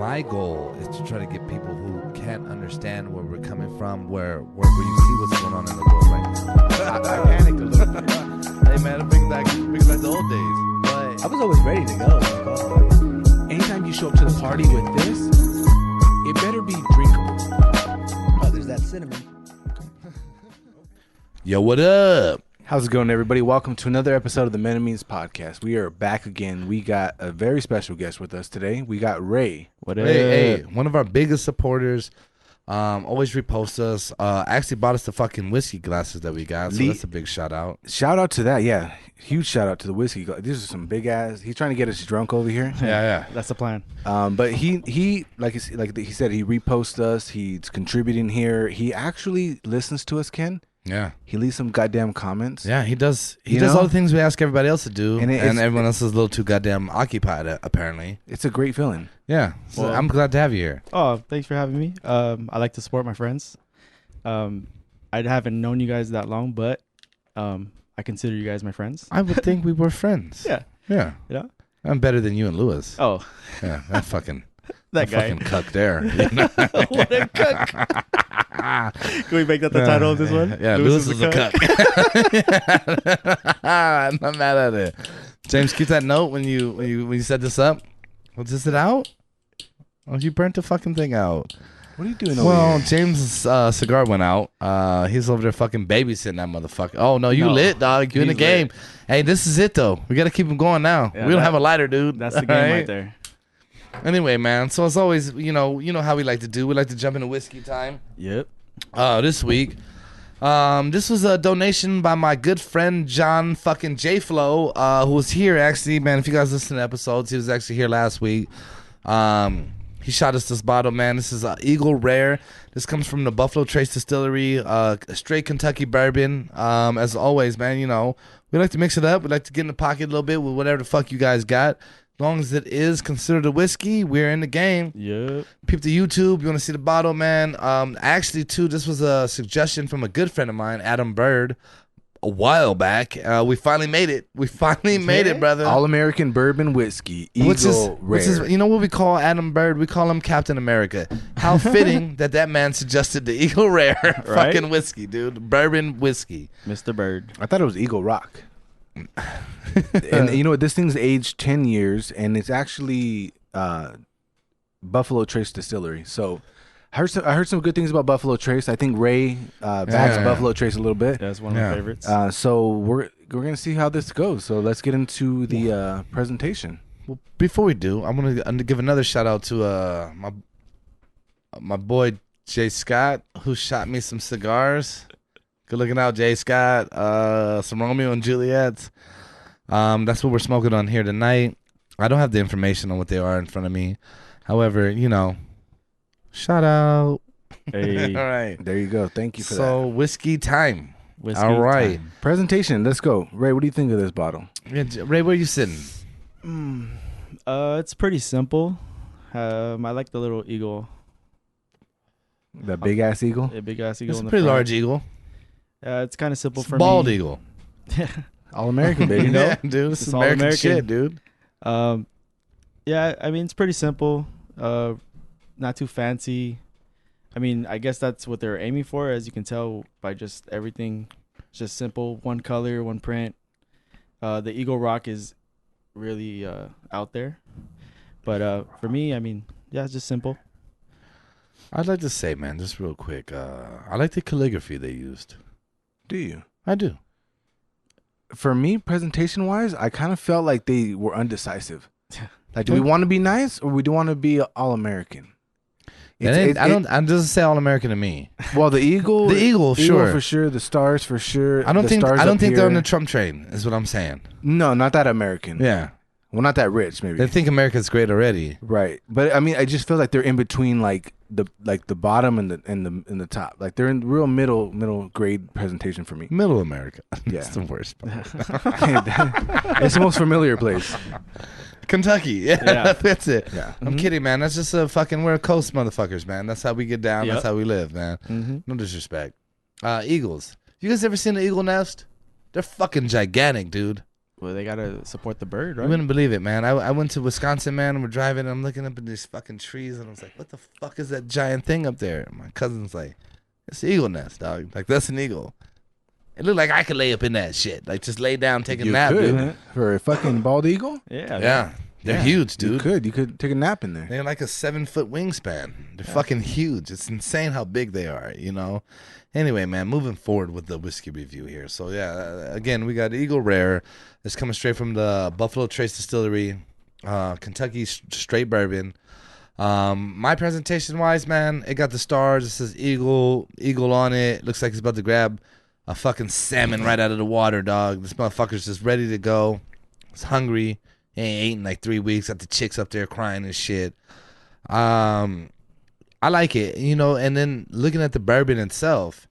my goal is to try to get people who can't understand where we're coming from, where you see what's going on in the world right now. I panicked a little bit. Hey man, it brings back the old days. But I was always ready to go. Anytime you show up to the party with this, it better be drinkable. Oh, there's that cinnamon. Yo, what up? How's it going, everybody? Welcome to another episode of the Men and Means podcast. We are back again. We got a very special guest with us today. We got Ray. What up? Hey, one of our biggest supporters. Always repost us. Actually bought us the fucking whiskey glasses that we got. So that's a big shout out. Shout out to that, yeah. Huge shout out to the whiskey. These are some big ass. He's trying to get us drunk over here. Yeah. That's the plan. But he like he said, he reposts us. He's contributing here. He actually listens to us, Ken. Yeah. He leaves some goddamn comments. Yeah, he does. He does all the things we ask everybody else to do, and everyone else is a little too goddamn occupied, apparently. It's a great feeling. Yeah. So I'm glad to have you here. Oh, thanks for having me. I like to support my friends. I haven't known you guys that long, but I consider you guys my friends. I would think we were friends. Yeah. Yeah. Yeah. I'm better than you and Lewis. Oh. Yeah, that fucking that guy. fucking cuck there. You know? What a cuck. Can we make that the title of this one? Yeah, Lewis is a cuck. I'm not mad at it. James, keep that note when you set this up. Well, is it out? Oh, you burnt the fucking thing out. What are you doing over here? Well, James' cigar went out. He's over there fucking babysitting that motherfucker. Oh, no, you lit, dog. You in the game. Lit. Hey, this is it, though. We got to keep him going now. Yeah, we don't have a lighter, dude. That's the game right there. Anyway, man. So, as always, you know how we like to do. We like to jump into whiskey time. Yep. This week, this was a donation by my good friend John fucking J Flow, who was here actually, man. If you guys listen to episodes, he was actually here last week. He shot us this bottle, man. This is Eagle Rare. This comes from the Buffalo Trace Distillery, straight Kentucky bourbon. As always, man, we like to mix it up. We like to get in the pocket a little bit with whatever the fuck you guys got. As long as it is considered a whiskey, we're in the game. Yep. Peep the YouTube. You want to see the bottle, man? Actually, too, this was a suggestion from a good friend of mine, Adam Bird, a while back. We finally made it. We finally made it, brother. All-American bourbon whiskey, Eagle Rare. You know what we call Adam Bird? We call him Captain America. How fitting that man suggested the Eagle Rare fucking whiskey, dude. Bourbon whiskey. Mr. Bird. I thought it was Eagle Rock. And you know what? This thing's aged 10 years, and it's actually Buffalo Trace Distillery. So I heard some good things about Buffalo Trace. I think Ray backs Buffalo Trace a little bit. That's one of my favorites. So we're gonna see how this goes. So let's get into the presentation. Well, before we do, I'm gonna give another shout out to my boy Jay Scott, who shot me some cigars. Good looking out, Jay Scott. Some Romeo and Juliets. That's what we're smoking on here tonight. I don't have the information on what they are in front of me. However, shout out. Hey. All right. There you go. Thank you for that. So, whiskey time. Whiskey all right. time. Presentation. Let's go. Ray, what do you think of this bottle? Yeah, Ray, where are you sitting? It's pretty simple. I like the little eagle. The big ass eagle? A big ass eagle. It's in a the pretty front. large eagle. It's kind of simple It's for bald me. eagle. All-American, baby. Yeah, dude. This is It's American all-American. shit, dude. Yeah, I mean, it's pretty simple. Not too fancy. I mean, I guess that's what they're aiming for, as you can tell by just everything. It's just simple, one color, one print. The Eagle Rock is really out there. But for me, I mean, yeah, it's just simple. I'd like to say, man, just real quick, I like the calligraphy they used. Do you? I do. For me, presentation-wise, I kind of felt like they were undecisive. Like, do we want to be nice or we do want to be all-American? It doesn't say all American to me. Well, the eagle, sure, for sure. The stars for sure. I don't think they're on the Trump train. Is what I'm saying. No, not that American. Yeah. Well, not that rich, maybe. They think America's great already. Right, but I mean, I just feel like they're in between, like the bottom and the top. Like they're in real middle grade presentation for me. Middle America. Yeah, That's the worst. It's the most familiar place. Kentucky. Yeah. That's it. Yeah. I'm kidding, man. That's just we're coast motherfuckers, man. That's how we get down. Yep. That's how we live, man. Mm-hmm. No disrespect. Eagles. You guys ever seen an eagle nest? They're fucking gigantic, dude. Well, they gotta support the bird, right? You wouldn't believe it, man. I went to Wisconsin, man. And we're driving. And I'm looking up at these fucking trees, and I was like, "What the fuck is that giant thing up there?" And my cousin's like, "It's an eagle nest, dog. Like that's an eagle." It looked like I could lay up in that shit. Like just lay down, take a nap, dude. For a fucking bald eagle? Yeah. They're huge, dude. You could take a nap in there. They're like a 7-foot wingspan. They're fucking huge. It's insane how big they are, you know? Anyway, man, moving forward with the whiskey review here. So, yeah, again, we got Eagle Rare. It's coming straight from the Buffalo Trace Distillery, Kentucky straight bourbon. My presentation-wise, man, it got the stars. It says Eagle on it. Looks like he's about to grab a fucking salmon right out of the water, dog. This motherfucker's just ready to go. He's hungry. He ain't ate in like 3 weeks. Got the chicks up there crying and shit. I like it, you know. And then looking at the bourbon itself,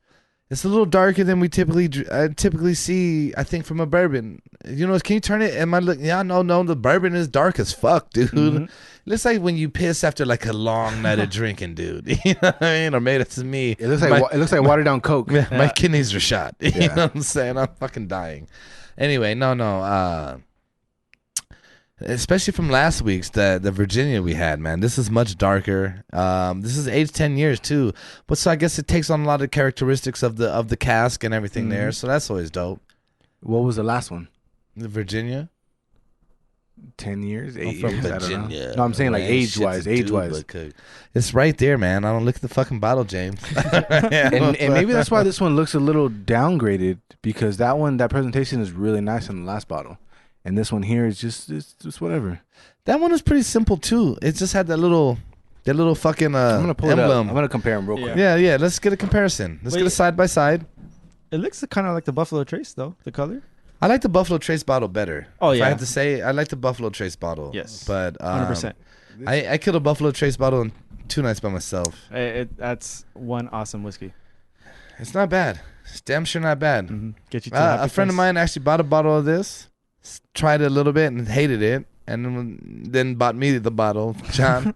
it's a little darker than we typically see. I think from a bourbon. You know, can you turn it? Am I looking? Yeah, no. The bourbon is dark as fuck, dude. Mm-hmm. It looks like when you piss after like a long night of drinking, dude. You know what I mean? Or maybe it's to me. It looks like watered down Coke. My kidneys are shot. You know what I'm saying? I'm fucking dying. Anyway, no. Especially from last week's the Virginia we had, man. This is much darker. This is aged 10 years too, but so I guess it takes on a lot of characteristics of the cask and everything there. So that's always dope. What was the last one? The Virginia. 10 years, 8 from years. Virginia. I don't know. No, I'm saying like age wise. It's right there, man. I don't look at the fucking bottle, James. and maybe that's why this one looks a little downgraded, because that presentation is really nice on the last bottle. And this one here is just whatever. That one is pretty simple too. It just had that little fucking I'm gonna pull emblem. it up. I'm gonna compare them real quick. Yeah. Let's get a comparison. Let's get a side by side. It looks kind of like the Buffalo Trace, though. The color. I like the Buffalo Trace bottle better. Oh, if I have to say, I like the Buffalo Trace bottle. Yes, but 100%. I killed a Buffalo Trace bottle in 2 nights by myself. That's one awesome whiskey. It's not bad. It's damn sure not bad. Mm-hmm. Get you to a friend of mine actually bought a bottle of this. Tried it a little bit and hated it, and then bought me the bottle, John.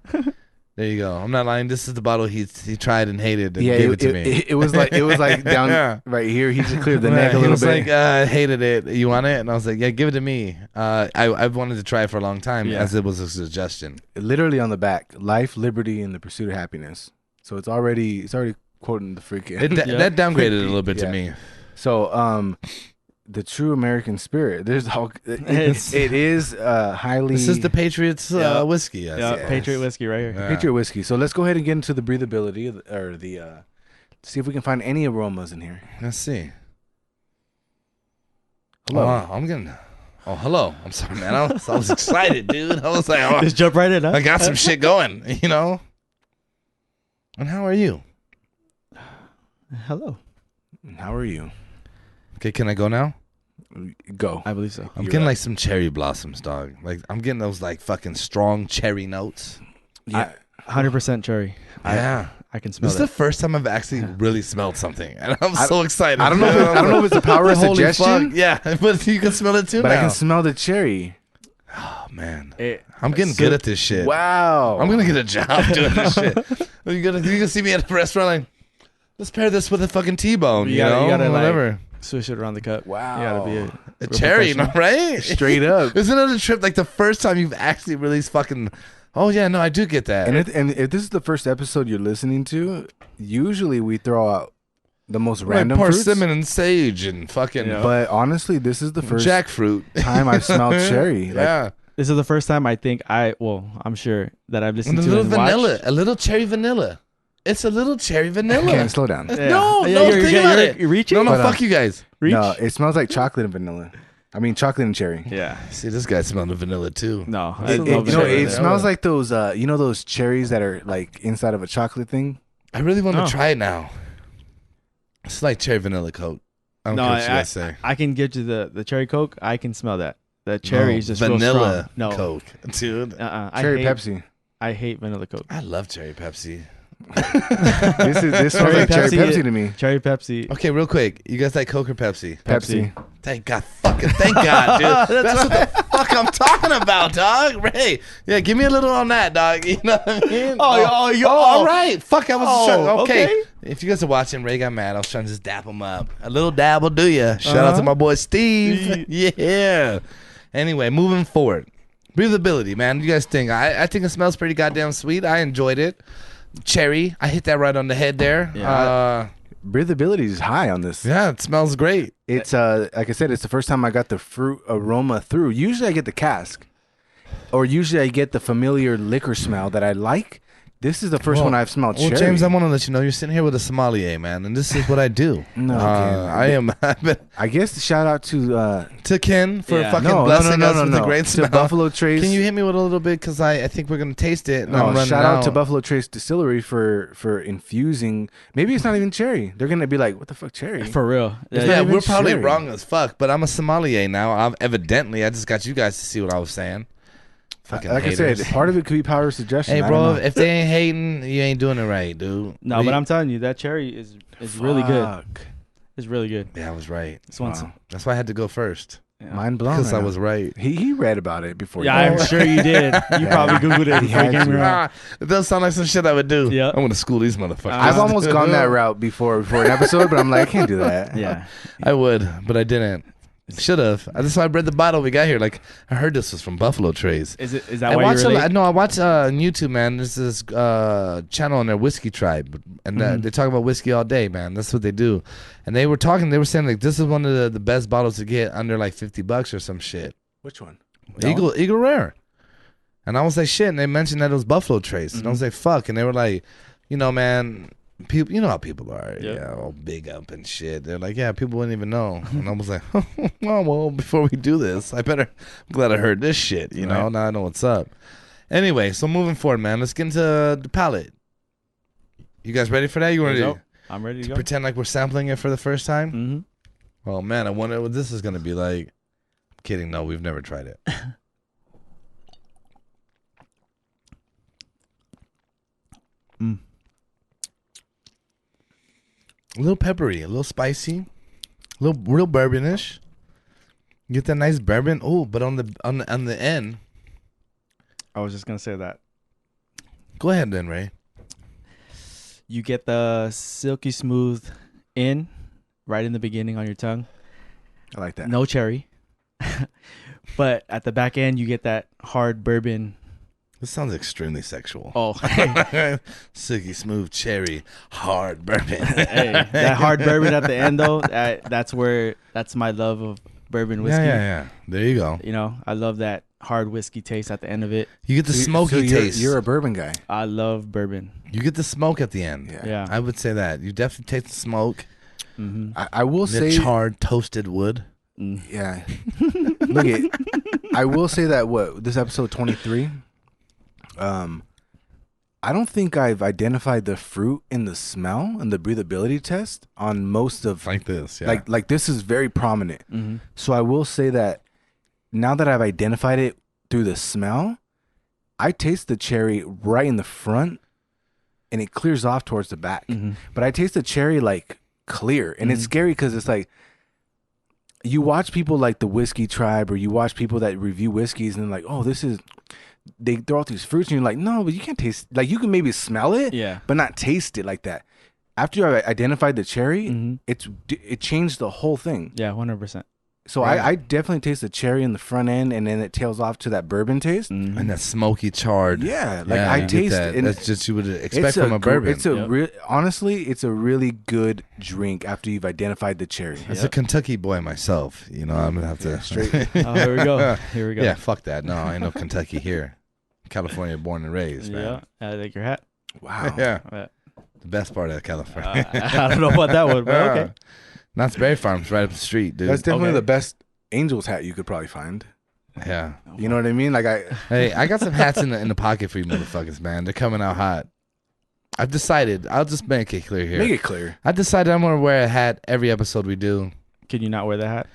There you go. I'm not lying. This is the bottle he tried and hated and gave it to me. It was like down right here. He just cleared the neck a little bit. He was like, I hated it. You want it? And I was like, yeah, give it to me. I've wanted to try it for a long time, as it was a suggestion. Literally on the back, life, liberty, and the pursuit of happiness. So it's already quoting the freaking. That downgraded it a little bit to me. So the true American spirit. There's all. It is highly. This is the Patriots whiskey. Yes. Patriot whiskey right here. Yeah. Patriot whiskey. So let's go ahead and get into the breathability or the. See if we can find any aromas in here. Let's see. Hello. I'm getting. Oh, hello. I'm sorry, man. I was excited, dude. I was like, just jump right in. Huh? I got some shit going, you know. And how are you? Hello. How are you? Okay, can I go now? Go. I believe so. I'm getting like some cherry blossoms, dog. Like I'm getting those like fucking strong cherry notes. Yeah, 100% cherry. Yeah, I can smell. This is the first time I've actually really smelled something, and I'm so excited. I don't know if it's the power of suggestion. Yeah, but you can smell it too. But now. I can smell the cherry. Oh man, I'm getting good at this shit. Wow, I'm gonna get a job doing this shit. You can see me at a restaurant like, let's pair this with a fucking T-bone. You know, whatever. Like, swish it around the cup. Wow. You gotta be a cherry, right? Straight up. Isn't it a trip like the first time you've actually really fucking... Oh, yeah, no, I do get that. And if this is the first episode you're listening to, usually we throw out the most random fruits. Persimmon and sage and fucking... Yeah. But honestly, this is the first jackfruit time I've smelled cherry. Yeah. This is the first time I think I'm sure that I've listened to a little and vanilla. watched. A little cherry vanilla. It's a little cherry vanilla. Can't slow down. Yeah. No, think about it. You're reaching? No, fuck you guys. Reach? No, it smells like chocolate and vanilla. I mean, chocolate and cherry. Yeah. See, this guy smelled the vanilla too. No. It smells like those, those cherries that are like inside of a chocolate thing. I really want to try it now. It's like cherry vanilla Coke. I don't care what you guys say. I can get you the cherry Coke. I can smell that. The cherry is just vanilla real strong. No. Coke, dude. Cherry Pepsi. I hate vanilla Coke. I love cherry Pepsi. This smells like cherry Pepsi to me. Cherry Pepsi. Okay, real quick. You guys like Coke or Pepsi? Pepsi. Thank God. Thank God, dude. That's what the fuck I'm talking about, dog. Ray. Yeah, give me a little on that, dog. You know what I mean? All right. Fuck, I was trying. Okay. If you guys are watching, Ray got mad. I was trying to just dap him up. A little dab will do ya. Shout out to my boy Steve. Yeah. Anyway, moving forward. Breathability, man. You guys think? I think it smells pretty goddamn sweet. I enjoyed it. Cherry. I hit that right on the head there. Yeah. Breathability is high on this. Yeah, it smells great. It's like I said, it's the first time I got the fruit aroma through. Usually I get the cask, or usually I get the familiar liquor smell that I like. This is the first one I've smelled cherry. Well, James, I want to let you know you're sitting here with a sommelier, man, and this is what I do. No, I am. I guess shout out to Ken for fucking no, blessing no, us with the great to smell. Buffalo Trace. Can you hit me with a little bit? Because I think we're gonna taste it. And No, I'm running shout out to out. Buffalo Trace Distillery for infusing. Maybe it's not even cherry. They're gonna be like, "What the fuck, cherry?" For real. It's Yeah, not even we're probably cherry. wrong as fuck, but I'm a sommelier now. I just got you guys to see what I was saying. Fucking Like haters. I said, part of it could be power of suggestion. Hey, I bro, don't know. if they ain't hating, you ain't doing it right, dude. No, but I'm telling you, that cherry is really good. Fuck. It's really good. Yeah, I was right. This one's Wow. That's why I had to go first. yeah. Mind blown. Because I right now. was right. He read about it before. Yeah, I'm sure you did. You probably Googled it He before you had came to. here. Ah, it does sound like some shit I would do. Yeah. I'm gonna school these motherfuckers. I've almost gone that route before an episode, but I'm like, I can't do that. Yeah. I would, but I didn't. Should have. That's why I read the bottle we got here. Like I heard this was from Buffalo Trace. Is that I why watch you relate? I watch on YouTube, man. There's this channel on their Whiskey Tribe, and they talk about whiskey all day, man. That's what they do. And they were saying like this is one of the best bottles to get under like $50 or some shit. Which one? Eagle Rare. And I was like, shit. And they mentioned that it was Buffalo Trace, and I was like, fuck. And they were like, you know, man. People, you know how people are, all big up and shit. They're like, yeah, people wouldn't even know. And I was like, oh, well, before we do this, I'm glad I heard this shit, you know? Now I know what's up. Anyway, so moving forward, man, let's get into the palate. You guys ready for that? You want to I'm ready to go. pretend like we're sampling it for the first time? Mm-hmm. Oh, man, I wonder what this is going to be like. I'm kidding. No, we've never tried it. A little peppery, a little spicy, a little real bourbonish. You get that nice bourbon. Oh, but on the end. I was just gonna say that. Go ahead then, Ray. You get the silky smooth in right in the beginning on your tongue. I like that. No cherry. But at the back end you get that hard bourbon. This sounds extremely sexual. Oh. Silky smooth cherry, hard bourbon. Hey, that hard bourbon at the end though, that's my love of bourbon whiskey. Yeah. There you go. You know, I love that hard whiskey taste at the end of it. You get the smoky taste. You're a bourbon guy. I love bourbon. You get the smoke at the end. Yeah. I would say that. You definitely taste the smoke. Mm-hmm. I will The say, charred toasted wood. yeah. Look at. I will say that this episode 23. I don't think I've identified the fruit in the smell and the breathability test on most of Like this, yeah. like this is very prominent. Mm-hmm. So I will say that now that I've identified it through the smell, I taste the cherry right in the front and it clears off towards the back. Mm-hmm. But I taste the cherry like clear, and it's scary because it's like you watch people like the Whiskey Tribe, or you watch people that review whiskeys and like, oh, this is, they throw out these fruits and you're like, no, but you can't taste, like you can maybe smell it, Yeah. but not taste it like that. After I identified the cherry, Mhm. it changed the whole thing. Yeah, 100%. So Right. I definitely taste the cherry in the front end, and then it tails off to that bourbon taste. Mhm. And that smoky charred. Yeah, like Yeah, I you get taste that. and That's just you would expect from a bourbon. It's a Yep. honestly, it's a really good drink after you've identified the cherry. As a Kentucky boy myself, you know, I'm gonna have to straight. Oh, here we go. Here we go. Yeah, fuck that. No, I ain't no Kentucky here. California born and raised, man. Yeah. I like your hat. Wow. Yeah. Uh, The best part of California. I don't know about that one, but okay. Knott's Berry Farm's right up the street, dude. That's definitely Okay. the best Angels hat you could probably find. Yeah. You know what I mean? Like Hey, I got some hats in the pocket for you motherfuckers, man. They're coming out hot. I've decided. I'll just make it clear here. make it clear. I decided I'm gonna wear a hat every episode we do. Can you not wear the hat?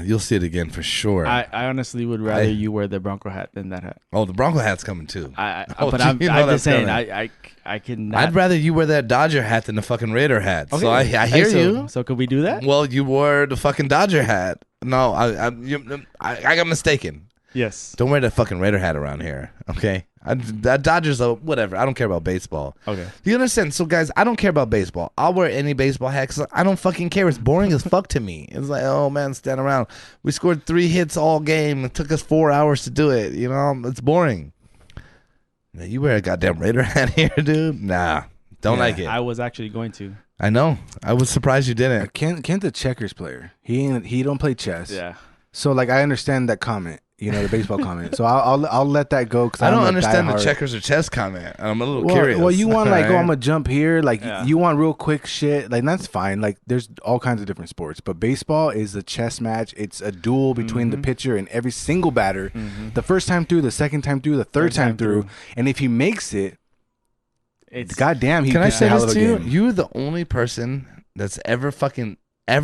You'll see it again for sure. I honestly would rather you wear the Bronco hat than that hat. Oh, the Bronco hat's coming too. Oh, But you know I'm that's just saying, coming. I can. I'd rather you wear that Dodger hat than the fucking Raider hat. So I hear you. So could we do that? Well, you wore the fucking Dodger hat. No, I got mistaken. Yes. Don't wear that fucking Raider hat around here, okay? Dodgers, whatever. I don't care about baseball. Okay. You understand? So, guys, I don't care about baseball. I'll wear any baseball hat because I don't fucking care. It's boring as fuck to me. It's like, oh, man, stand around. We scored 3 hits all game. It took us 4 hours to do it. You know, it's boring. Now, you wear a goddamn Raider hat here, dude? Nah, don't like it. I was actually going to. I know. I was surprised you didn't. Kent the checkers player. He don't play chess. Yeah. So like I understand that comment. You know, the baseball comment. So I'll let that go because I don't understand the checkers or chess comment. I'm a little curious. Well, you want like, Right? oh, I'm gonna jump here. Like Yeah. you want real quick shit. Like that's fine. Like there's all kinds of different sports, but baseball is a chess match. It's a duel between the pitcher and every single batter. The first time through, the second time through, the third time through, and if he makes it, It's goddamn, he Can I pitched a say hell this of a to you? game. You're the only person that's ever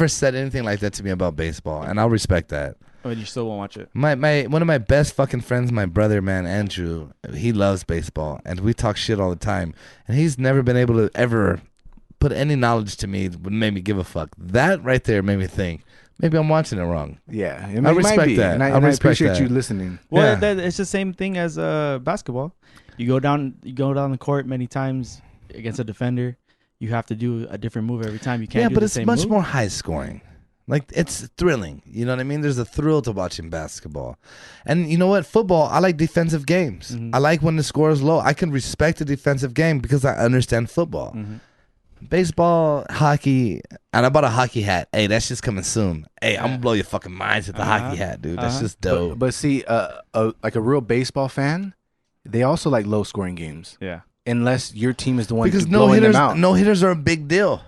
said anything like that to me about baseball, and I'll respect that. but you still won't watch it. My one of my best fucking friends, my brother, man, Andrew, he loves baseball, and we talk shit all the time, and he's never been able to ever put any knowledge to me that would make me give a fuck. That right there made me think maybe I'm watching it wrong. Yeah, it I might respect be. that. and I I respect appreciate that. you listening. Well, Yeah. it's the same thing as basketball. You go down the court many times against a defender. You have to do a different move every time. You can't. Yeah, do but the it's same much move. more high scoring. Like, it's thrilling. You know what I mean? There's a thrill to watching basketball. And you know what? Football, I like defensive games. I like when the score is low. I can respect a defensive game because I understand football. Baseball, hockey, and I bought a hockey hat. Hey, that's just coming soon. Hey, I'm going to blow your fucking minds with the hockey hat, dude. That's just dope. But see, like a real baseball fan, they also like low scoring games. Yeah. Unless your team is the one Because blowing them out. no hitters are a big deal.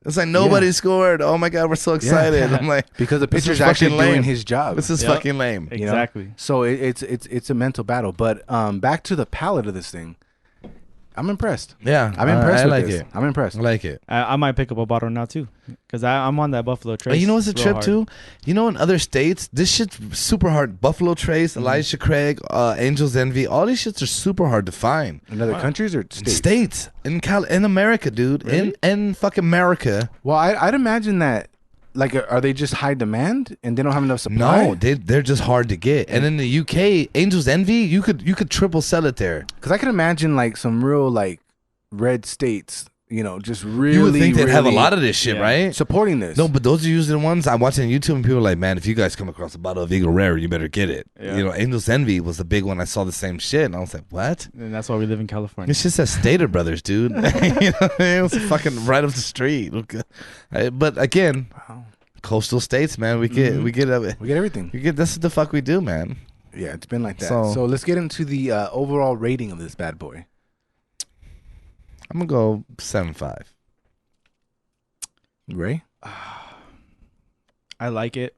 It's like nobody scored. Oh my God, we're so excited. I'm like, because the this is pitcher's actually fucking lame. doing his job. This is Yep. fucking lame. You know? Exactly. So it's a mental battle. But back to the palette of this thing, I'm impressed. Yeah, I'm impressed I with like this. it. I'm impressed. I like it. I might pick up a bottle now too, because I'm on that Buffalo Trace. You know what's a real trip hard. too? You know, in other states, this shit's super hard. Buffalo Trace, Elijah Craig, Angels Envy, all these shits are super hard to find. In other countries or states? States in America, dude, Really? in fucking America. Well, I'd imagine that. Like, are they just high demand and they don't have enough supply? No, they're just hard to get. And in the UK, Angels Envy, you could triple sell it there. Because I can imagine like some real like red states, you know, just really. You would think they'd have a really lot of this shit, Yeah. right? supporting this. No, but those are usually the ones I'm watching on YouTube, and people are like, man, if you guys come across a bottle of Eagle Rare, you better get it. Yeah. You know, Angels Envy was the big one. I saw the same shit, and I was like, what? And that's why we live in California. It's just that Stater Brothers, dude. You know, it was fucking right up the street. But again, coastal states, man, we get we get everything. this is the fuck we do, man. Yeah, it's been like that. So- So let's get into the overall rating of this bad boy. I'm gonna go 7.5. Ray? I like it,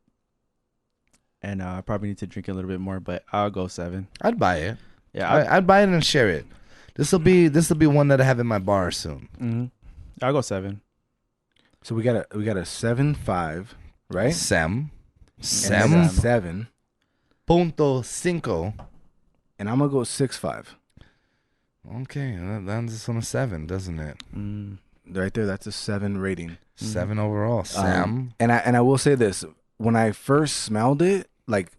and I probably need to drink a little bit more, but I'll go 7. I'd buy it. Yeah, I'd buy it and share it. This will be one that I have in my bar soon. I'll go 7. So we got a 7.5, right? Sam. And then a 7. Punto cinco. And I'm gonna go 6.5. Okay, that lands us on a 7, doesn't it? Right there, that's a 7 rating. 7 overall. Sam. And I will say this: when I first smelled it, like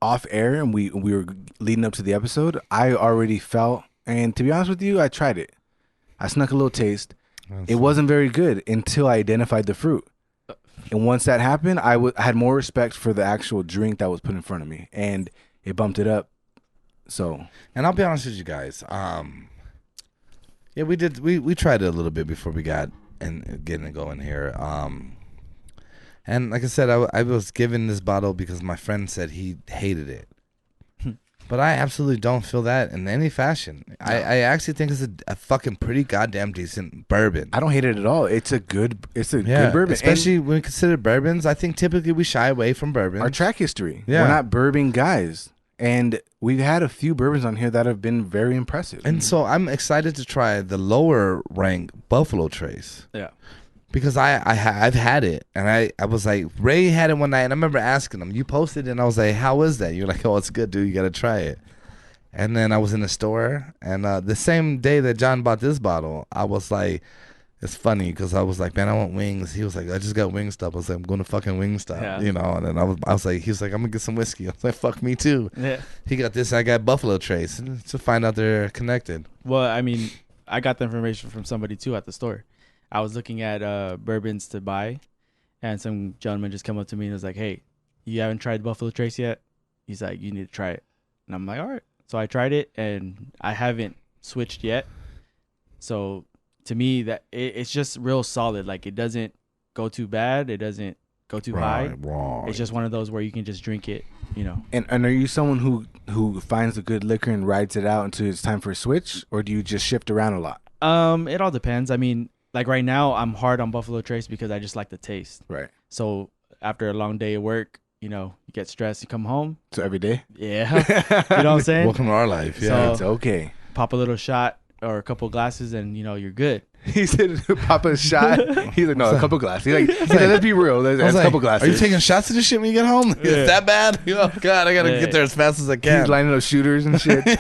off air, and we were leading up to the episode, I already felt. And to be honest with you, I tried it. I snuck a little taste. It wasn't very good until I identified the fruit. And once that happened, I had more respect for the actual drink that was put in front of me, and it bumped it up. So, And I'll be honest with you guys. Yeah, we did. We tried it a little bit before we got and getting it going here. And like I said, I was given this bottle because my friend said he hated it. But I absolutely don't feel that in any fashion. I actually think it's a fucking pretty goddamn decent bourbon. I don't hate it at all. It's a good bourbon, especially when we consider bourbons. I think typically we shy away from bourbons. our track history. Yeah. We're not bourbon guys, and we've had a few bourbons on here that have been very impressive. And so I'm excited to try the lower rank Buffalo Trace. Yeah. Because I've had it, and I was like, Ray had it one night, and I remember asking him, you posted it, and I was like, how is that? You're like, oh, it's good, dude, you got to try it. And then I was in the store, and the same day that John bought this bottle, I was like, it's funny because I was like, man, I want wings. He was like, I just got Wingstop. I was like, I'm going to fucking Wingstop, Yeah. you know. And then I was like, he was like, I'm gonna get some whiskey. I was like, fuck me too. Yeah. He got this. I got Buffalo Trace. And to find out they're connected. Well, I mean, I got the information from somebody too at the store. I was looking at bourbons to buy, and some gentleman just came up to me and was like, "Hey, you haven't tried Buffalo Trace yet?" He's like, "You need to try it." And I'm like, "All right." So I tried it, and I haven't switched yet. So to me, that it's just real solid. Like, it doesn't go too bad. It doesn't go too high. Right. It's just one of those where you can just drink it, you know. And are you someone who finds a good liquor and rides it out until it's time for a switch, or do you just shift around a lot? It all depends. I mean, like right now, I'm hard on Buffalo Trace because I just like the taste. Right. So after a long day of work, you know, you get stressed, you come home. So every day? Yeah. You know what I'm saying? Welcome to our life. Yeah. So- It's okay. Pop a little shot or a couple glasses and, you know, you're good. He said, "Pop a shot." He's like, "No, a couple glasses." He's like, "Let's be real. There's I was a like, couple glasses." Are you taking shots of this shit when you get home? Yeah. Is that bad? Oh God, I gotta Yeah. get there as fast as I He's can. lining up shooters and shit. Like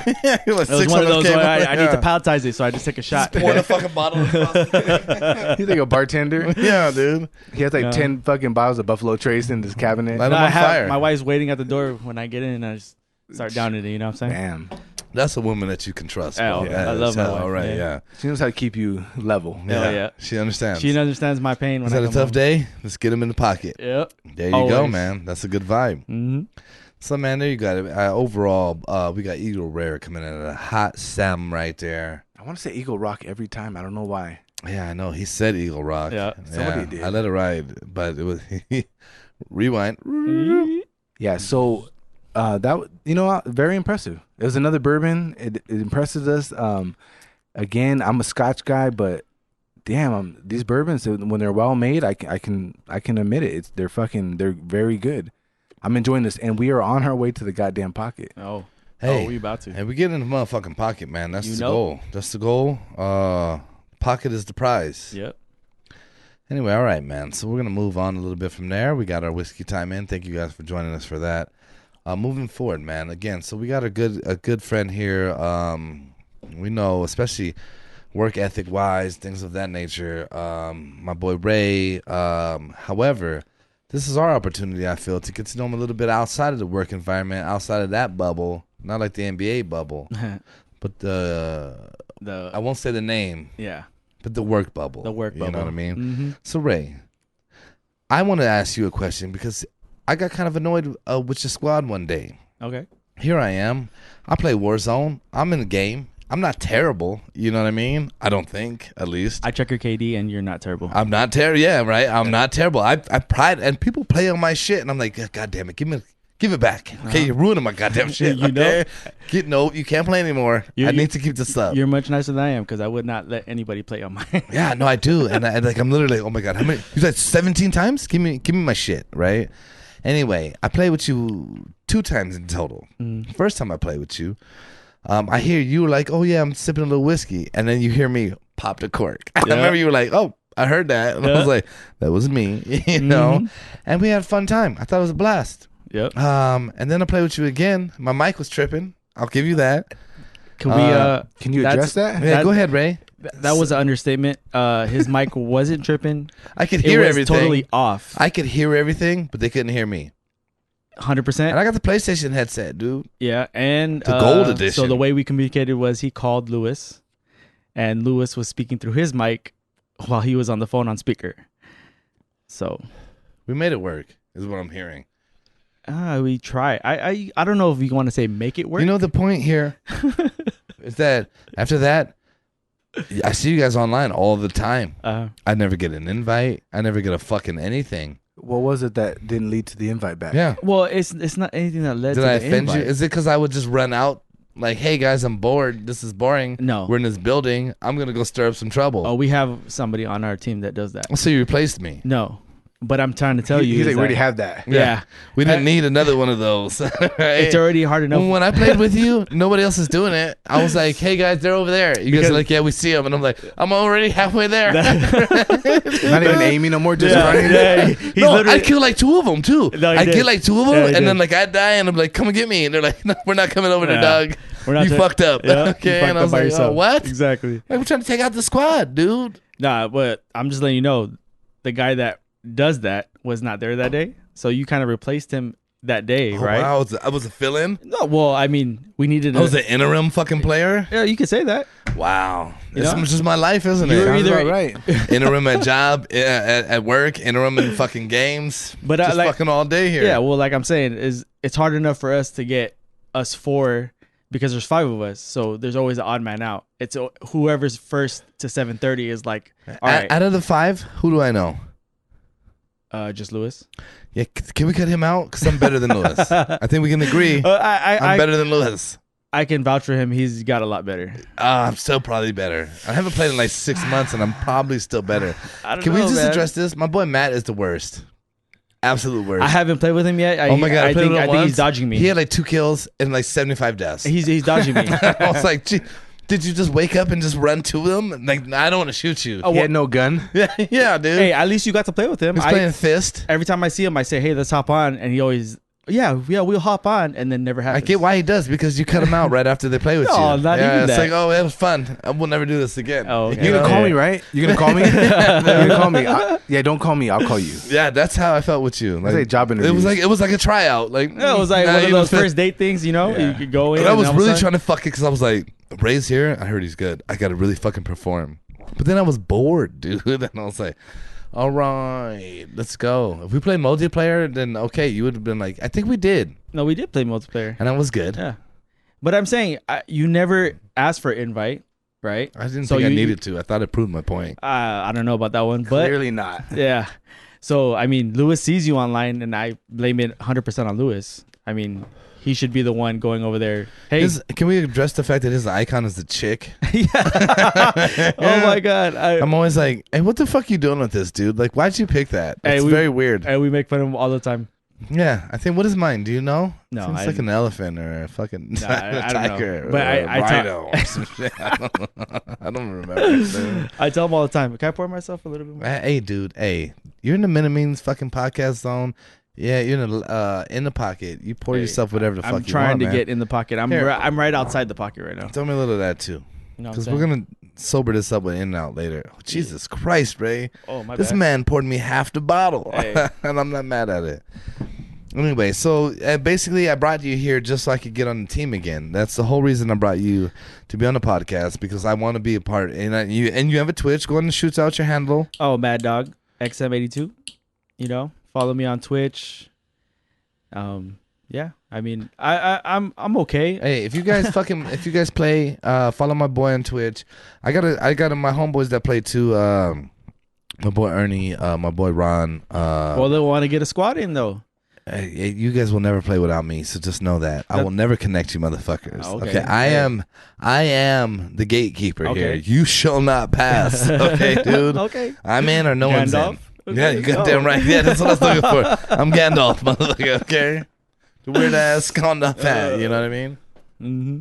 It was 600 one of those came where up, I need to palletize it, so I just take a shot. pour the fucking bottle across. He's like a bartender. Yeah, dude. He has like Yeah. 10 fucking bottles of Buffalo Trace in his cabinet. Light No, him I on have fire. my wife's waiting at the door when I get in, and I just start downing it. You know what I'm saying? Damn. That's a woman that you can trust. Oh, bro. I love my wife, All right, yeah. yeah. She knows how to keep you level. Hell yeah. She understands. She understands my pain when Is I that a come tough home. day? Let's get him in the pocket. Yep. There you go, Always. man. That's a good vibe. Mm-hmm. So, man, there you got it. Overall, we got Eagle Rare coming in at a hot Sam right there. I want to say Eagle Rock every time. I don't know why. Yeah, I know. He said Eagle Rock. Yeah. Somebody did. I let it ride, but it was rewind. Yeah, so that, you know, very impressive. It was another bourbon. It impresses us. Again, I'm a Scotch guy, but damn, these bourbons, when they're well made, I can admit it. They're very good. I'm enjoying this, and we are on our way to the goddamn pocket. Oh. Hey, We about to. Hey, we get in the motherfucking pocket, man. That's You the know. goal. That's the goal. Pocket is the prize. Yep. Anyway, all right, man. So we're gonna move on a little bit from there. We got our whiskey time in. Thank you guys for joining us for that. Moving forward, man. Again, so we got a good friend here. We know, especially work ethic wise, things of that nature. My boy Ray. However, this is our opportunity, I feel, to get to know him a little bit outside of the work environment, outside of that bubble, not like the NBA bubble, but I won't say the name, Yeah. but the work bubble. The work bubble. You know what I mean? Mm-hmm. So, Ray, I want to ask you a question because I got kind of annoyed with your squad one day. Okay. Here I am. I play Warzone. I'm in the game. I'm not terrible. You know what I mean? I don't think, at least. I check your KD and you're not terrible. I'm not terrible. Yeah, right? I'm not terrible. I pride, and people play on my shit, and I'm like, God damn it, give it back. Okay, you're ruining my goddamn shit. You know? Okay? No, you can't play anymore. I need to keep this up. You're much nicer than I am because I would not let anybody play on mine. Yeah, no, I do, and I'm literally like, oh my God, how many? He's like 17 times. Give me my shit, right? Anyway, I played with you 2 times in total. First time I played with you, I hear you were like, oh yeah, I'm sipping a little whiskey, and then you hear me pop the cork. I remember you were like, oh, I heard that, and I was like, that was me, you know. And we had a fun time. I thought it was a blast. Yep. And then I played with you again. My mic was tripping. I'll give you that. Can we? Can you address that? Yeah, go ahead, Ray. That was an understatement. His mic wasn't tripping. I could It hear was everything. totally off. I could hear everything, but they couldn't hear me. 100%. And I got the PlayStation headset, dude. Yeah, and The gold edition. So the way we communicated was he called Lewis, and Lewis was speaking through his mic while he was on the phone on speaker. So We made it work, is what I'm hearing. we try. I don't know if you want to say make it work. You know, the point here is that after that, I see you guys online all the time. I never get an invite. I never get a fucking anything. What was it that didn't lead to the invite back? Yeah. well, it's not anything that led Did to I the offend invite. you? Is it because I would just run out like, hey guys, I'm bored. This is boring. No. We're in this building. I'm going to go stir up some trouble. Oh, we have somebody on our team that does that. So you replaced me. No, but I'm trying to tell you. He's is like, we already that- have that. Yeah. We didn't need another one of those. Right? It's already hard enough. When I played with you, nobody else is doing it. I was like, hey guys, they're over there. You guys are like, yeah, we see them. And I'm like, I'm already halfway there. Not even aiming no more, just Yeah, running. yeah, he's No, literally- I'd kill like 2 of them too. No, he I'd did. get like 2 of them, Yeah, he and then did. like I'd die, and I'm like, come and get me. And they're like, no, we're not coming over there, Yeah. dog. We're not You ta- fucked up. Yeah, you Okay, fucked and I up was by like, yourself. what? Exactly. Like, we're trying to take out the squad, dude. Nah, but I'm just letting you know, the guy that does that was not there that day, so you kind of replaced him that day, right? Wow, I was a fill-in. No, well, I mean, we needed. I was an interim fucking player. Yeah, you could say that. Wow, You it's know? just my life, isn't You it? were Sounds either- about right. Interim at job, at work, interim in fucking games. But just like, fucking all day here. yeah, well, like I'm saying, is it's hard enough for us to get us 4 because there's 5 of us, so there's always an odd man out. It's whoever's first to 7:30 is like, all right, Out of the 5, who do I know? just Lewis. Yeah, can we cut him out? Because I'm better than Lewis. I think we can agree. I'm better than Lewis. I can vouch for him. He's got a lot better. I'm still probably better. I haven't played in like 6 months, and I'm probably still better. I don't Can know, we just man. address this? My boy Matt is the worst. Absolute worst. I haven't played with him yet. Oh my god! I played think with him he's once. dodging me. He had like 2 kills and like 75 deaths. He's dodging me. I was like, gee, did you just wake up and just run to him? Like, I don't want to shoot you. Oh, He had no gun. Yeah, dude. Hey, at least you got to play with him. He's playing fist. Every time I see him, I say, "Hey, let's hop on," and he always, yeah, we'll hop on, and then never I happens. get why he does, because you cut him out right after they play with No, you. not yeah, even it's that. like, oh, it was fun. I will never do this again. Oh, okay. You're You gonna know? call me, right? You're gonna call me. You're gonna call me. Yeah, don't call me. I'll call you. Yeah, that's how I felt with you. Like, like job it interviews. was like a tryout. Like, Yeah, it was like not one of even those fit. first date things, you know. Yeah. You could go in. But I and was all of a really sudden- trying to fuck it because I was like, Ray's here. I heard he's good. I got to really fucking perform. But then I was bored, dude. And I was like, all right, let's go. If we played multiplayer, then okay, you would have been like, I think we did. No, we did play multiplayer. And I was good. Yeah, but I'm saying you never asked for invite, right? I didn't So think I you- needed to. I thought it proved my point. I don't know about that one, but Clearly not. yeah. So I mean, Lewis sees you online, and I blame it 100% on Lewis. I mean, he should be the one going over there. Hey, Can we address the fact that his icon is the chick? oh my god! I'm always like, hey, what the fuck you doing with this, dude? Like, why'd you pick that? Hey, It's we- very weird. And we make fun of him all the time. Yeah, I think, what is mine? Do you know? No, It's like an elephant or a fucking Nah, I don't know. tiger. But or I a talk- rhino or some shit. I don't remember. Dude. I tell him all the time. Can I pour myself a little bit more? Hey, dude. Hey, you're in the Minimeans fucking podcast zone. Yeah, you're in the pocket. You pour Hey, yourself whatever the fuck I'm you trying want, to man. get in the pocket. I'm Here. I'm right outside the pocket right now. Tell me a little of that too, You know what I'm because saying? we're gonna sober this up with In-N-Out later. Oh, Jesus Christ, Ray! Oh my This bad. man poured me half the bottle, Hey. and I'm not mad at it. Anyway, so basically, I brought you here just so I could get on the team again. That's the whole reason I brought you to be on the podcast, because I want to be a part. And you have a Twitch. Go ahead and shoot out your handle. Oh, Mad Dog XM82. You know, follow me on Twitch. Yeah. I mean, I'm okay. Hey, if you guys play, follow my boy on Twitch. I got my homeboys that play too. My boy Ernie, my boy Ron. Well, they want to get a squad in though. Hey, you guys will never play without me, so just know that I will never connect you, motherfuckers. Oh, Okay, okay. I am the gatekeeper here. Okay. You shall not pass. Okay, dude. Okay. I'm in or no one's in. Gandalf? Yeah, Okay. you goddamn right. Yeah, that's what I was looking for. I'm Gandalf, motherfucker. Okay, the weird ass Gandalf hat. You know what I mean? Mm-hmm.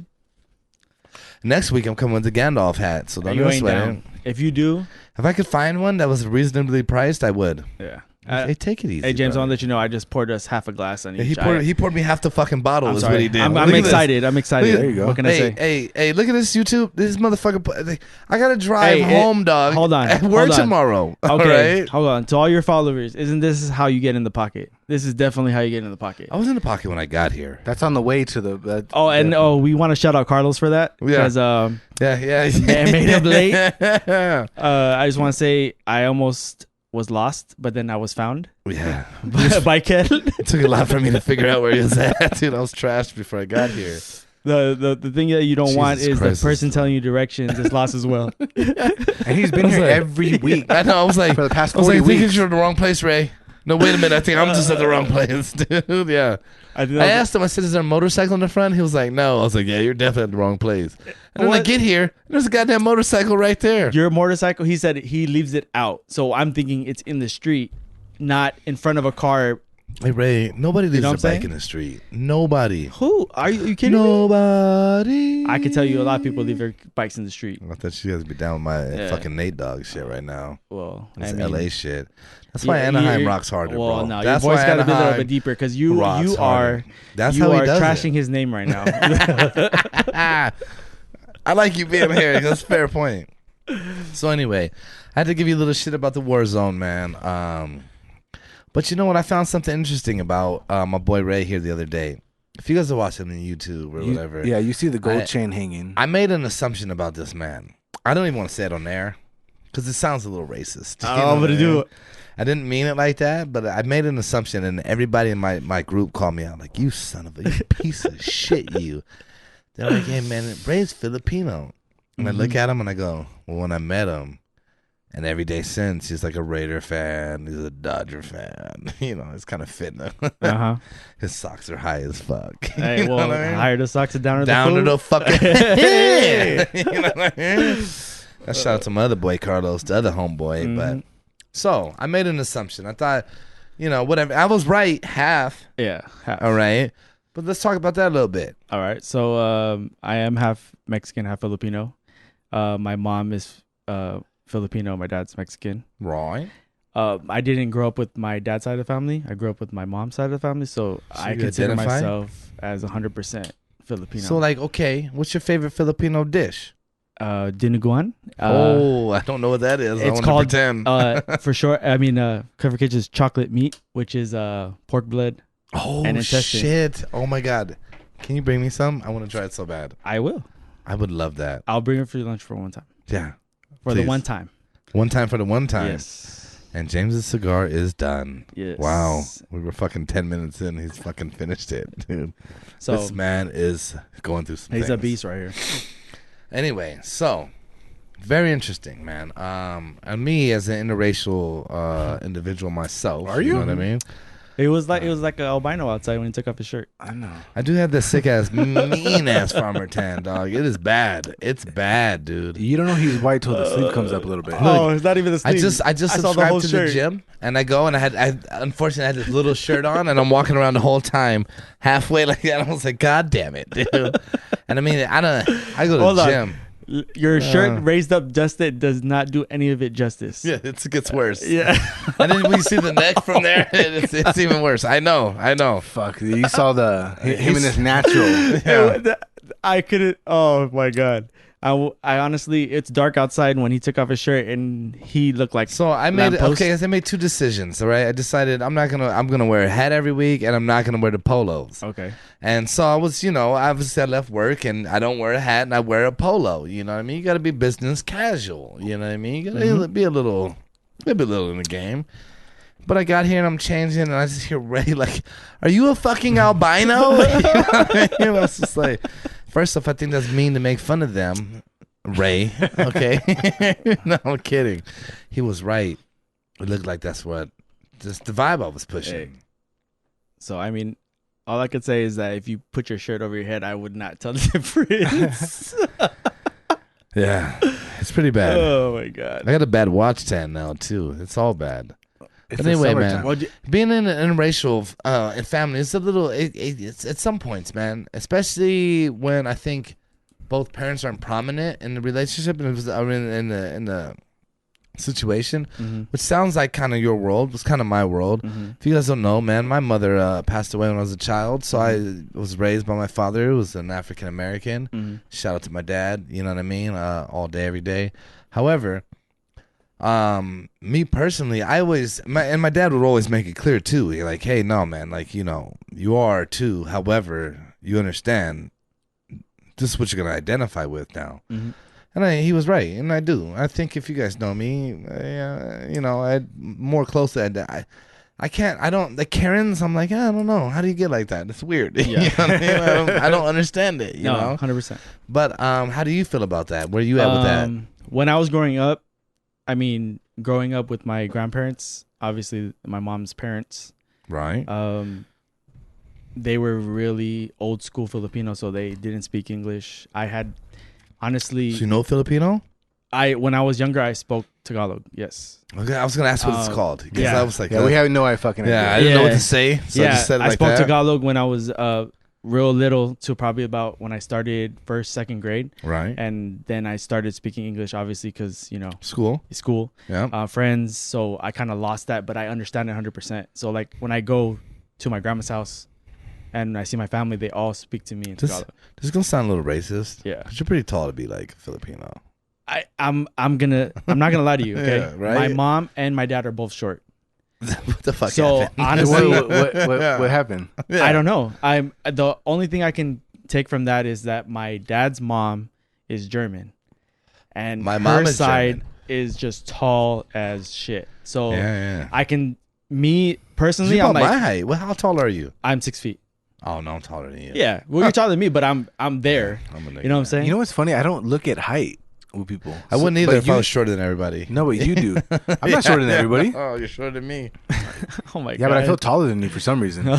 Next week I'm coming with the Gandalf hat, so don't You even ain't sweat down. it. If you do, If I could find one that was reasonably priced, I would. yeah. Hey, take it easy. Hey James, I bro. want to let you know I just poured us half a glass on each. He poured me half the fucking bottle. I'm is sorry. what he did. I'm Look at this. excited. I'm excited. Look at- There you go. What can I say? Hey, look at this YouTube. This motherfucker. I gotta drive Hey, home, dog. hold on, At hold work on. tomorrow. All Okay, right. hold on. To all your followers, isn't this how you get in the pocket? This is definitely how you get in the pocket. I was in the pocket when I got here. That's on the way to the. Oh, and we want to shout out Carlos for that. Yeah. Because Yeah. Man made him late. yeah. I just want to say I almost was lost, but then I was found Yeah. by Ken. It took a lot for me to figure out where he was at, dude. I was trashed before I got here. The thing that you don't Jesus want is Christ, the person this- telling you directions is lost as well. And he's been I was here like- every week I know. I was like, for the past I was 40 like, thinking weeks. you're in the wrong place, Ray. No, wait a minute. I think I'm just at the wrong place, dude. Yeah. I I asked him, I said, is there a motorcycle in the front? He was like, no. I was like, yeah, you're definitely at the wrong place. And then I What? get here, there's a goddamn motorcycle right there. Your motorcycle, he said he leaves it out. So I'm thinking it's in the street, not in front of a car. Hey, Ray, nobody leaves know their what I'm bike saying? in the street. Nobody. Who? Are you kidding me? Nobody. I can tell you a lot of people leave their bikes in the street. I thought you guys be down with my Yeah. fucking Nate Dogg shit right now. Well, This I mean, LA shit. That's why yeah, Anaheim you- rocks harder, well, bro. no, That's your voice why got to be a little Anaheim bit deeper because you rocks are harder. That's you how he are does trashing it. his name right now. I like you being here. That's a fair point. So anyway, I had to give you a little shit about the war zone, man. But you know what? I found something interesting about my boy Ray here the other day. If you guys are watching on YouTube or whatever. Yeah, you see the gold chain hanging. I made an assumption about this man. I don't even want to say it on air because it sounds a little racist. I'm going to do it. I didn't mean it like that, but I made an assumption, and everybody in my group called me out like, you son of a piece of shit, you. They're like, hey, man, Ray's Filipino. And I look at him and I go, well, when I met him, and every day since, he's like a Raider fan. He's a Dodger fan. You know, it's kind of fitting him. Uh-huh. His socks are high as fuck. Hey, You know well, what I mean? higher the socks, down to Down the to food. the fucking head. You know what I mean? I shout out to my other boy, Carlos, the other homeboy. But so I made an assumption. I thought, you know, whatever. I was right, half. Yeah. Half. All right. But let's talk about that a little bit. All right. So I am half Mexican, half Filipino. My mom is Filipino. My dad's Mexican. Right. I didn't grow up with my dad's side of the family. I grew up with my mom's side of the family. So I you consider identify? myself as 100% Filipino. So, like, okay, what's your favorite Filipino dish? Dinuguan. I don't know what that is. I It's want to called, pretend. for sure. I mean, clarification is chocolate meat, which is pork blood. Oh, and intestine. shit. Oh, my God. Can you bring me some? I want to try it so bad. I will. I would love that. I'll bring it for your lunch for one time. Yeah. For Please. the one time. One time for the one time. Yes. And James's cigar is done. Yes. Wow. We were fucking 10 minutes in. He's fucking finished it, dude. So This man is going through some he's a things. beast right here. Anyway, so very interesting, man. And me as an interracial individual myself. Are You you? know what I mean? It was like an albino outside when he took off his shirt. I know. I do have this sick ass, mean ass farmer tan, dog. It is bad. It's bad, dude. You don't know he's white till the sleeve comes up a little bit. Oh, it's not even the I sleeve. just saw the subscribed whole to shirt. the gym, and I go and I unfortunately I had this little shirt on, and I'm walking around the whole time halfway like that. I was like, God damn it, dude. And I mean, I go to Hold the on. gym. Your shirt raised up just it does not do any of it justice. Yeah, it gets worse. Yeah. And then when you see the neck from there, it's even worse. I know. Fuck, you saw him in his natural. Yeah. I couldn't. Oh my god. I honestly, it's dark outside when he took off his shirt and he looked like. So I made lamppost. I made two decisions. All right, I decided I'm gonna wear a hat every week, and I'm not gonna wear the polos. Okay. And so I was, obviously I left work and I don't wear a hat and I wear a polo. You know what I mean? You got to be business casual. You know what I mean? You got to be a little in the game. But I got here and I'm changing and I just hear Ray like, "Are you a fucking albino?" It's just like, first off, I think that's mean to make fun of them, Ray. Okay, no, I'm kidding. He was right. It looked like that's what just the vibe I was pushing. Hey. So I mean, all I could say is that if you put your shirt over your head, I would not tell the difference. Yeah, it's pretty bad. Oh my god. I got a bad watch tan now too. It's all bad. It's But anyway, the man, summertime. being in an interracial family, it's a little. It's at some points, man. Especially when I think both parents aren't prominent in the relationship and in the situation, which sounds like kind of your world. Was kind of my world. If you guys don't know, man, my mother passed away when I was a child, so I was raised by my father, who was an African American. Shout out to my dad. You know what I mean? All day, every day. However, me personally, my dad would always make it clear too. He like, hey, no, man, like, you are too. However, you understand, this is what you're gonna identify with now. And he was right, and I do. I think if you guys know me, I more closely. I can't. I don't. The Karens. I'm like, I don't know. How do you get like that? It's weird. Yeah. You know what I mean? I don't understand it. You No, know. 100%. But how do you feel about that? Where you at with that? When I was growing up, I mean, growing up with my grandparents, obviously my mom's parents, Right. they were really old school Filipino, so they didn't speak English. I had, honestly, So you know Filipino? when I was younger, I spoke Tagalog. Yes. Okay, I was gonna ask what it's called. Because yeah. I was like, Yeah, we have no fucking idea. I didn't know what Yeah. to say, so I just said it I like spoke that. Tagalog when I was real little to probably about when I started first, second grade. Right. And then I started speaking English, obviously, because, School. school, Yeah. friends. So I kind of lost that, but I understand it 100%. So like when I go to my grandma's house and I see my family, they all speak to me in This Tagalog. is gonna sound a little racist. Yeah. But you're pretty tall to be like Filipino. I'm not gonna lie to you. Okay, Yeah, right? My mom and my dad are both short. What the fuck So happened? honestly, What happened? I don't know. The only thing I can take from that is that my dad's mom is German, and My her mom is side German. is just tall as shit. So Yeah. I can, me personally, You I'm about my like, height. Well, how tall are you? I'm 6 feet. Oh no, I'm taller than you. Yeah, well, you're taller than me, but I'm there. I'm a You know what I'm saying? You know what's funny? I don't look at height with people. I wouldn't either but if you, I was shorter than everybody. No, but you do. I'm not shorter than everybody. Oh, you're shorter than me. Oh my god. Yeah, but I feel taller than you for some reason. Yeah,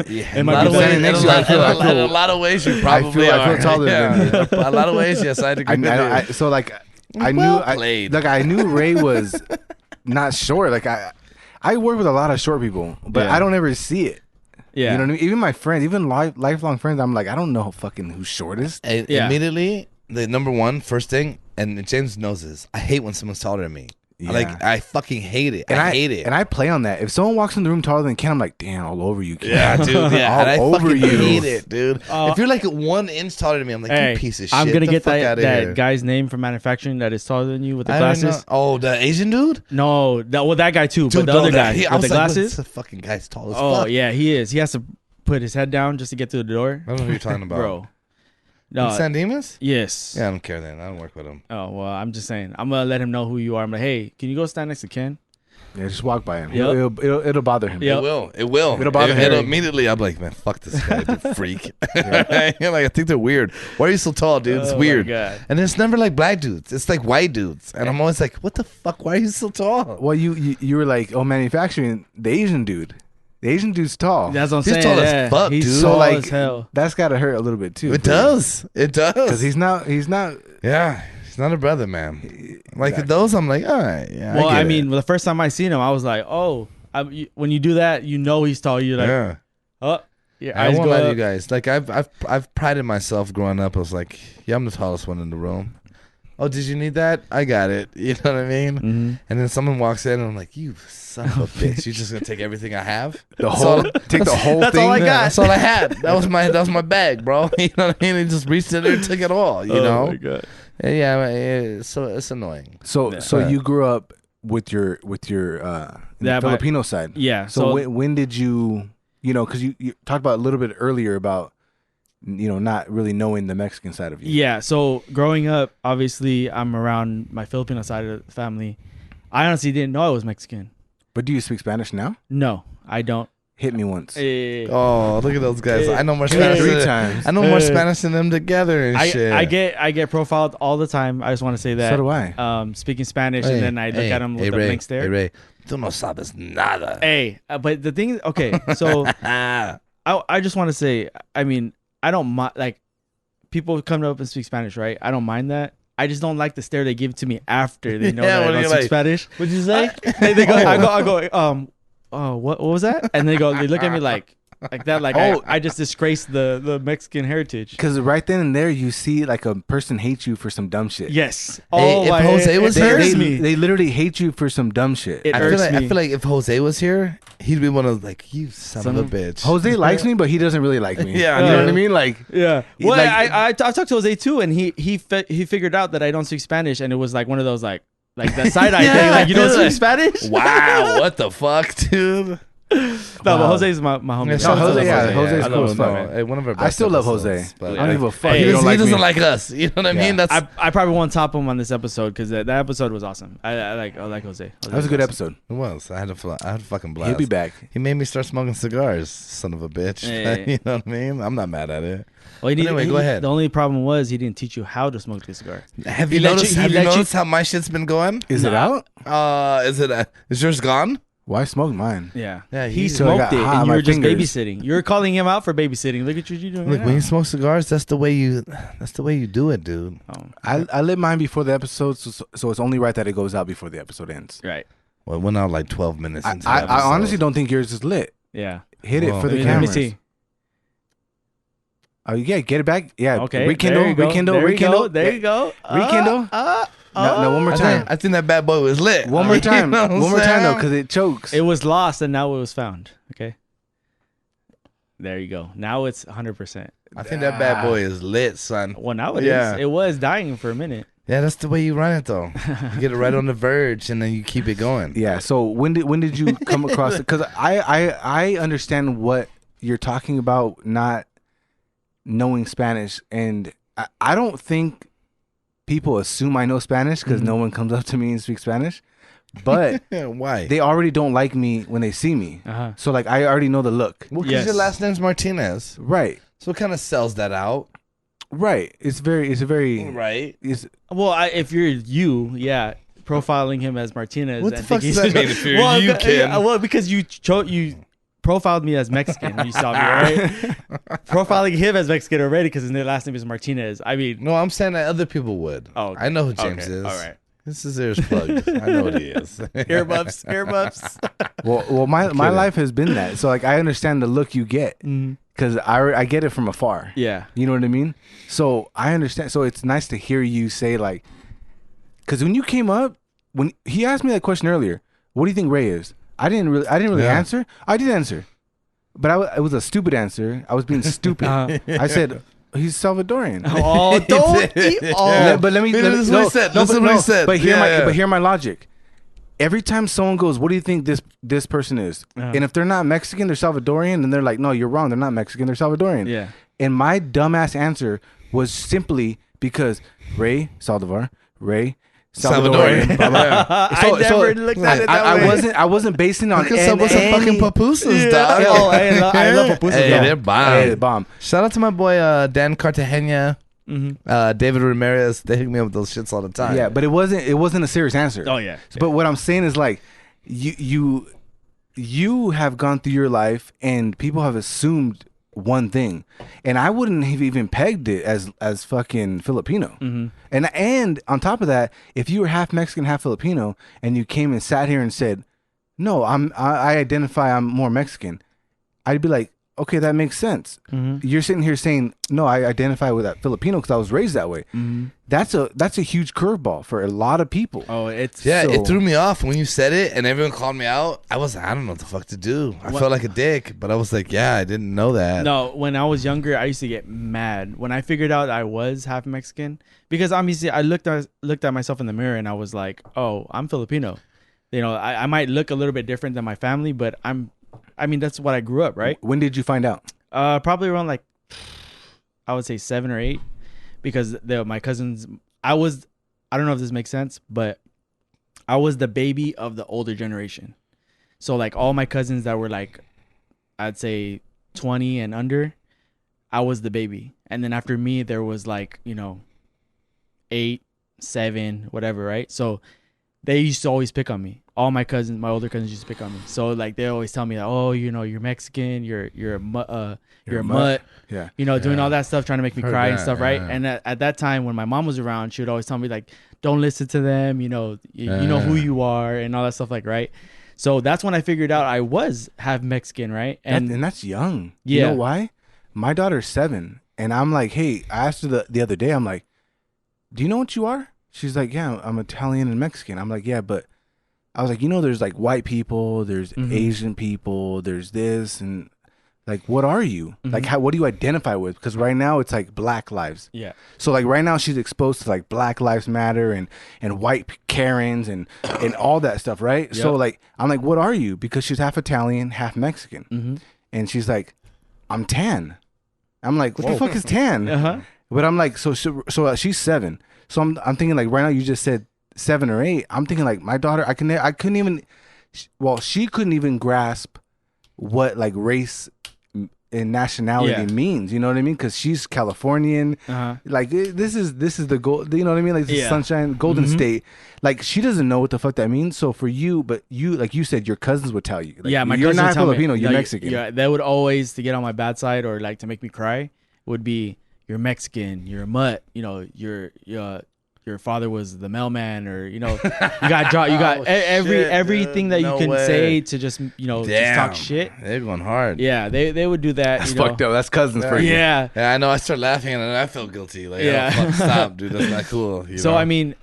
In in a my lot of standing ways, next in to you, I feel- in a lot of ways, you probably I feel are. taller than you. A lot of ways, yes, I'd agree with you. So like, I Well knew, played. I knew Ray was not short. Like I work with a lot of short people, but Yeah. I don't ever see it. Yeah. You know what I mean? Even my friends, even lifelong friends, I'm like, I don't know fucking who's shortest. Yeah. Immediately, the number one, first thing, and James knows this, I hate when someone's taller than me. Yeah. I fucking hate it. And I hate it. And I play on that. If someone walks in the room taller than Ken, I'm like, damn, all over you, Ken. Yeah, dude. Yeah, All and I over fucking you. hate it, dude. if you're like 1 inch taller than me, I'm like, Hey, you piece of shit. I'm gonna the get fuck that, outta that here. guy's name from manufacturing that is taller than you with the I don't know. glasses. Oh, the Asian dude? No, that guy too, Dude, but the no, other that- guy I with was the like, glasses. This fucking guy's tall as Oh fuck. yeah, he is. He has to put his head down just to get through the door. I don't know who you're talking about. Bro. In No. San Dimas? Yes. Yeah, I don't care then. I don't work with him. Oh well, I'm just saying. I'm gonna let him know who you are. I'm like, hey, can you go stand next to Ken? Yeah, just walk by him. Yep. It'll bother him. Yep. It will. It'll bother It'll Harry. immediately. I'm like, man, fuck this guy, dude, freak. Like, I think they're weird. Why are you so tall, dude? It's Oh, my weird. God. And it's never like black dudes. It's like white dudes. And I'm always like, what the fuck? Why are you so tall? Well, you were like, oh, manufacturing, the Asian dude. The Asian dude's tall. That's what I'm He's saying. tall as yeah. fuck, He's dude. so tall like as hell. that's got to hurt a little bit too. It does. It does. Because he's not. Yeah, he's not a brother, man. Like those, I'm like, all right. Yeah, Well, I, I get mean, the first time I seen him, I was like, oh, when you do that, you know he's tall. You're it. like, Yeah. oh, your I eyes won't go lie to up. you guys. Like I've prided myself growing up. I was like, yeah, I'm the tallest one in the room. Oh, did you need that? I got it. You know what I mean? Mhm. And then someone walks in and I'm like, you son of a bitch. You're just gonna take everything I have? The whole take the whole That's thing. all I got. That's all I had. That was my bag, bro. You know what I mean? He just reached in there and took it all. You Oh know? my God. Yeah. So it's annoying. So Yeah. you grew up with your Yeah, my- Filipino side. Yeah. So when did you because you talked about a little bit earlier about not really knowing the Mexican side of you. Yeah, so growing up, obviously, I'm around my Filipino side of the family. I honestly didn't know I was Mexican. But do you speak Spanish now? No, I don't. Hit me once. Oh, look at those guys. I know more Hit me Spanish. 3 than- times. I know more Spanish than them together and shit. I get profiled all the time. I just want to say that. So do I. Speaking Spanish, and then I look at them with the Ray, links there. Hey, Ray. Tú no sabes nada. Hey, but the thing, okay, so I just want to say, I mean, I don't mind, like, people come up and speak Spanish, right? I don't mind that. I just don't like the stare they give to me after they know Yeah, that I when don't you're speak like, Spanish. What'd you say? They go, I go, oh, what was that? And they look at me like that, like I just disgraced the Mexican heritage. Because right then and there, you see like a person hate you for some dumb shit. Yes. Hey, if Jose was it here- irks They, me. they literally hate you for some dumb shit. It I feel, irks like, me. I feel like if Jose was here, he'd be one of those, like, you son Son of of- a bitch. Jose likes me, but he doesn't really like me. Yeah, you know yeah. what I mean? Like, Yeah. He- Well, like- I talked to Jose too, and he figured out that I don't speak Spanish, and it was like one of those like that side eye thing, like you don't Yeah. speak Spanish. Wow, what the fuck, dude? No, but Jose's my homie. Yeah, shout out to Jose, Jose. Jose's I cool love as Jose, fuck. man. Hey, one of our I best still love episodes, Jose. but I don't give a fuck. Hey, if he you don't doesn't like like us. You know what I Yeah. mean? That's I probably won't top him on this episode because that episode was awesome. I like Jose. That was a good episode. it was. I had a fucking blast. He'll be back. He made me start smoking cigars, son of a bitch. Hey. You know what I mean? I'm not mad at it. Well, Anyway, go ahead. The only problem was he didn't teach you how to smoke the cigar. Have He you let you- noticed? he Have you let you- noticed how my shit's been going? Is it out? Is yours gone? Why smoke mine? Yeah. Yeah, He he- So I got smoked it, hot on and you my were just fingers. babysitting. You were calling him out for babysitting. Look at what you're doing. Look, right when you now. smoke cigars, that's the way you do it, dude. Oh, I lit mine before the episode, so it's only right that it goes out before the episode ends. right. Well, it went out like 12 minutes into I the episode. honestly don't think yours is lit. Yeah. Hit Whoa. it for the Let me cameras. see. Oh yeah, get it back. Yeah. Okay. Rekindle. There you go. Rekindle. There you Rekindle. go. There you go. Rekindle. No, one more time. I think that bad boy was lit. One more You time. know what I'm One more time though, saying? because it chokes. It was lost and now it was found. Okay. There you go. Now it's 100%. I think that bad boy is lit, son. Well, now it is. Yeah. It was dying for a minute. Yeah, that's the way you run it, though. You get it right on the verge, and then you keep it going. Yeah. So when did you come across it? Because I understand what you're talking about, not knowing Spanish, and I don't think people assume I know Spanish because no one comes up to me and speaks Spanish. But Why? they already don't like me when they see me. So like I already know the look. Well, because your last name's Martinez, Right. so it kind of sells that out. Right. It's a very Right. Well, if you're profiling him as Martinez. What the fuck does that mean if you're you, Ken? Well, because you profiled me as Mexican when you saw me, right? Profiling him as Mexican already because his last name is Martinez. I mean, No, I'm saying that other people would. Oh, okay. I know who James is. All right. This is ears plugged. I know what he is. Earmuffs. well my life has been that. So like I understand the look you get because I get it from afar. Yeah. You know what I mean? So I understand. So it's nice to hear you say like, because when you came up, when he asked me that question earlier, what do you think Ray is? I didn't really answer. I did answer, but it was a stupid answer. I was being stupid. I said he's Salvadorian. Oh, don't eat all. But let me. This is what he said. This is what he said. But hear my logic. Every time someone goes, "What do you think this person is?" And if they're not Mexican, they're Salvadorian, and they're like, "No, you're wrong. They're not Mexican. They're Salvadorian." Yeah. And my dumbass answer was simply because Ray Saldivar, Ray Salvadorian. Blah, blah. I never looked at it that way. I wasn't basing it on Because some fucking pupusas, dog. Oh, I love pupusas. Hey, they're bomb. Hey, the bomb. Shout out to my boy Dan Cartagena, David Ramirez. They hook me up with those shits all the time. Yeah, but it wasn't a serious answer. Oh yeah. But what I'm saying is like you have gone through your life and people have assumed one thing, and I wouldn't have even pegged it as fucking Filipino. And on top of that, if you were half Mexican, half Filipino, and you came and sat here and said, "No, I identify I'm more Mexican," I'd be like, okay, that makes sense. You're sitting here saying, "No, I identify with that Filipino because I was raised that way." That's a huge curveball for a lot of people. Oh, it threw me off when you said it, and everyone called me out. I don't know what the fuck to do. I felt like a dick, but I was like, yeah, I didn't know that. No, when I was younger, I used to get mad when I figured out I was half Mexican because obviously I looked at myself in the mirror and I was like, oh, I'm Filipino. You know, I might look a little bit different than my family, but that's what I grew up, right? When did you find out? Probably around like, I would say 7 or 8, because my cousins, I don't know if this makes sense, but I was the baby of the older generation. So like all my cousins that were like, I'd say 20 and under, I was the baby. And then after me, there was like, 8, 7, whatever, right? So they used to always pick on me. All my cousins, my older cousins, used to pick on me. So like they always tell me that, oh, you're Mexican, you're a mutt, yeah, doing all that stuff, trying to make me cry and stuff, right? yeah. And at that time, when my mom was around, she would always tell me like, don't listen to them, you know who you are and all that stuff, like, right? So that's when I figured out I was half Mexican, right? And that's young. Yeah. You know why? My daughter's 7, and I'm like, hey, I asked her the other day, I'm like, do you know what you are? She's like, yeah, I'm Italian and Mexican. I'm like, yeah, but I was like, there's like white people, there's Asian people, there's this, and like, what are you? Like, what do you identify with? Because right now it's like Black lives. Yeah. So like right now she's exposed to like Black Lives Matter and white Karens and all that stuff, right? Yep. So like, I'm like, what are you? Because she's half Italian, half Mexican, and she's like, I'm tan. I'm like, what the fuck is tan? But I'm like, so she's 7. So I'm thinking like right now you just said 7 or 8. I'm thinking like my daughter, I couldn't even, she couldn't even grasp what like race and nationality means. You know what I mean? Because she's Californian. Like this is the gold. You know what I mean? Like this is Sunshine, Golden State. Like she doesn't know what the fuck that means. So for you, but you, like you said, your cousins would tell you. Like, My you're cousins not would tell Filipino. me, You're Mexican. Yeah, they would always, to get on my bad side or like to make me cry, would be, you're Mexican, you're a mutt, your father was the mailman, or you got everything that you can say to just just talk shit. They're going hard. Yeah, they would do that. That's fucked up. That's cousins for you. Yeah, I know. I start laughing and then I feel guilty. Like, oh, fuck, stop, dude. That's not cool. So I mean,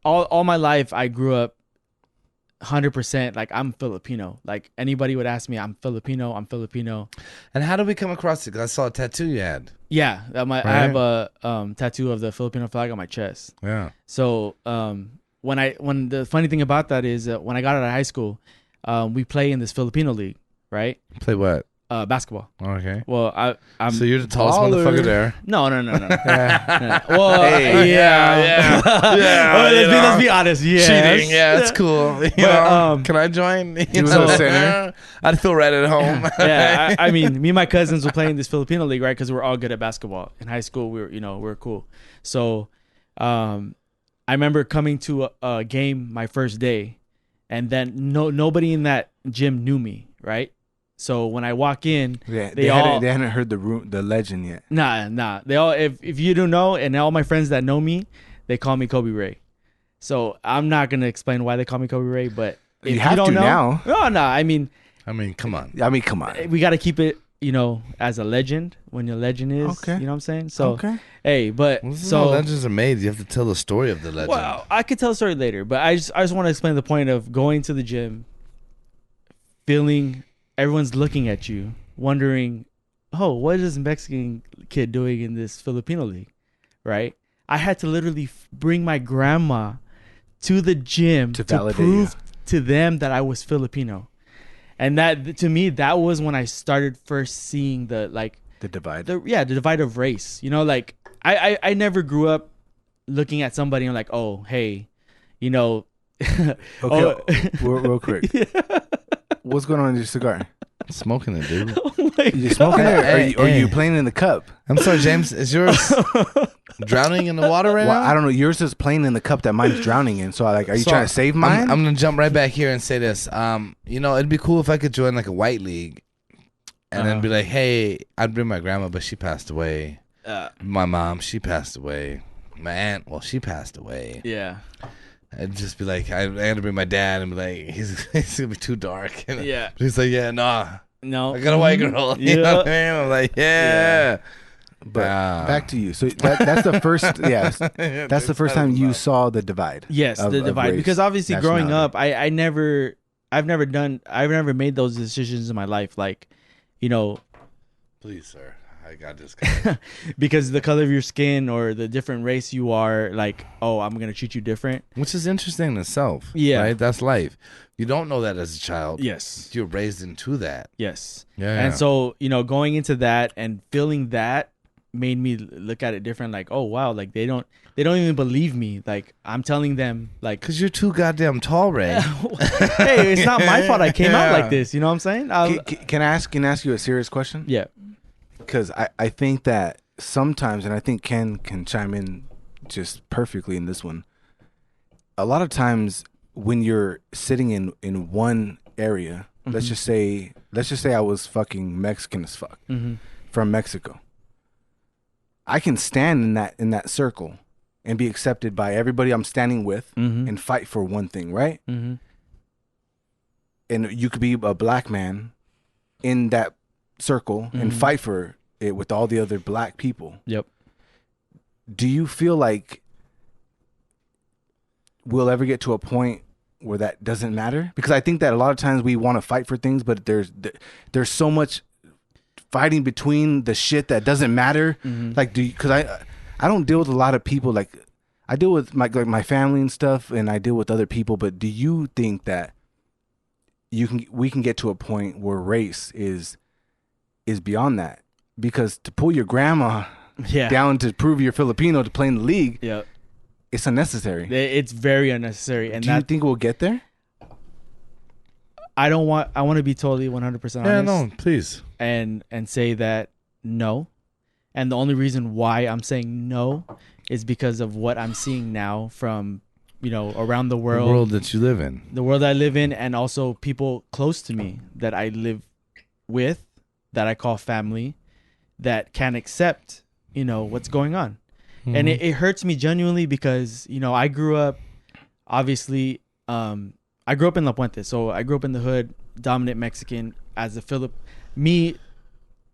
all my life I grew up 100% like I'm Filipino. Like anybody would ask me, I'm Filipino. And how did we come across it? Because I saw a tattoo you had. Yeah, I have a tattoo of the Filipino flag on my chest. Yeah. So when the funny thing about that is when I got out of high school, we play in this Filipino league, right? Play what? Basketball. Okay. Well, I'm So you're the tallest Baller. motherfucker there. no. Well, yeah. Let's be honest. Yeah, Cheating. Yeah, that's cool. You know, can I join? You was a center. I'd feel right at home. Yeah, I mean, me and my cousins were playing this Filipino league, right? Because we're all good at basketball. In high school, we were cool. So, I remember coming to a game my first day, and then nobody in that gym knew me, right? So when I walk in, they hadn't heard the legend yet. Nah. They all, if you don't know, and all my friends that know me, they call me Kobe Ray. So I'm not gonna explain why they call me Kobe Ray, but if You have don't to know, now. No. I mean, Come on. Come on. we got to keep it, as a legend when your legend is. Okay. You know what I'm saying? So, Okay. hey, but Well, this is so how legends are made. You have to tell the story of the legend. well, I could tell a story later, but I just want to explain the point of going to the gym, feeling everyone's looking at you, wondering, oh, what is this Mexican kid doing in this Filipino league, right? I had to literally bring my grandma to the gym to prove to them that I was Filipino. And that, to me, that was when I started first seeing the divide. the divide of race. Like I never grew up looking at somebody and like, oh, hey, Okay, real quick. What's going on in your cigar? Smoking it, dude. Oh my You smoking it, or are you playing in the cup? I'm sorry, James. Is yours drowning in the water right Well, now? I don't know. Yours is playing in the cup that mine's drowning in. So, are you trying to save mine? I'm gonna jump right back here and say this. It'd be cool if I could join like a white league, and then be like, hey, I'd bring my grandma, but she passed away. My mom, she passed away. My aunt, well, she passed away. Yeah. I'd just be like, I had to bring my dad and be like, he's gonna be too dark. And Yeah. he's like, yeah, nah, No. I got a white girl. You know what I mean? I'm like, yeah. But back to you. So that's the first. Yes, that's the first time you saw the divide. Yes, the divide. race, Because obviously, growing up, nationality. I've never made those decisions in my life. Like, Please, sir, I got this. because the color of your skin or the different race you are, like, oh, I'm gonna treat you different. Which is interesting in itself. Yeah. Right? That's life. You don't know that as a child. Yes. You're raised into that. Yes. Yeah. And so, going into that and feeling that made me look at it different. Like, oh wow, like they don't even believe me. Like I'm telling them, like, because you're too goddamn tall, Ray. hey, it's not my fault I came out like this. You know what I'm saying? Can I ask you a serious question? Yeah. Because I think that sometimes, and I think Ken can chime in just perfectly in this one. A lot of times when you're sitting in one area, let's just say I was fucking Mexican as fuck from Mexico. I can stand in that circle and be accepted by everybody I'm standing with and fight for one thing, right? Mm-hmm. And you could be a black man in that circle and fight for it with all the other black people. Yep. Do you feel like we'll ever get to a point where that doesn't matter? Because I think that a lot of times we want to fight for things, but there's so much fighting between the shit that doesn't matter. Like, because I don't deal with a lot of people. Like, I deal with my family and stuff, and I deal with other people. But do you think that we can get to a point where race is beyond that? Because to pull your grandma down to prove you're Filipino to play in the league, it's unnecessary. It's very unnecessary. And do you think we'll get there? I want to be totally 100% honest. Yeah, no, please. And say that no. And the only reason why I'm saying no is because of what I'm seeing now from, around the world. The world that you live in. The world I live in, and also people close to me that I live with, that I call family, that can't accept, what's going on. And it hurts me genuinely because, I grew up, obviously, I grew up in La Puente. So I grew up in the hood, dominant Mexican, as me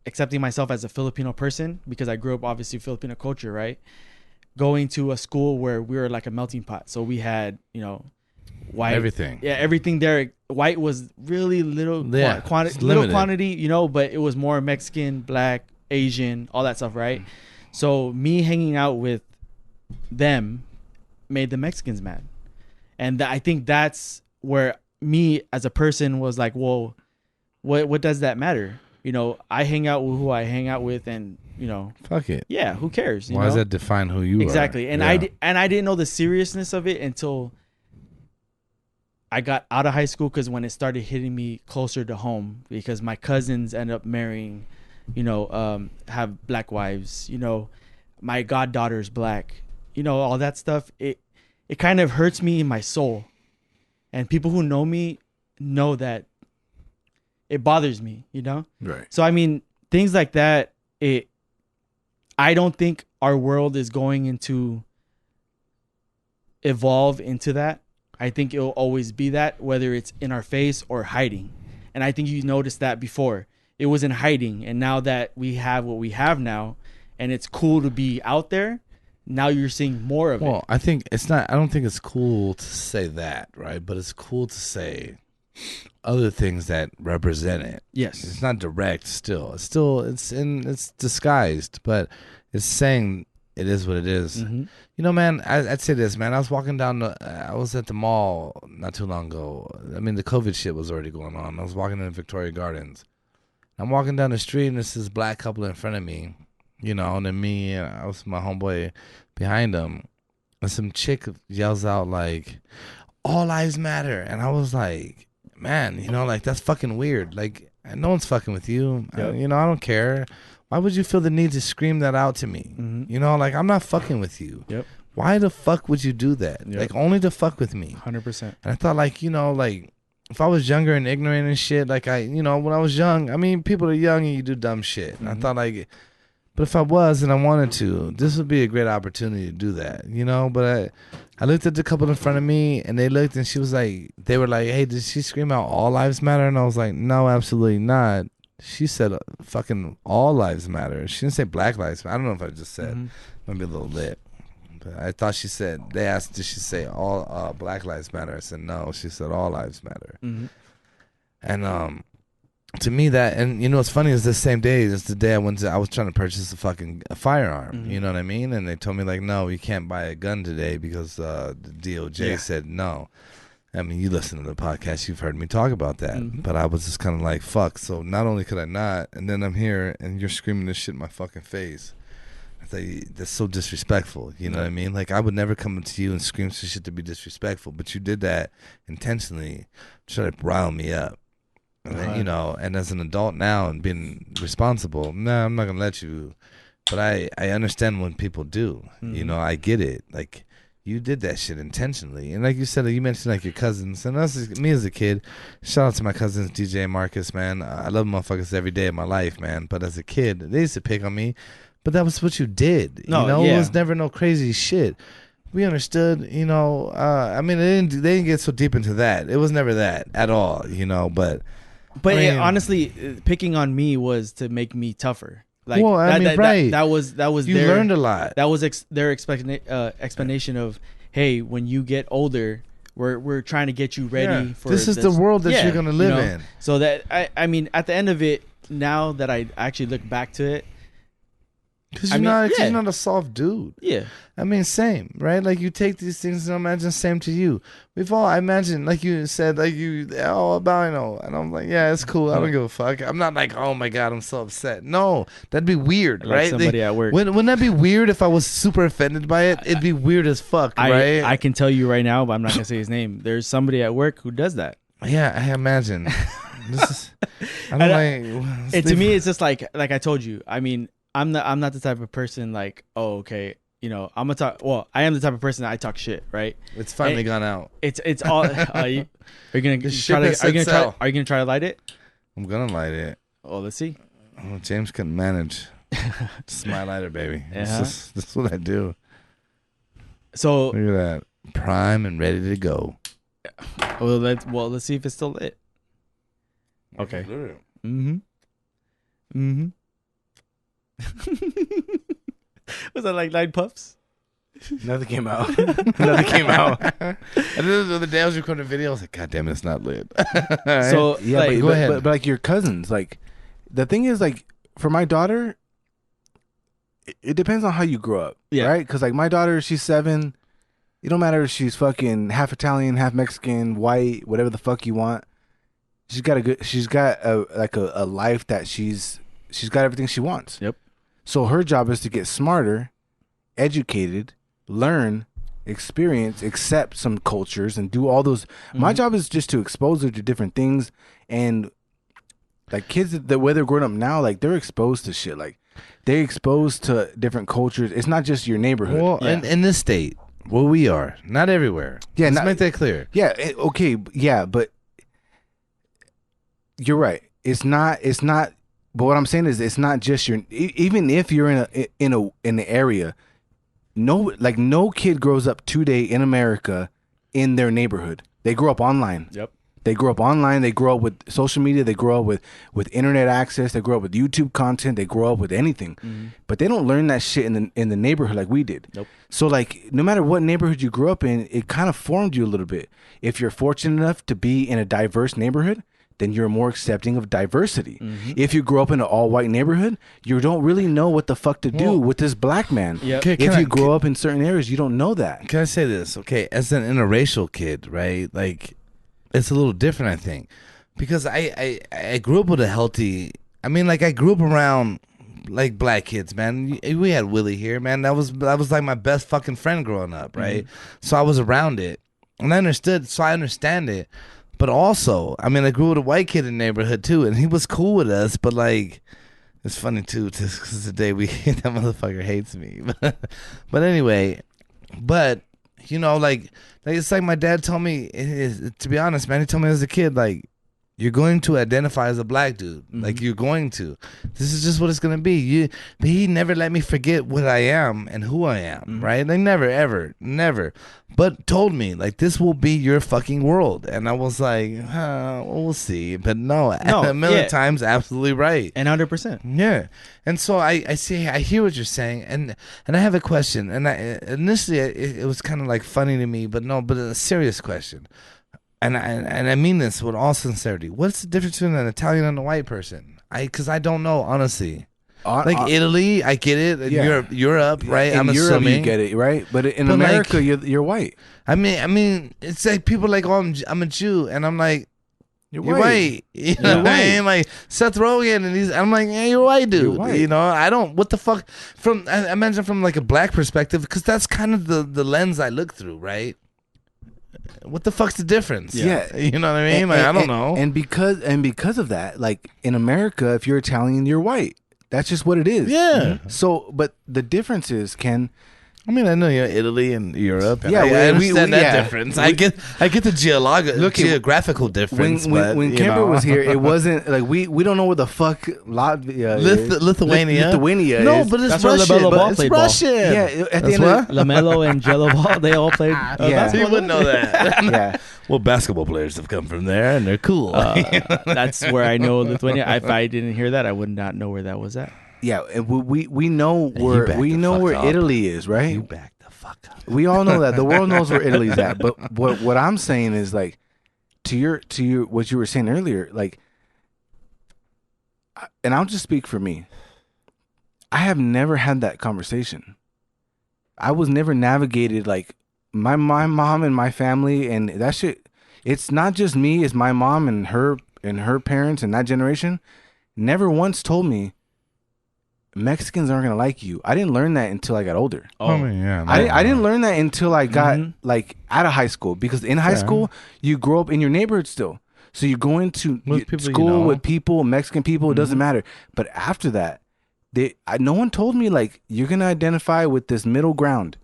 accepting myself as a Filipino person because I grew up, obviously, Filipino culture, right? Going to a school where we were like a melting pot. So we had, white. Everything. Yeah, everything there. White was really little Yeah, quantity, it's little limited. quantity, you know, but it was more Mexican, black, Asian, all that stuff, right? So me hanging out with them made the Mexicans mad. And I think that's where me as a person was like, well, what does that matter? You know, I hang out with who I hang out with, and you know, Fuck it. yeah, who cares? You Why know? does that define who you are? Exactly. And Yeah. I didn't know the seriousness of it until I got out of high school, because when it started hitting me closer to home, because my cousins end up marrying, you know, have black wives, you know, my goddaughter's black, you know, all that stuff. It kind of hurts me in my soul. And people who know me know that it bothers me, you know? Right. So, I mean, things like that, I don't think our world is going into evolve into that. I think it'll always be that, whether it's in our face or hiding. And I think you noticed that before. It was in hiding. And now that we have what we have now, and it's cool to be out there, now you're seeing more of it. Well, I think it's not. I don't think it's cool to say that, right? But it's cool to say other things that represent it. Yes. It's not direct. It's disguised, but it's saying it is what it is. Mm-hmm. You know, man. I'd say this, man. I was walking down. I was at the mall not too long ago. I mean, the COVID shit was already going on. I was walking in Victoria Gardens. I'm walking down the street, and there's this black couple in front of me. You know, and then me, and I was my homeboy behind them. And some chick yells out like, "All lives matter." And I was like, man, you know, like that's fucking weird. Like, no one's fucking with you. Yep. You know, I don't care. Why would you feel the need to scream that out to me? Mm-hmm. You know, like I'm not fucking with you. Yep. Why the fuck would you do that? Yep. Like only to fuck with me. 100%. And I thought, like, you know, like if I was younger and ignorant and shit, like you know, when I was young, I mean, people are young and you do dumb shit. And I thought, like, but if I was and I wanted to, this would be a great opportunity to do that, you know? But I looked at the couple in front of me, and they looked, and they were like, hey, did she scream out all lives matter? And I was like, no, absolutely not. She said fucking all lives matter. She didn't say black lives matter. I don't know if I just said, maybe a little lit. But I thought she said, they asked, did she say all black lives matter? I said, no, she said all lives matter. Mm-hmm. And to me that, and you know what's funny is this same day is the day I was trying to purchase a firearm. You know what I mean? And they told me like, no, you can't buy a gun today because the DOJ said no. I mean, you listen to the podcast, you've heard me talk about that. But I was just kind of like, fuck. So not only could I not, and then I'm here and you're screaming this shit in my fucking face. I thought, that's so disrespectful. You know what I mean? Like, I would never come up to you and scream some shit to be disrespectful, but you did that intentionally to try to rile me up. And then, you know, and as an adult now and being responsible, no, I'm not gonna let you. But I understand when people do. You know, I get it. Like, you did that shit intentionally, and like you said, you mentioned like your cousins and me as a kid. Shout out to my cousins, DJ and Marcus, man. I love motherfuckers every day of my life, man. But as a kid, they used to pick on me, but that was what you did. No, you know, yeah. it was never no crazy shit. We understood, you know. I mean, they didn't get so deep into that. It was never that at all, you know. But I mean, honestly, picking on me was to make me tougher. Like, well, I mean, right? That was You learned a lot. That was their explanation of, hey, when you get older, we're trying to get you ready for this is the world that you're gonna live in. So that I mean, at the end of it, now that I actually look back to it, because you're not a soft dude. Yeah. I mean, same, right? Like, you take these things and imagine same to you. We've all, I imagine, like you said, like albino. And I'm like, yeah, it's cool. I don't give a fuck. I'm not like, oh my God, I'm so upset. No, that'd be weird, Like right? somebody at work. Wouldn't that be weird if I was super offended by it? It'd be weird as fuck, right? I can tell you right now, but I'm not going to say his name. There's somebody at work who does that. Yeah, I imagine. This is, I don't like. And to me, it's just like I told you. I mean, I'm not the type of person like, oh, okay, you know, I'm gonna talk. Well, I am the type of person that I talk shit, right? It's finally gone out. It's all. Are you gonna try to light it? I'm gonna light it. Oh, let's see. Oh, James couldn't manage. It's my lighter, baby. Uh-huh. This is what I do. So Look at that, prime and ready to go. let's see if it's still lit. Okay. Mm-hmm. Mm-hmm. Was that like 9 puffs? Nothing came out. Nothing came out. And then the other day I was recording a video. I was like, God damn it, it's not lit. Alright. So Yeah, like, go ahead. But like your cousins, like the thing is, like for my daughter, it depends on how you grow up, Yeah. right? Because like my daughter, she's 7. It don't matter if she's fucking half Italian, half Mexican, white, whatever the fuck you want. She's got a life that she's got everything she wants. Yep. So her job is to get smarter, educated, learn, experience, accept some cultures, and do all those. My job is just to expose her to different things, and like kids that where they're growing up now, like they're exposed to shit. Like they're exposed to different cultures. It's not just your neighborhood. Well, Yeah. in this state where we are, not everywhere. Yeah, Let's not- make that clear. Yeah. Okay. Yeah, but you're right. It's not. But what I'm saying is, it's not just your. Even if you're in an area, no kid grows up today in America in their neighborhood. They grow up online. Yep. They grow up online. They grow up with social media. They grow up with internet access. They grow up with YouTube content. They grow up with anything, but they don't learn that shit in the neighborhood like we did. Nope. So like, no matter what neighborhood you grew up in, it kind of formed you a little bit. If you're fortunate enough to be in a diverse neighborhood, then you're more accepting of diversity. If you grow up in an all-white neighborhood, you don't really know what the fuck to do with this black man. Yep. Okay, If you grow up in certain areas, you don't know that. Can I say this? Okay, as an interracial kid, right? Like, it's a little different, I think, because I grew up with a healthy. I mean, like I grew up around like black kids, man. We had Willie here, man. That was like my best fucking friend growing up, right? So I was around it, and I understood. So I understand it. But also, I mean, I grew with a white kid in the neighborhood too, and he was cool with us. But like, it's funny too, because today that motherfucker hates me. But anyway, you know, like it's like my dad told me. To be honest, man, he told me as a kid, like, you're going to identify as a black dude. Like, you're going to. This is just what it's going to be. But he never let me forget what I am and who I am, right? They never, ever, never. But told me, like, this will be your fucking world. And I was like, well, we'll see. But no, a million times, absolutely right. And 100%. Yeah. And so I hear what you're saying, and I have a question. And initially, it was kind of like funny to me, but a serious question. And I mean this with all sincerity. What's the difference between an Italian and a white person? Because I don't know, honestly. Like Italy, I get it. Yeah. Europe, right? In I'm Europe, assuming you get it, right? But in But, America, like, you're white. I mean, it's like people are like, oh, I'm a Jew, and I'm like, you're white. You know what I mean? Like Seth Rogen, and I'm like, yeah, you're white, dude. You're white. You know, I don't. What the fuck? I imagine from like a black perspective, because that's kind of the lens I look through, right? What the fuck's the difference? Yeah. You know what I mean? Like, I don't know. And because of that, like in America, if you're Italian, you're white. That's just what it is. Yeah. So, but the difference is, Ken. I mean, I know you're Italy and Europe. And Yeah, I understand that yeah. difference. I get the geographical difference. When you Kimber know. was here, it wasn't like we don't know where the fuck Latvia is. Lithuania. Lithuania No, is. but it's That's where Russian. LaMelo Ball It's played ball. Russian. Yeah, at the That's end what? LaMelo and Jello Ball, they all played. Yeah. You wouldn't know that. Yeah. Well, basketball players have come from there, and they're cool. That's where I know Lithuania. If I didn't hear that, I would not know where that was at. Yeah, and we know where back the fuck up. Italy is, right? You back the fuck up. We all know that. The world knows where Italy's at. But what I'm saying is, like, to your what you were saying earlier, like, and I'll just speak for me. I have never had that conversation. I was never navigated like my mom and my family and that shit. It's not just me, it's my mom and her parents and that generation never once told me Mexicans aren't gonna like you. I didn't learn that until I got older. I mean, yeah. I didn't learn that until I got like out of high school, because in high school you grow up in your neighborhood still, so you go into With people school you know. with people, Mexican people. It doesn't matter. But after that, no one told me like you're gonna identify with this middle ground.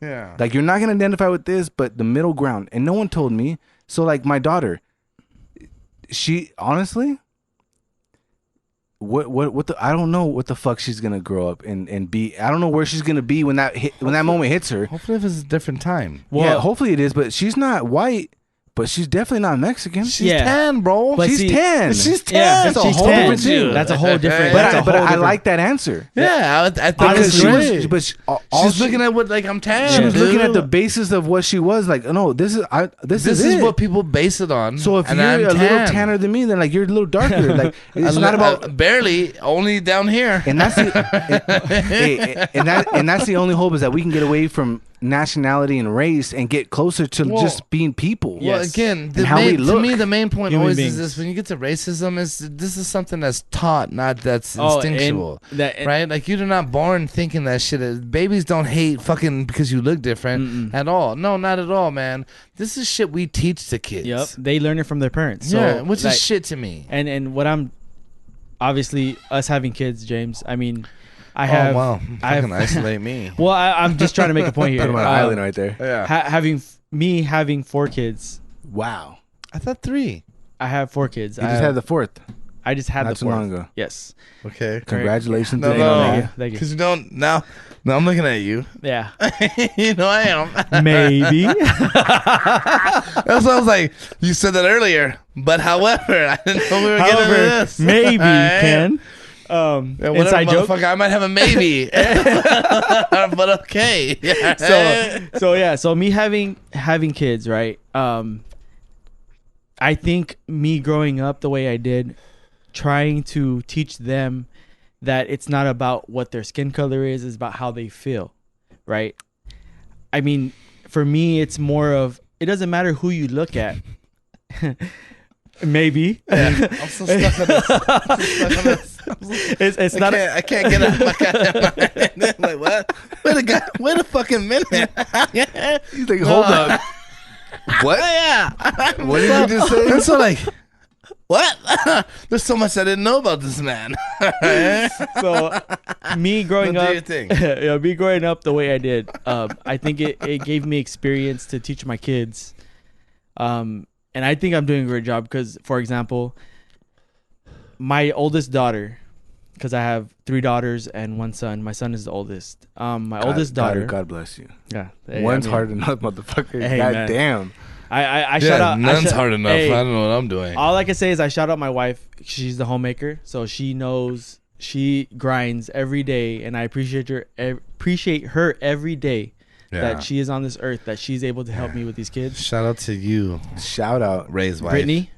Yeah. Like you're not gonna identify with this, but the middle ground. And no one told me. So like my daughter, she honestly. What the I don't know what the fuck she's gonna grow up and be. I don't know where she's gonna be when that moment hits her. Hopefully, if it's a different time. Well, yeah, hopefully it is, but she's not white, but she's definitely not Mexican. She's tan, bro. But she's tan. She's tan. Yeah, That's a she's whole tan. different thing. That's a whole different. But I like that answer. Yeah, I think Because it's great. she's looking at what like I'm tan. She was dude. looking at the basis of what she was like. No, this This is it. what people base it on. So if and you're I'm a little tan. tanner than me, then like you're a little darker. Like it's not about barely, only down here. and that's and that's the only hope is that we can get away from nationality and race and get closer to just being people. Well, again, to me, the main point Human always beings. is this: when you get to racism, this is something that's taught, not that's instinctual, right? Like you're not born thinking that shit. Babies don't hate fucking because you look different at all. No, not at all, man. This is shit we teach to kids. Yep, they learn it from their parents. So, Yeah, which like, is shit to me. And what I'm obviously us having kids, James. I mean, I have. Oh wow, I have, fucking isolate me. Well, I'm just trying to make a point here. Put him on an island right there. Yeah, having 4 kids. Wow. I thought 3. I have 4 kids. You just had the 4th. I just had Not the too 4th. long ago. Yes. Okay. Congratulations. No, to no, Thank you. Thank you. because you don't now. No, I'm looking at you. Yeah. You know I am. Maybe. That's what I was like. You said that earlier, but however, I didn't know we were getting into this. Maybe, Alright. Ken. Yeah, whatever, Inside joke. motherfucker. I might have a maybe, but okay. So me having kids, right? I think me growing up the way I did, trying to teach them that it's not about what their skin color is, it's about how they feel, right? I mean, for me, it's more of, it doesn't matter who you look at. Maybe. Yeah, I'm so stuck on this. It's not. I can't get out of my goddamn mind. Like what? Wait a fucking minute. He's like, hold up. What? Yeah. What did you just say? And so like, what? There's so much I didn't know about this man. So me growing Don't do up, your thing. yeah, me growing up the way I did, I think it gave me experience to teach my kids, and I think I'm doing a great job because, for example, my oldest daughter, because I have 3 daughters and 1 son. My son is the oldest. My oldest daughter. God bless you. Yeah, One's hard enough, motherfucker. Hey, God man. damn. I shout out. None's hard enough. Hey, I don't know what I'm doing. all I can say is I shout out my wife. She's the homemaker, so she knows, she grinds every day, and I appreciate her every day that she is on this earth, that she's able to help me with these kids. Shout out to you, Shout out. Ray's wife. Brittany.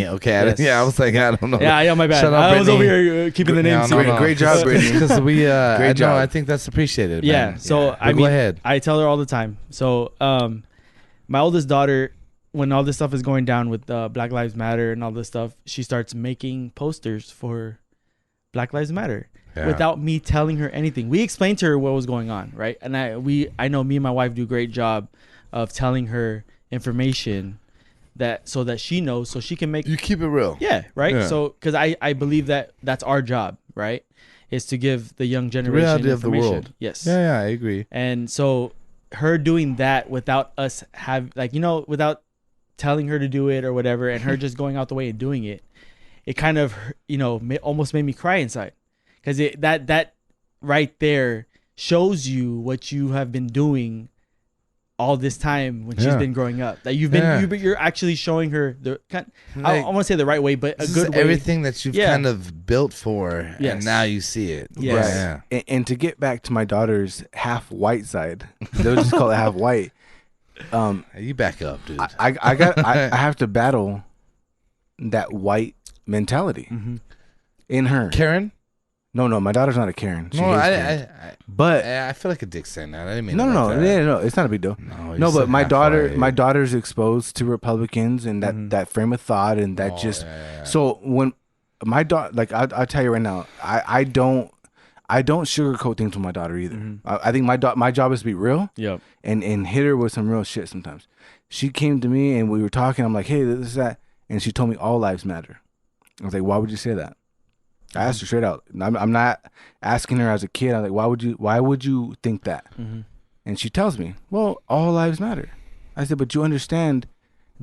Okay. Yes. I was like, I don't know. Yeah, my bad. Shout out I was over Brittany. here keeping the names. Yeah, Great job, Brittany. Because we, Great job. I think that's appreciated. Yeah. Man. So I But mean, go ahead. I tell her all the time. So, my oldest daughter, when all this stuff is going down with Black Lives Matter and all this stuff, she starts making posters for Black Lives Matter without me telling her anything. We explained to her what was going on, right? And I know me and my wife do a great job of telling her information so that she knows, so she can make. You keep it real. Yeah, right. Yeah. So, because I believe that's our job, right? Is to give the young generation reality of the information. world. Yes. Yeah, I agree. And so, her doing that without us without telling her to do it or whatever, and her just going out the way and doing it, it kind of almost made me cry inside, because that right there shows you what you have been doing all this time when she's been growing up, that you're actually showing her I want to say the right way, but a good way. Everything that you've kind of built for, and now you see it. Yes. Right. And to get back to my daughter's half white side, they'll just call it half white. You back up, dude. I have to battle that white mentality in her. Karen? No, my daughter's not a Karen. She No, hates Karens. But I feel like a dick saying that. I didn't mean no, it like that. no, it's not a big deal. No, No, but my my daughter's exposed to Republicans and that frame of thought and that So when my daughter, like I'll tell you right now, I don't sugarcoat things with my daughter either. I think my job is to be real. Yep. And hit her with some real shit sometimes. She came to me and we were talking. I'm like, hey, this is that, and she told me all lives matter. I was like, why would you say that? I asked her straight out. I'm not asking her as a kid. I'm like, why would you think that? And she tells me, well, all lives matter. I said, but you understand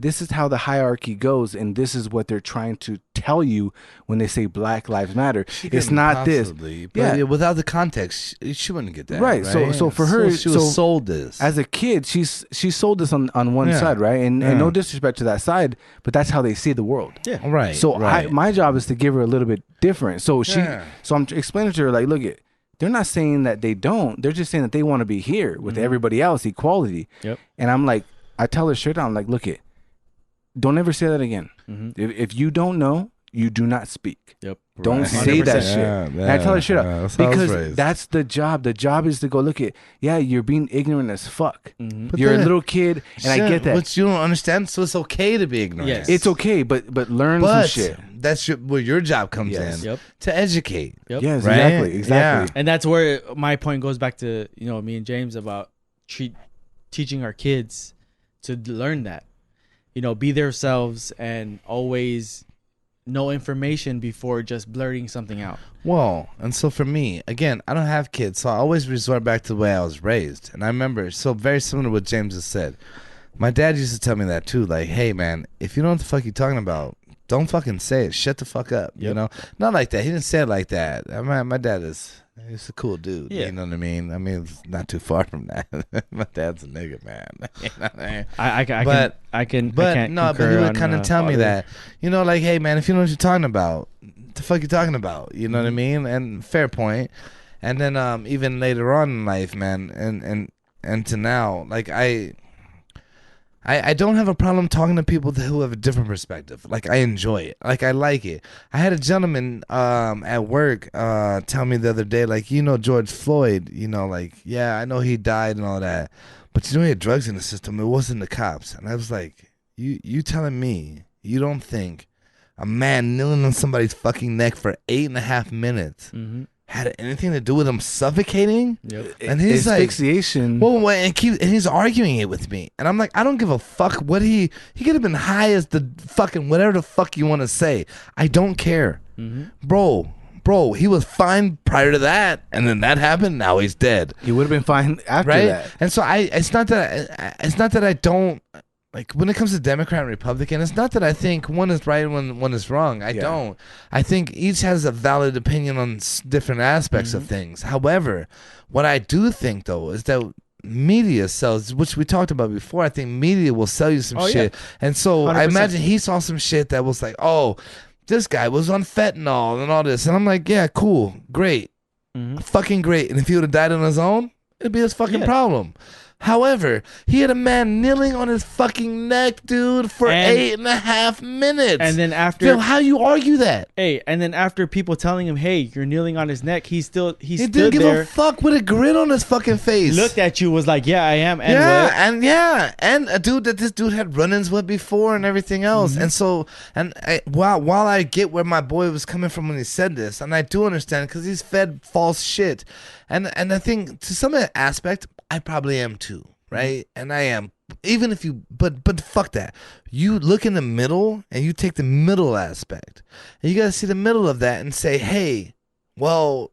this is how the hierarchy goes, and this is what they're trying to tell you when they say Black Lives Matter. It's not this. But yeah, without the context, she wouldn't get that. Right. So for her, she was sold this as a kid. She sold this on one side, right? And no disrespect to that side, but that's how they see the world. Yeah. Right. So my job is to give her a little bit different. So so I'm explaining to her like, look, they're not saying that they don't. They're just saying that they want to be here with everybody else, equality. Yep. And I'm like, I tell her straight on, like, look, don't ever say that again. If you don't know, you do not speak. Yep. Don't say that shit. And I tell her straight up because that's the job. The job is to go look you're being ignorant as fuck. You're a little kid, and I get that. But you don't understand, so it's okay to be ignorant. Yes. It's okay, but learn some shit. That's where your job comes in to educate. Yep. Yes, right? exactly. Yeah. And that's where my point goes back to, me and James about teaching our kids to learn that, be themselves and always know information before just blurting something out. Well, and so for me, again, I don't have kids, so I always resort back to the way I was raised. And I remember, so very similar to what James has said. My dad used to tell me that too, like, hey man, if you know what the fuck you're talking about, don't fucking say it. Shut the fuck up. You know, not like that. He didn't say it like that. My dad he's a cool dude. You know what I mean? I mean, it's not too far from that. My dad's a nigga, man. You know what I mean? I can. But he would kind of tell me that, like, hey man, if you know what you're talking about, what the fuck you talking about? You know what I mean? And fair point. And then even later on in life, man, and to now, like I don't have a problem talking to people who have a different perspective. Like, I enjoy it. Like, I like it. I had a gentleman at work tell me the other day, like, George Floyd, like, yeah, I know he died and all that, but he had drugs in the system. It wasn't the cops. And I was like, you telling me you don't think a man kneeling on somebody's fucking neck for 8.5 minutes had anything to do with him suffocating? Yep. And he's like, asphyxiation. Well, and he's arguing it with me, and I'm like, I don't give a fuck what he could have been high as the fucking whatever the fuck you want to say. I don't care, bro. He was fine prior to that, and then that happened. Now he's dead. He would have been fine after that. And so it's not that I don't. Like, when it comes to Democrat and Republican, it's not that I think one is right and one is wrong. I don't. I think each has a valid opinion on different aspects of things. However, what I do think, though, is that media sells, which we talked about before. I think media will sell you some shit. And so 100%. I imagine he saw some shit that was like, oh, this guy was on fentanyl and all this. And I'm like, yeah, cool, great, fucking great. And if he would have died on his own, it'd be his fucking problem. However, he had a man kneeling on his fucking neck, dude, for 8.5 minutes. And then after, Phil, how you argue that? Hey, and then after people telling him, "Hey, you're kneeling on his neck," he didn't give a fuck with a grin on his fucking face. Looked at you, was like, "Yeah, I am." And and a dude that this dude had run-ins with before and everything else. And so, while I get where my boy was coming from when he said this, and I do understand because he's fed false shit, and I think to some aspect, I probably am too, right? And I am. Even if you, but fuck that. You look in the middle and you take the middle aspect. And you got to see the middle of that and say, hey, well,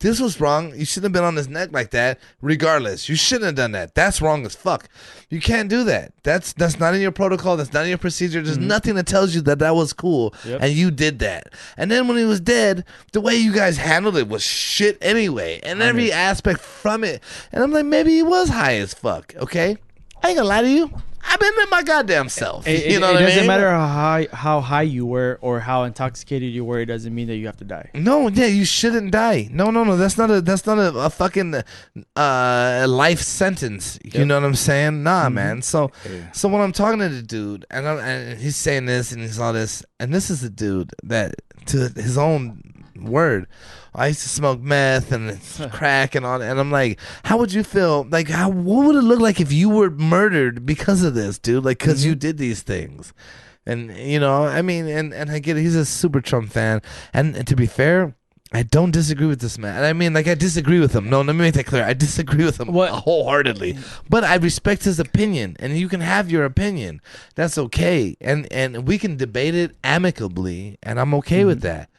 this was wrong. You shouldn't have been on his neck like that. Regardless, you shouldn't have done that. That's wrong as fuck. You can't do that. That's not in your protocol. That's not in your procedure. There's nothing that tells you that was cool, and you did that. And then when he was dead, the way you guys handled it was shit anyway, and every aspect from it. And I'm like, maybe he was high as fuck. Okay, I ain't gonna lie to you. I've been in my goddamn self. You know what I mean? It doesn't matter how high you were or how intoxicated you were. It doesn't mean that you have to die. No, yeah, you shouldn't die. No. That's not a fucking life sentence. You know what I'm saying? Nah, man. So when I'm talking to the dude and he's saying this and he's all this, and this is the dude that, to his own word, I used to smoke meth and crack and all that. And I'm like, how would you feel? Like, what would it look like if you were murdered because of this, dude? Like, because you did these things. And, I mean, and I get it. He's a super Trump fan. And to be fair, I don't disagree with this man. And I mean, like, I disagree with him. No, let me make that clear. I disagree with him wholeheartedly. But I respect his opinion. And you can have your opinion. That's okay. And we can debate it amicably. And I'm okay with that.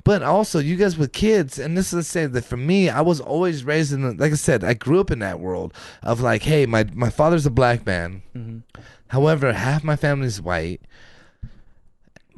But also, you guys with kids, and this is to say that for me, I was always raised in, like I said, I grew up in that world of like, hey, my father's a black man. Mm-hmm. However, half my family's white.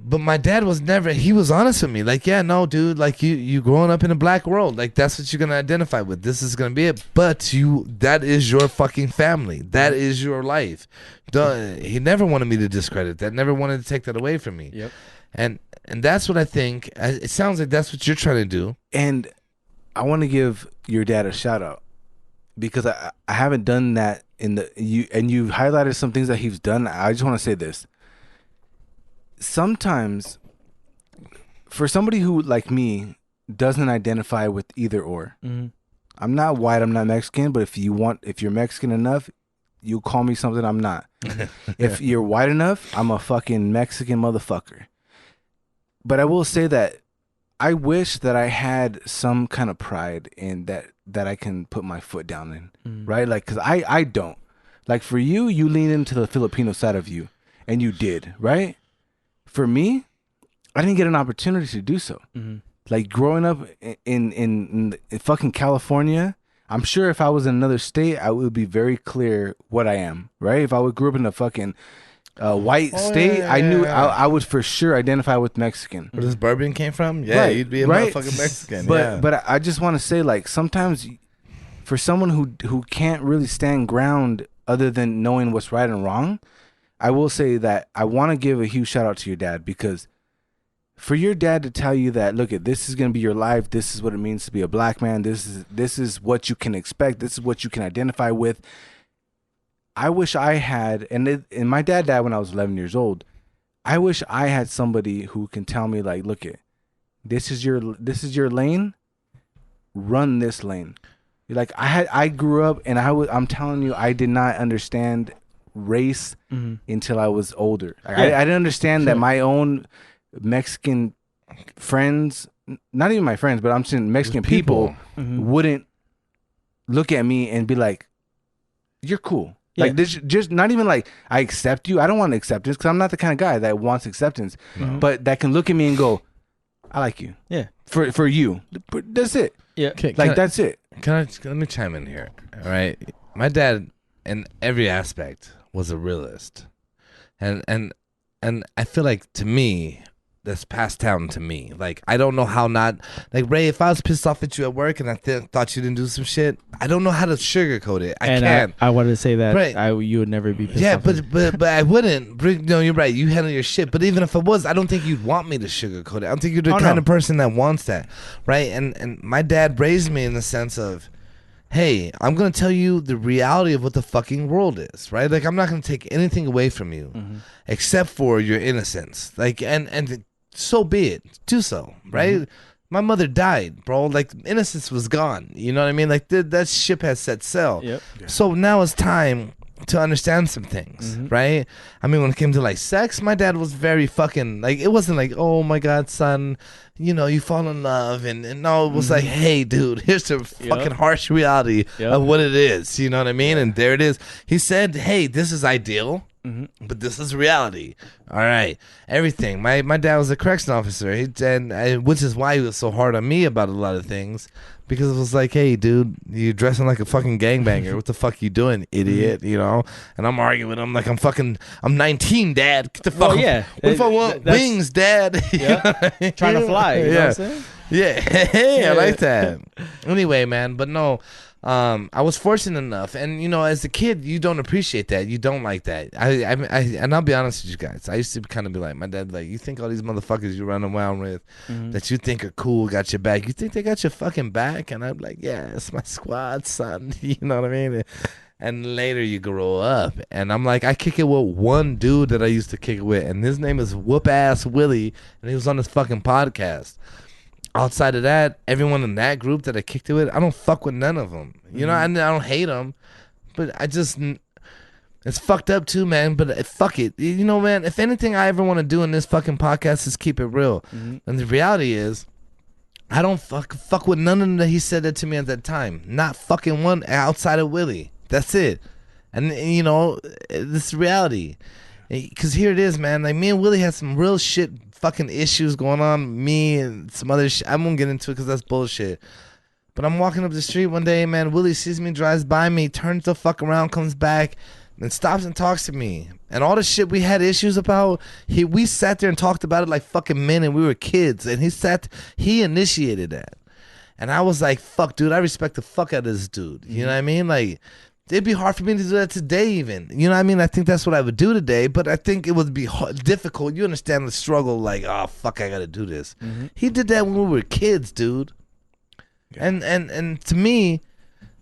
But my dad was never, he was honest with me. Like, yeah, no, dude, like you growing up in a black world, like that's what you're going to identify with. This is going to be it. But that is your fucking family. That is your life. He never wanted me to discredit that, never wanted to take that away from me. Yep. And that's what I think. It sounds like that's what you're trying to do. And I want to give your dad a shout out because I haven't done that you've highlighted some things that he's done. I just want to say this. Sometimes for somebody who like me doesn't identify with either or, Mm-hmm. I'm not white, I'm not Mexican, but if you're Mexican enough, you call me something I'm not. If you're white enough, I'm a fucking Mexican motherfucker. But I will say that I wish that I had some kind of pride in that I can put my foot down in, right? Like, cause I don't. Like for you lean into the Filipino side of you, and you did, right? For me, I didn't get an opportunity to do so. Mm-hmm. Like growing up in fucking California, I'm sure if I was in another state, I would be very clear what I am, right? If I grew up in a fucking white state, I knew I would for sure identify with Mexican. Where this Bourbon came from? Yeah, Right, you'd be a right. motherfucking Mexican. But I just want to say, like, sometimes for someone who can't really stand ground other than knowing what's right and wrong, I will say that I want to give a huge shout out to your dad, because for your dad to tell you that, look, this is going to be your life, this is what it means to be a black man, this is what you can expect, this is what you can identify with. I wish I had, and my dad died when I was 11 years old. I wish I had somebody who can tell me, like, look, this is your lane, run this lane. Like I grew up, and I'm telling you, I did not understand race until I was older. I didn't understand that my own Mexican friends, not even my friends, but I'm saying Mexican people wouldn't look at me and be like, you're cool. Yeah. Like this, just not even like I accept you. I don't want acceptance because I'm not the kind of guy that wants acceptance, but that can look at me and go, I like you. Yeah. For you. That's it. Yeah. That's it. Let me chime in here. All right. My dad, in every aspect, was a realist. And I feel like, to me, that's passed down to me. Like, I don't know how not, like, Ray, if I was pissed off at you at work and I thought you didn't do some shit, I don't know how to sugarcoat it. I can't. I wanted to say that Right. you would never be pissed Yeah, off. but I wouldn't. No, you're right. You handle your shit. But even if I was, I don't think you'd want me to sugarcoat it. I don't think you're the kind of person that wants that, right? And my dad raised me in the sense of, hey, I'm gonna tell you the reality of what the fucking world is, right? Like, I'm not gonna take anything away from you, except for your innocence. Like, and so be it. Do so, right? My mother died, bro. Like, innocence was gone. You know what I mean? Like, that ship has set sail. Yep. Yeah. So now it's time to understand some things, right? I mean, when it came to like sex, my dad was very fucking, like, it wasn't like, oh my God, son, you know, you fall in love, and no, it was like, hey, dude, here's the fucking harsh reality of what it is. You know what I mean? And there it is. He said, hey, this is ideal, but this is reality. All right, everything. My dad was a correction officer, which is why he was so hard on me about a lot of things. Because it was like, hey, dude, you're dressing like a fucking gangbanger. What the fuck you doing, idiot? You know? And I'm arguing with him like I'm 19, Dad. Get the fuck. Well, yeah. What if I want wings, Dad? Yeah. Trying to fly. You know what I'm saying? Yeah. Hey, I like that. Anyway, man, but no, I was fortunate enough, and you know, as a kid, you don't appreciate that. You don't like that. And I'll be honest with you guys. I used to kind of be like, my dad, like, you think all these motherfuckers you run around with that you think are cool got your back? You think they got your fucking back? And I'm like, yeah, it's my squad, son. You know what I mean? And later you grow up, and I'm like, I kick it with one dude that I used to kick it with, and his name is Whoop Ass Willie, and he was on this fucking podcast. Outside of that, everyone in that group that I kicked it with, I don't fuck with none of them. You know, I don't hate them, but I just, it's fucked up too, man. But fuck it. You know, man, if anything I ever want to do in this fucking podcast is keep it real. And the reality is, I don't fuck with none of them that he said that to me at that time. Not fucking one outside of Willie. That's it. And, you know, this is reality. Because here it is, man. Like, me and Willie had some real shit fucking issues going on, me and some other shit. I won't get into it because that's bullshit. But I'm walking up the street one day, man. Willie sees me, drives by me, turns the fuck around, comes back, and stops and talks to me. And all the shit we had issues about, we sat there and talked about it like fucking men, and we were kids. And he initiated that. And I was like, fuck, dude, I respect the fuck out of this dude. You know what I mean? Like, it'd be hard for me to do that today even. You know what I mean? I think that's what I would do today, but I think it would be difficult. You understand the struggle, like, oh, fuck, I got to do this. Mm-hmm. He did that when we were kids, dude. Yeah. And to me,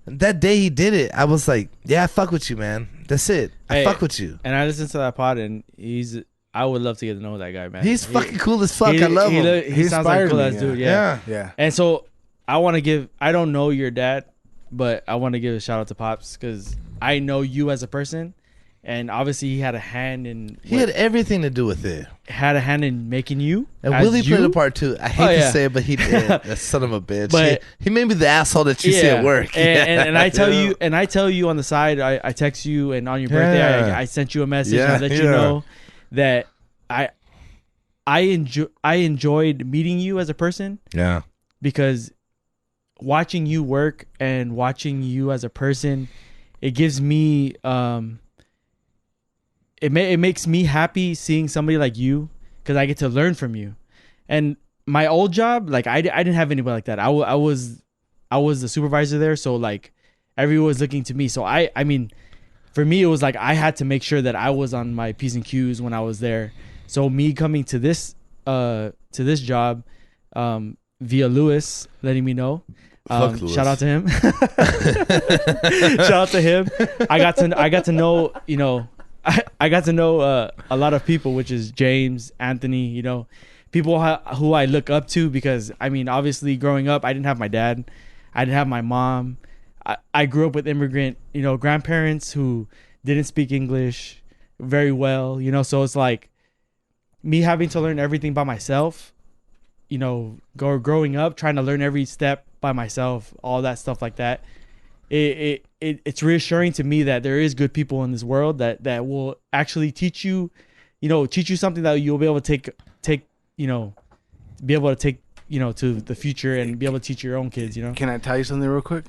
that day he did it, I was like, yeah, I fuck with you, man. That's it. I fuck with you. And I listened to that pod, and I would love to get to know that guy, man. He's fucking cool as fuck. I love him. He sounds like a cool ass dude. Yeah. And so I don't know your dad, but I want to give a shout out to Pops because I know you as a person. And obviously, he had a hand in. He had everything to do with it. Had a hand in making you. And Willie played a part too. I hate to say it, but he did. That son of a bitch. But he made me the asshole that you see at work. And I tell you, on the side, I text you, and on your birthday, I sent you a message. And I let you know that I enjoyed meeting you as a person. Yeah. Because watching you work and watching you as a person, it gives me it makes me happy seeing somebody like you because I get to learn from you. And my old job, like I didn't have anybody like that. I was the supervisor there, so like everyone was looking to me. So I mean, for me it was like I had to make sure that I was on my P's and Q's when I was there. So me coming to this job via Lewis letting me know. Shout out to him. Shout out to him. I got to know, you know, I got to know a lot of people, which is James, Anthony, you know, people who I look up to because, I mean, obviously growing up, I didn't have my dad. I didn't have my mom. I grew up with immigrant, you know, grandparents who didn't speak English very well, you know, so it's like me having to learn everything by myself, you know, growing up, trying to learn every step by myself, all that stuff like that. It's reassuring to me that there is good people in this world that will actually teach you something that you'll be able to take, you know, be able to take, you know, to the future and be able to teach your own kids, you know. Can I tell you something real quick?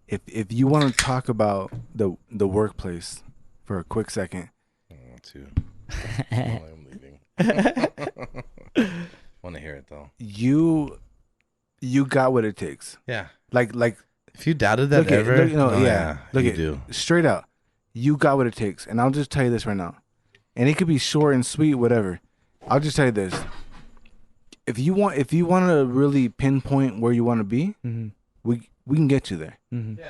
If you want to talk about the workplace for a quick second. I want to. I'm leaving. Want to hear it though. You got what it takes. Yeah. Like if you doubted that ever, look at you. Straight out, you got what it takes. And I'll just tell you this right now, and it could be short and sweet, whatever. I'll just tell you this: if you want to really pinpoint where you want to be, mm-hmm. we can get you there. Mm-hmm.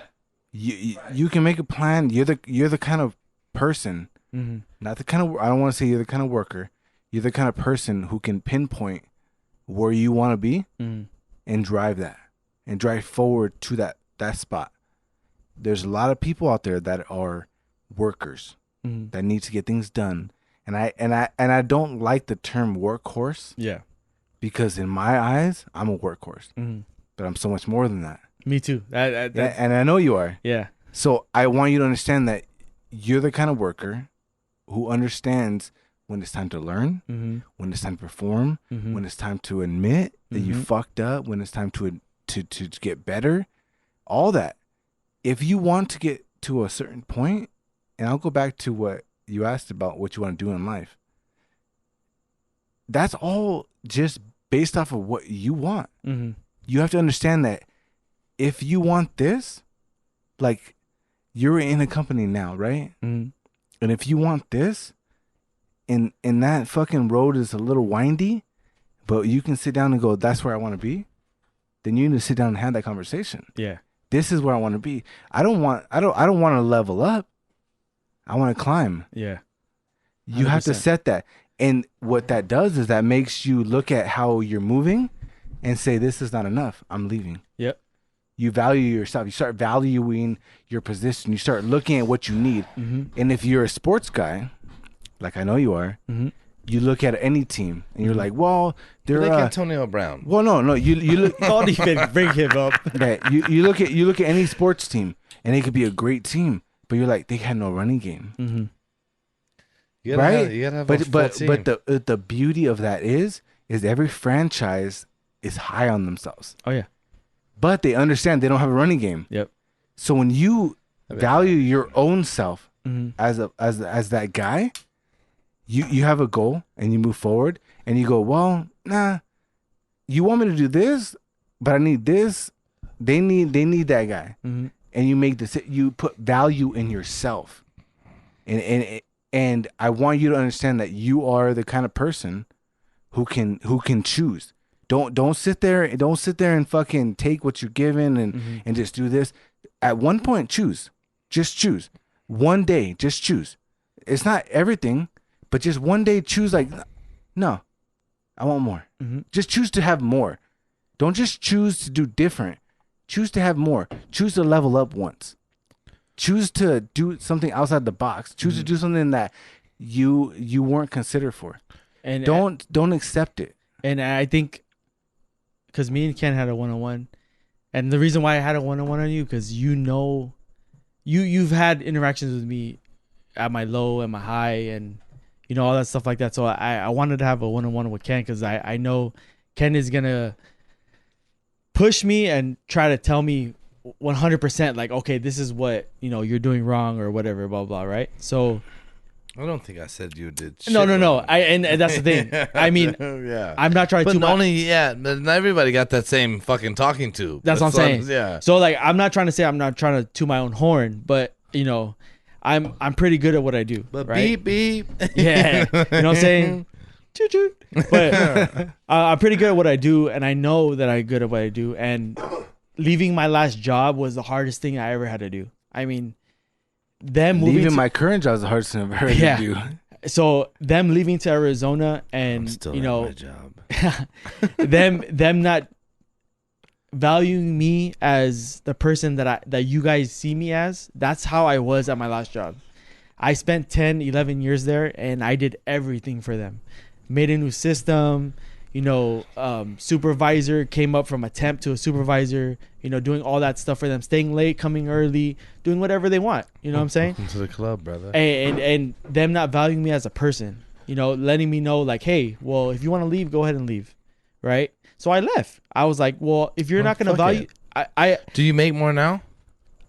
Yeah. You can make a plan. You're the kind of person, mm-hmm. not the kind of. I don't want to say you're the kind of worker. You're the kind of person who can pinpoint where you want to be, mm-hmm. and drive that, and drive forward to that spot. There's a lot of people out there that are workers, mm-hmm. that need to get things done, and I don't like the term workhorse. Yeah, because in my eyes, I'm a workhorse, mm-hmm. but I'm so much more than that. Me too. And I know you are. Yeah. So I want you to understand that you're the kind of worker who understands when it's time to learn, mm-hmm. when it's time to perform, mm-hmm. when it's time to admit that mm-hmm. you fucked up, when it's time to get better, all that. If you want to get to a certain point, and I'll go back to what you asked about what you want to do in life, that's all just based off of what you want. Mm-hmm. You have to understand that if you want this, like you're in a company now, right? Mm-hmm. And if you want this, and that fucking road is a little windy, but you can sit down and go, that's where I want to be, then you need to sit down and have that conversation. Yeah. This is where I want to be. I don't want to level up. I want to climb. Yeah. 100%. You have to set that. And what that does is that makes you look at how you're moving and say, this is not enough. I'm leaving. Yep. You value yourself. You start valuing your position. You start looking at what you need. Mm-hmm. And if you're a sports guy, like I know you are, mm-hmm. you look at any team and you're like, well, they're like Antonio Brown. Well, no, you look. Don't even bring him up. Yeah, you look at any sports team and it could be a great team, but you're like, they had no running game. Mm-hmm. You gotta right? Have, you gotta have a full but team. the beauty of that is every franchise is high on themselves. Oh yeah. But they understand they don't have a running game. Yep. So when you value your own self Mm-hmm. as that guy, you have a goal and you move forward and you go, well, nah, you want me to do this, but I need this. They need that guy. Mm-hmm. And you make this. You put value in yourself, and I want you to understand that you are the kind of person who can choose. Don't sit there and fucking take what you're given and just do this. At one point, choose. Just choose. One day, just choose. It's not everything, but just one day choose like, no, I want more. Mm-hmm. Just choose to have more. Don't just choose to do different. Choose to have more. Choose to level up once. Choose to do something outside the box. Choose to do something that you weren't considered for. And Don't accept it. And I think because me and Ken had a one-on-one, and the reason why I had a one-on-one on you because you've had interactions with me at my low and my high and all that stuff like that. So I wanted to have a one-on-one with Ken because I know Ken is gonna push me and try to tell me 100% like, okay, this is what you're doing wrong or whatever, blah blah, right? So I don't think I said you did. Shit no. wrong. And that's the thing. I mean, yeah. I'm not trying to. But not everybody got that same fucking talking to. That's what I'm saying. Yeah. So like, I'm not trying to toot my own horn, but I'm pretty good at what I do. But right? beep. Yeah, you know what I'm saying? Choo choo. But I'm pretty good at what I do, and I know that I'm good at what I do. And leaving my last job was the hardest thing I ever had to do. I mean, them moving Leaving my current job is the hardest thing I've ever had to do. So them leaving to Arizona and I'm still at my job. them not valuing me as the person that you guys see me as. That's how I was at my last job. I spent 10, 11 years there, and I did everything for them. Made a new system, supervisor, came up from a temp to a supervisor, doing all that stuff for them, staying late, coming early, doing whatever they want. You know what I'm saying? Welcome to the club, brother. And them not valuing me as a person, letting me know like, hey, well, if you want to leave, go ahead and leave. Right. So I left. I was like, well, if you're not going to value, I do you make more now?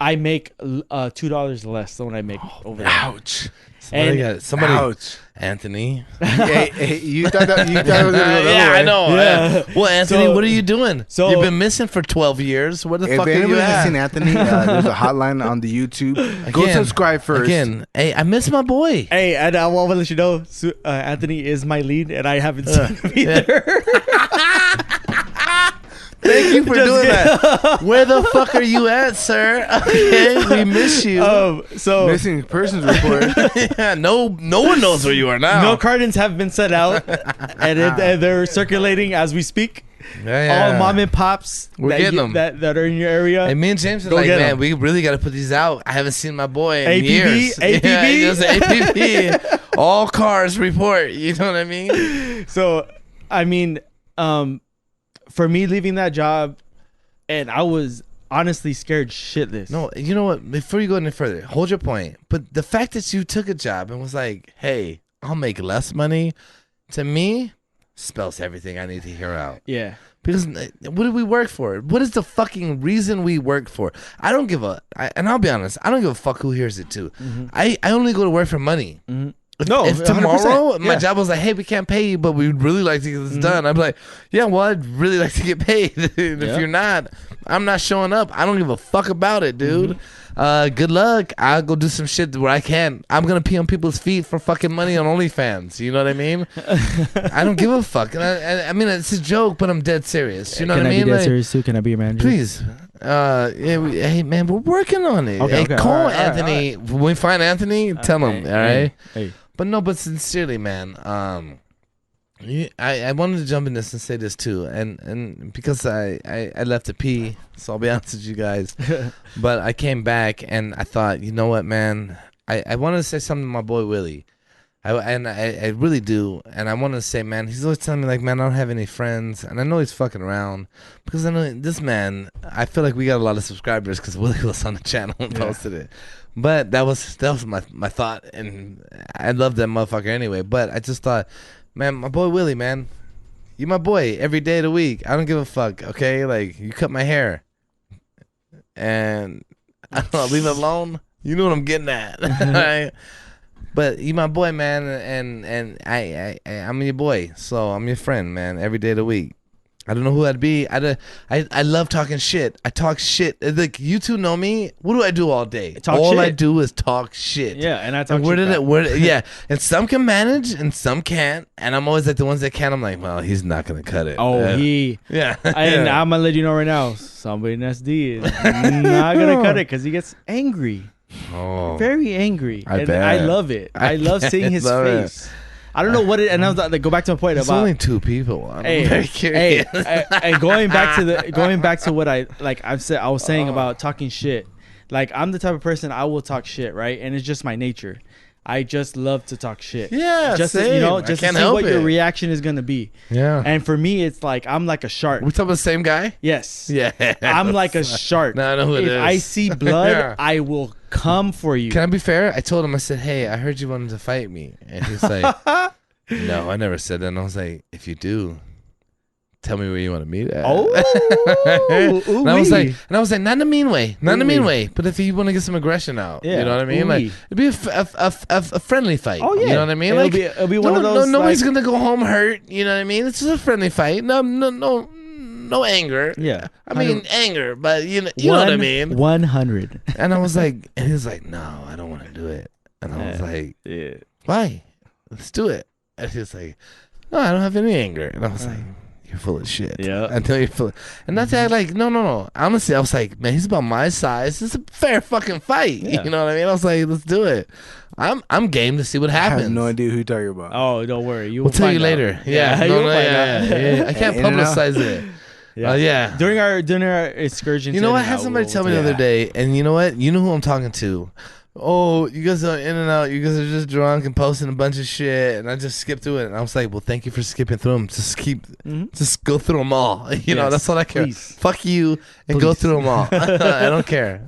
I make $2 less than what I make over there. Ouch. Somebody, Ouch. Anthony. Hey, you thought it was gonna go the other Yeah, way. I know. Yeah. Well, Anthony, So- what are you doing? so- You've been missing for 12 years. Where the If fuck are you anybody's at? seen Anthony, there's a hotline on the YouTube. Go Again, subscribe first. Again, hey, I miss my boy. Hey, and I want to let you know, Anthony is my lead, and I haven't seen him either. Thank you for Just doing kidding. that. Where the fuck are you at, sir? Okay, we miss you. So Missing persons report. Yeah, no one knows where you are now. no cartons have been set out, and they're circulating as we speak. Yeah. All mom and pops We're getting them. that are in your area. And me and James are Go like, get man, 'em. we really got to put these out. I haven't seen my boy in APB? years. APB? Yeah, just APB. All cars report. You know what I mean? So, I mean, for me leaving that job, and I was honestly scared shitless. No, you know what? Before you go any further, hold your point. But the fact that you took a job and was like, hey, I'll make less money, to me, spells everything I need to hear out. Yeah. Because what do we work for? What is the fucking reason we work for? I don't give and I'll be honest, I don't give a fuck who hears it too. Mm-hmm. I only go to work for money. Mm-hmm. If tomorrow 100%, my yeah. job was like, hey, we can't pay you, but we'd really like to get this done, I'd be like, yeah, well, I'd really like to get paid. If you're not, I'm not showing up. I don't give a fuck about it, dude. Good luck. I'll go do some shit where I can. I'm gonna pee on people's feet for fucking money on OnlyFans. You know what I mean? I don't give a fuck. And I mean, it's a joke, but I'm dead serious. You know what I mean? Can I be Like, that serious too? Can I be your manager? please. Hey man, we're working on it. Okay, Hey, okay. call All right, Anthony. When we find Anthony, tell him. All right. Hey. But no, but sincerely, man, I wanted to jump in this and say this too, and because I left to pee, so I'll be honest with you guys, but I came back and I thought, you know what, man, I wanted to say something to my boy Willie. I really do, and I want to say, man, he's always telling me like, man, I don't have any friends, and I know he's fucking around because I know this man. I feel like we got a lot of subscribers because Willie was on the channel and posted it, but that was my thought, and I love that motherfucker anyway. But I just thought, man, my boy Willie, man, you my boy every day of the week. I don't give a fuck, okay? Like you cut my hair, and I don't know, leave it alone. You know what I'm getting at, right? But you my boy, man, and I'm your boy, so I'm your friend, man, every day of the week. I don't know who I'd be. I love talking shit. I talk shit. Like you two know me. What do I do all day? All shit. I do is talk shit. Yeah, and I talk and where shit did back. it? Where? Yeah, and some can manage, and some can't. And I'm always like the ones that can. I'm like, well, he's not gonna cut it. Oh, yeah. And I'm gonna let you know right now, somebody in SD is not gonna cut it because he gets angry. Oh, Very angry. I and bet. I love it. I love seeing his face. I don't know what it. And I was like, go back to my point it's about. only 2 people. I'm very Hey, curious. and going back to what I was saying about talking shit. Like I'm the type of person I will talk shit, right? And it's just my nature. I just love to talk shit. Yeah, just same. To, I just to can't see help what your it. reaction is gonna be. Yeah. And for me, it's like I'm like a shark. We talking about the same guy? Yes. Yeah. I'm like a shark. No, I know who it if is. I see blood, Yeah. I will come for you. Can I be fair? I told him, I said, hey, I heard you wanted to fight me. And he's like, no, I never said that. And I was like, if you do, tell me where you want to meet at. Oh, and I was like, not in a mean way, not in a mean way, but if you want to get some aggression out, Yeah. you know what I mean? Like it'd be a friendly fight. Oh, yeah. You know what I mean? It'll Like it'll be one of those. nobody's like, gonna go home hurt. You know what I mean? It's just a friendly fight. No anger. Yeah. I mean anger, but you know what I mean. 100. And I was like, and he was like, no, I don't want to do it. And I was like, Yeah. why? Let's do it. And he was like, no, I don't have any anger. And I was like, you're full of shit. Yeah. Until you're full. And that's like, no. Honestly, I was like, man, he's about my size. It's a fair fucking fight. Yeah. You know what I mean? I was like, let's do it. I'm game to see what I happens. have no idea who you're talking about. Oh, don't worry. You will We'll tell you find later. out. Yeah. you'll find out. Yeah. I can't In and out. publicize it. Yeah. During our excursion. You know to what? I In-N-Out, had somebody we'll- tell me the other day, and you know what? You know who I'm talking to. Oh, you guys are in and out. You guys are just drunk and posting a bunch of shit, and I just skipped through it. And I was like, well, thank you for skipping through them. Just go through them all. You know, Yes, that's all I care. please. Fuck you and go Please. through them all. I don't care.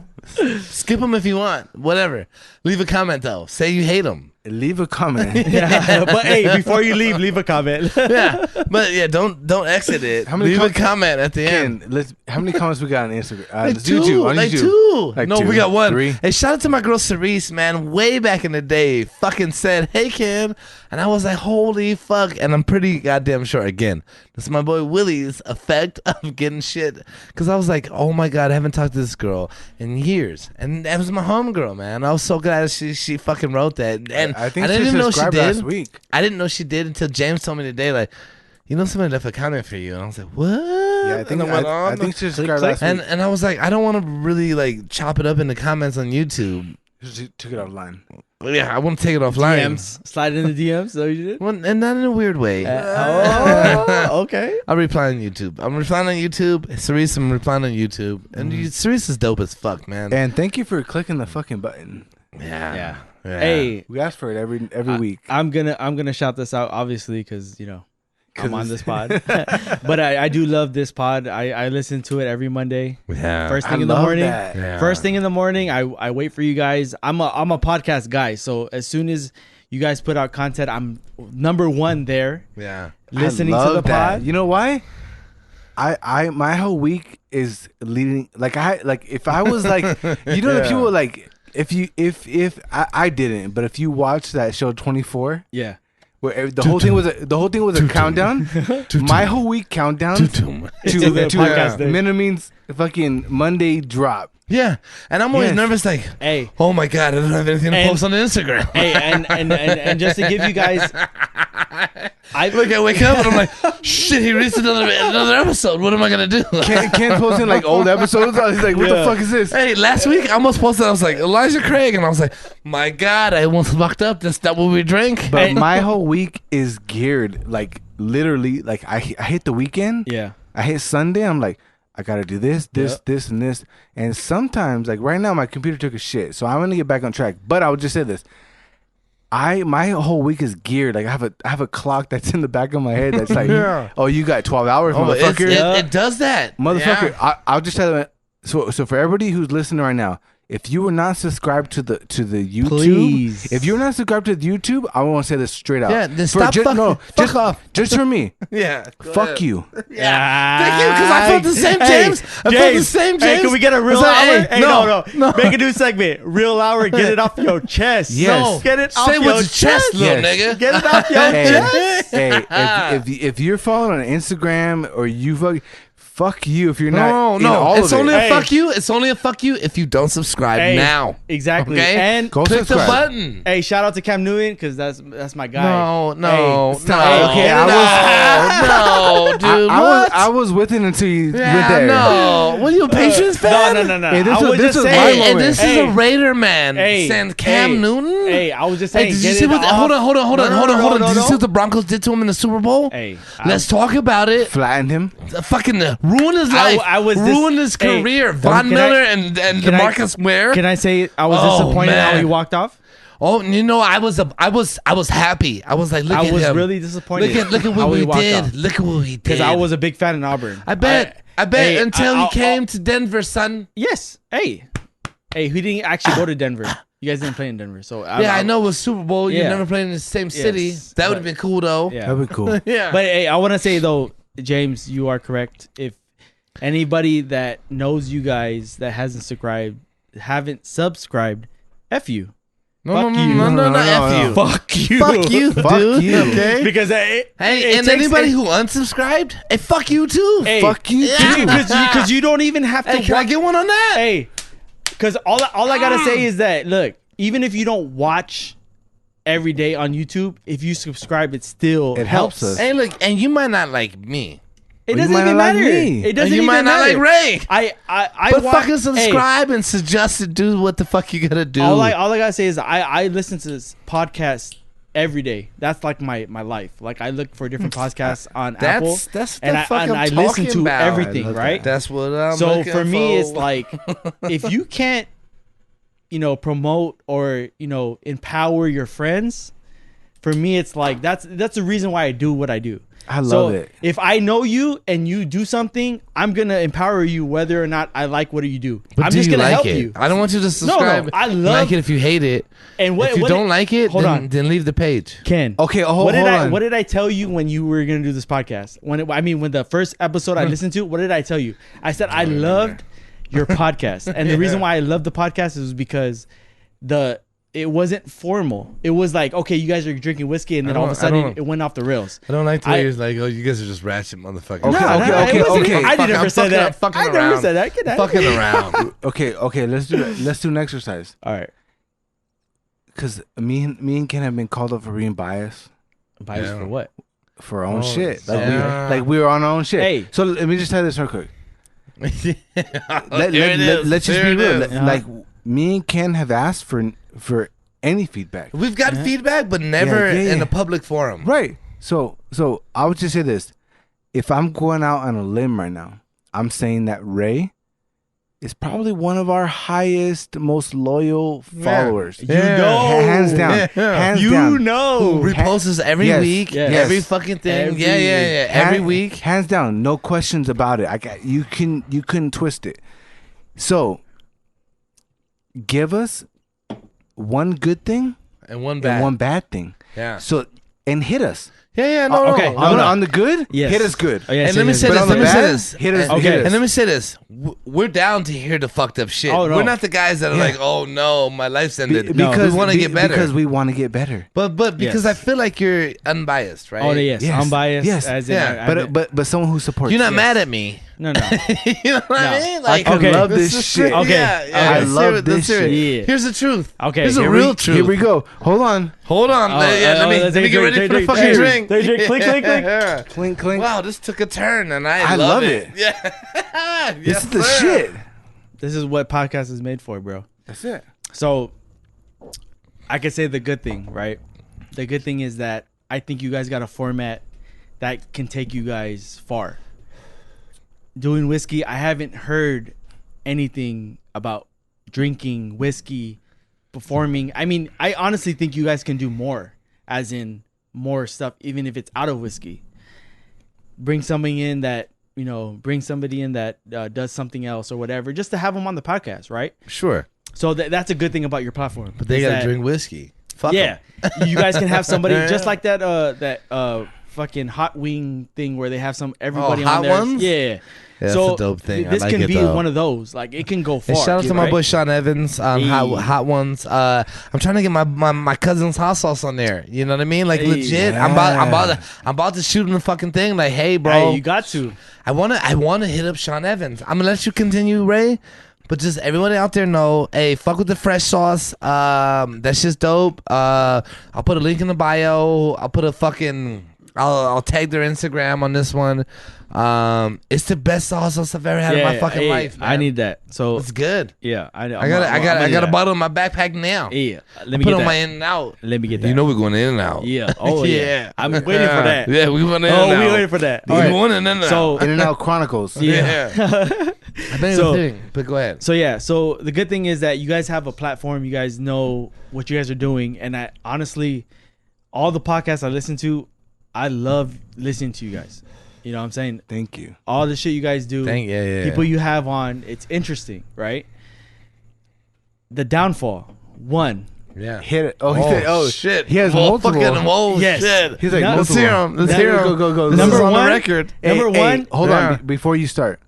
Skip them if you want. Whatever. Leave a comment though. Say you hate them. Leave a comment. Yeah. But hey, before you leave a comment. Yeah, but yeah, don't exit it. How many Leave a com- comment at the end. Ken, how many comments we got on Instagram? Like Let's do two. like do two. Like No, two, we got one. 3. Hey, shout out to my girl Cerise, man. Way back in the day, fucking said, "Hey, Ken," and I was like, "Holy fuck!" And I'm pretty goddamn sure. Again, this is my boy Willie's effect of getting shit. Because I was like, "Oh my god, I haven't talked to this girl in years," and that was my homegirl, man. I was so glad she fucking wrote that. And I think I she didn't know she subscribed did. last week. I didn't know she did until James told me today, like, you know, somebody left a comment for you, and I was like, what? Yeah, I think and I went I on. think she subscribed click. last week. And I was like, I don't want to really like chop it up in the comments on YouTube. She took it offline. But yeah, I want to take it offline. DMs. Slide in the DMs. So you did? Well, and not in a weird way. Oh, okay. I'll reply on YouTube. I'm replying on YouTube. Cerise, I'm replying on YouTube. And Cerise is dope as fuck, man. And thank you for clicking the fucking button. Yeah. Hey, We ask for it every week. I'm gonna shout this out, obviously, because I'm on this pod. But I do love this pod. I listen to it every Monday. Yeah. First I thing in the love morning. that. Yeah. First thing in the morning, I wait for you guys. I'm a podcast guy, so as soon as you guys put out content, I'm number one there Yeah. listening I to the love that. pod. You know why? I my whole week is leading like if I was like you know the Yeah. people like if I didn't, but if you watch that show 24 Yeah. where the whole thing was a countdown, my whole week countdown to the podcast day. Minamine's fucking Monday drop. Yeah. And I'm always Yes. nervous, like, Hey. oh my God, I don't have anything to And- post on Instagram. Hey, and just to give you guys, I wake up and I'm like, shit, he released another episode. What am I going to do? Ken posting like old episodes. I was like, what the Yeah. fuck is this? Hey, last week I almost posted. I was like Elijah Craig, and I was like, my God, I almost fucked up. That's not what we drink. But my whole week is geared like literally like I hit the weekend. yeah, I hit Sunday. I'm like, I gotta do this, Yep. this, and this. And sometimes, like right now, my computer took a shit, so I'm gonna get back on track. But I would just say this: my whole week is geared. Like I have a clock that's in the back of my head that's like, oh, you got 12 hours, motherfucker. It does that, Motherfucker. Yeah. I'll just tell them. So for everybody who's listening right now, if you were not subscribed to the YouTube, Please. if you're not subscribed to the YouTube, I want to say this straight out. Yeah, then stop fuck off. Just for me. Yeah, Fuck you. Yeah, thank you, because I felt the same, James. I felt the same, James. Hey, can we get a real It's like, hour? hey, Hey, no. Make a new segment. Real hour. Get it off your chest. Yes. No. Get it off Say your with your chest, little Yes. nigga. Get it off your chest. Hey, if you're following on Instagram or you fuck you if you're not. No. It's only a Hey. fuck you. It's only a fuck you if you don't subscribe Hey, now. Exactly. Okay? And Go Click the subscribe. button. hey, shout out to Cam Newton because that's my guy. No. Hey, stop. Okay, no, dude. I was with it until you went Yeah, there. no. What are you, a Patriots fan? No. Hey, this I was- was this just was saying. my Hey, and this is Hey. a Raider man Hey, saying Cam hey, Newton. Hey, I was just Hey, saying. did you get see it what? off. Hold on. No, Did you see no. what the Broncos did to him in the Super Bowl? Hey, Let's talk about it. Flattened him. Fucking ruin his life. I was ruin his hey, career. Von can Miller I- and can I- DeMarcus Ware. Can I say I was Oh, disappointed how man. he walked off? Oh, you know, I was happy. I was like, look I at was him. really disappointed. Look at how what he we walked did. off. Look at what we did. Because I was a big fan in Auburn. I bet Hey, until I'll- he came to Denver, son. Yes. Hey, he didn't actually go to Denver. You guys didn't play in Denver, so I know it was Super Bowl. You Yeah. never played in the same city. Yes, That would have but- been cool, though. Yeah. That'd be cool. Yeah. But hey, I want to say though, James, you are correct. If anybody that knows you guys that haven't subscribed, F you. no, fuck you. no, F you. Fuck you. Fuck you, Fuck dude. you. Okay. Because Hey, it and takes- anybody it- who unsubscribed, hey, fuck you too. Hey, Fuck you Yeah. too. because you don't even have to. Hey, can I get one on that? Hey, because all I gotta say is that look, even if you don't watch every day on YouTube, if you subscribe, it still It helps us. Hey, look, and you might not like me. It You doesn't might even not like matter. me. It doesn't And you even might not matter. like Ray. I But wa- fucking subscribe and suggest to do what the fuck you gotta do. All I gotta say is I listen to this podcast every day. That's like my life. Like I look for different podcasts on Apple. That's and the fuck I I'm listen talking to about. I everything, love right? That's what I'm So looking for me, it's for. like if you can't, promote or empower your friends. For me, it's like that's the reason why I do what I do. I love So it. if I know you and you do something, I'm gonna empower you whether or not I like what you do. But I'm do just you gonna like help it? you. I don't want you to subscribe. I and love- like it if you hate it. And If you don't like it, hold on. then leave the page. Ken. Okay, hold What on. did I tell you when you were gonna do this podcast? When the first episode I listened to, what did I tell you? I said I loved your podcast, and the reason why I loved the podcast is because it wasn't formal. It was like, okay, you guys are drinking whiskey, and then all of a sudden it went off the rails. I don't like the I- way you're like, oh, you guys are just ratchet motherfuckers. Okay, it wasn't- okay. I Fuck, never I'm said fucking- that. I'm fucking I never around. said that. Get that. Fucking around. Okay. Let's do an exercise. All right. Because me and Ken have been called up for being biased Bias Yeah. for what? for our own Oh, shit. yeah. We were on our own shit. Hey. So let me just tell you this real quick. Let's Here it is. just Here be it real. is. Like me and Ken have asked for any feedback. We've got feedback, but never Yeah. in a public forum. Right. So I would just say this. If I'm going out on a limb right now, I'm saying that Ray is probably one of our highest, most loyal followers. You know. Hands down. Yeah. Hands You down. know. Reposts us every Yes. week, Yes. every fucking thing. Every Yeah. week. Every week. Hands down. No questions about it. You couldn't twist it. So give us one good thing And one and bad. one bad thing. Yeah. So and hit us. Yeah. No. Okay. No. On the good, Yes. hit us good. Oh, yes, And let me yes, say yes. But this. on Let the me say bad, this. hit us. Okay. hit us. And let me say this: we're down to hear the fucked up shit. Oh, no. We're not the guys that are like, "Oh no, my life's ended." No. we want to get better. Because we want to get better. but because Yes. I feel like you're unbiased, right? Oh, yes. Yes. Unbiased. Yes. As in, Yeah. But someone who supports. You're not Yes. mad at me. no. You know what I No. mean? I could Okay. love Let's this just shit. say- Okay. Yeah, I let's love hear it, let's this hear it. shit. Yeah. Here's the truth. Okay, Here's the here real we- truth. Here we go. Hold on. Hold on. Oh, Let me let's get drink, ready for the drink, fucking drink. drink. Drink, drink. Clink, clink, clink. Yeah. Clink clink. Wow, this took a turn, and I I love love it. it. Yeah. This Yes, is the sir. shit. This is what podcast is made for, bro. That's it. So I could say the good thing, right? The good thing is that I think you guys got a format that can take you guys far. Doing whiskey, I haven't heard anything about drinking whiskey performing. I mean, I honestly think you guys can do more, as in more stuff, even if it's out of whiskey. Bring somebody in that does something else or whatever, just to have them on the podcast, right? Sure. So that's a good thing about your platform. But they got to drink whiskey. Fuck yeah. You guys can have somebody just like that fucking hot wing thing where they have everybody on hot there. ones? Yeah. Yeah, so that's a dope thing. This I like can it, be though. one of those. Like it can go far. Hey, shout out to my right? boy Sean Evans. Hot ones. I'm trying to get my cousin's hot sauce on there. You know what I mean? Like legit. Yeah. I'm about to shoot him the fucking thing. Like, hey, bro, Hey, you got to. I wanna hit up Sean Evans. I'm gonna let you continue, Ray. But just everybody out there know, hey, fuck with the fresh sauce. That's just dope. I'll put a link in the bio. I'll tag their Instagram on this one. It's the best sauce I've ever had in my fucking life, man. I need that. So It's good. yeah, I got a bottle in my backpack now. Yeah, let me Put get on that. my In and Out. Let me get that. You know we're going in and out. Yeah. Oh yeah. Yeah. I'm waiting for that. Yeah, we going in Oh, and out. we waiting for that. We All right. going in and out. So In and Out Chronicles. yeah. I think So- the thing. But go ahead. So yeah, so the good thing is that you guys have a platform. You guys know what you guys are doing, and I honestly, all the podcasts I listen to, I love listening to you guys. You know what I'm saying? Thank you. All the shit you guys do, Yeah. people you have on, it's interesting, right? The downfall, one. Yeah. Hit it. Oh, he said, oh, shit. He has Whoa, multiple. fucking, whoa, Yes. shit. He's like, No, Let's multiple. hear him. Let's Yeah, hear him. Go. This Number is on one. the record. Number one. Hold Yeah. on. Before you start,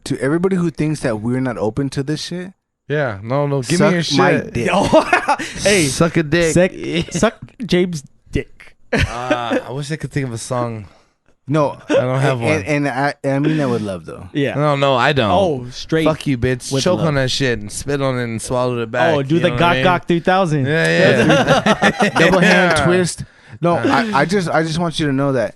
to everybody who thinks that we're not open to this shit, Yeah. No. Give suck me your shit. my dick. Hey, Suck a dick. suck James' dick. I wish I could think of a song. No, I don't have one. And I mean that with love though. Yeah. No, I don't. Oh, straight. Fuck you, bitch. with Choke love. on that shit and spit on it and swallow it back. Oh, do You the know what I mean? Gok 3000. Yeah. Double hand Yeah. twist. No, I just want you to know that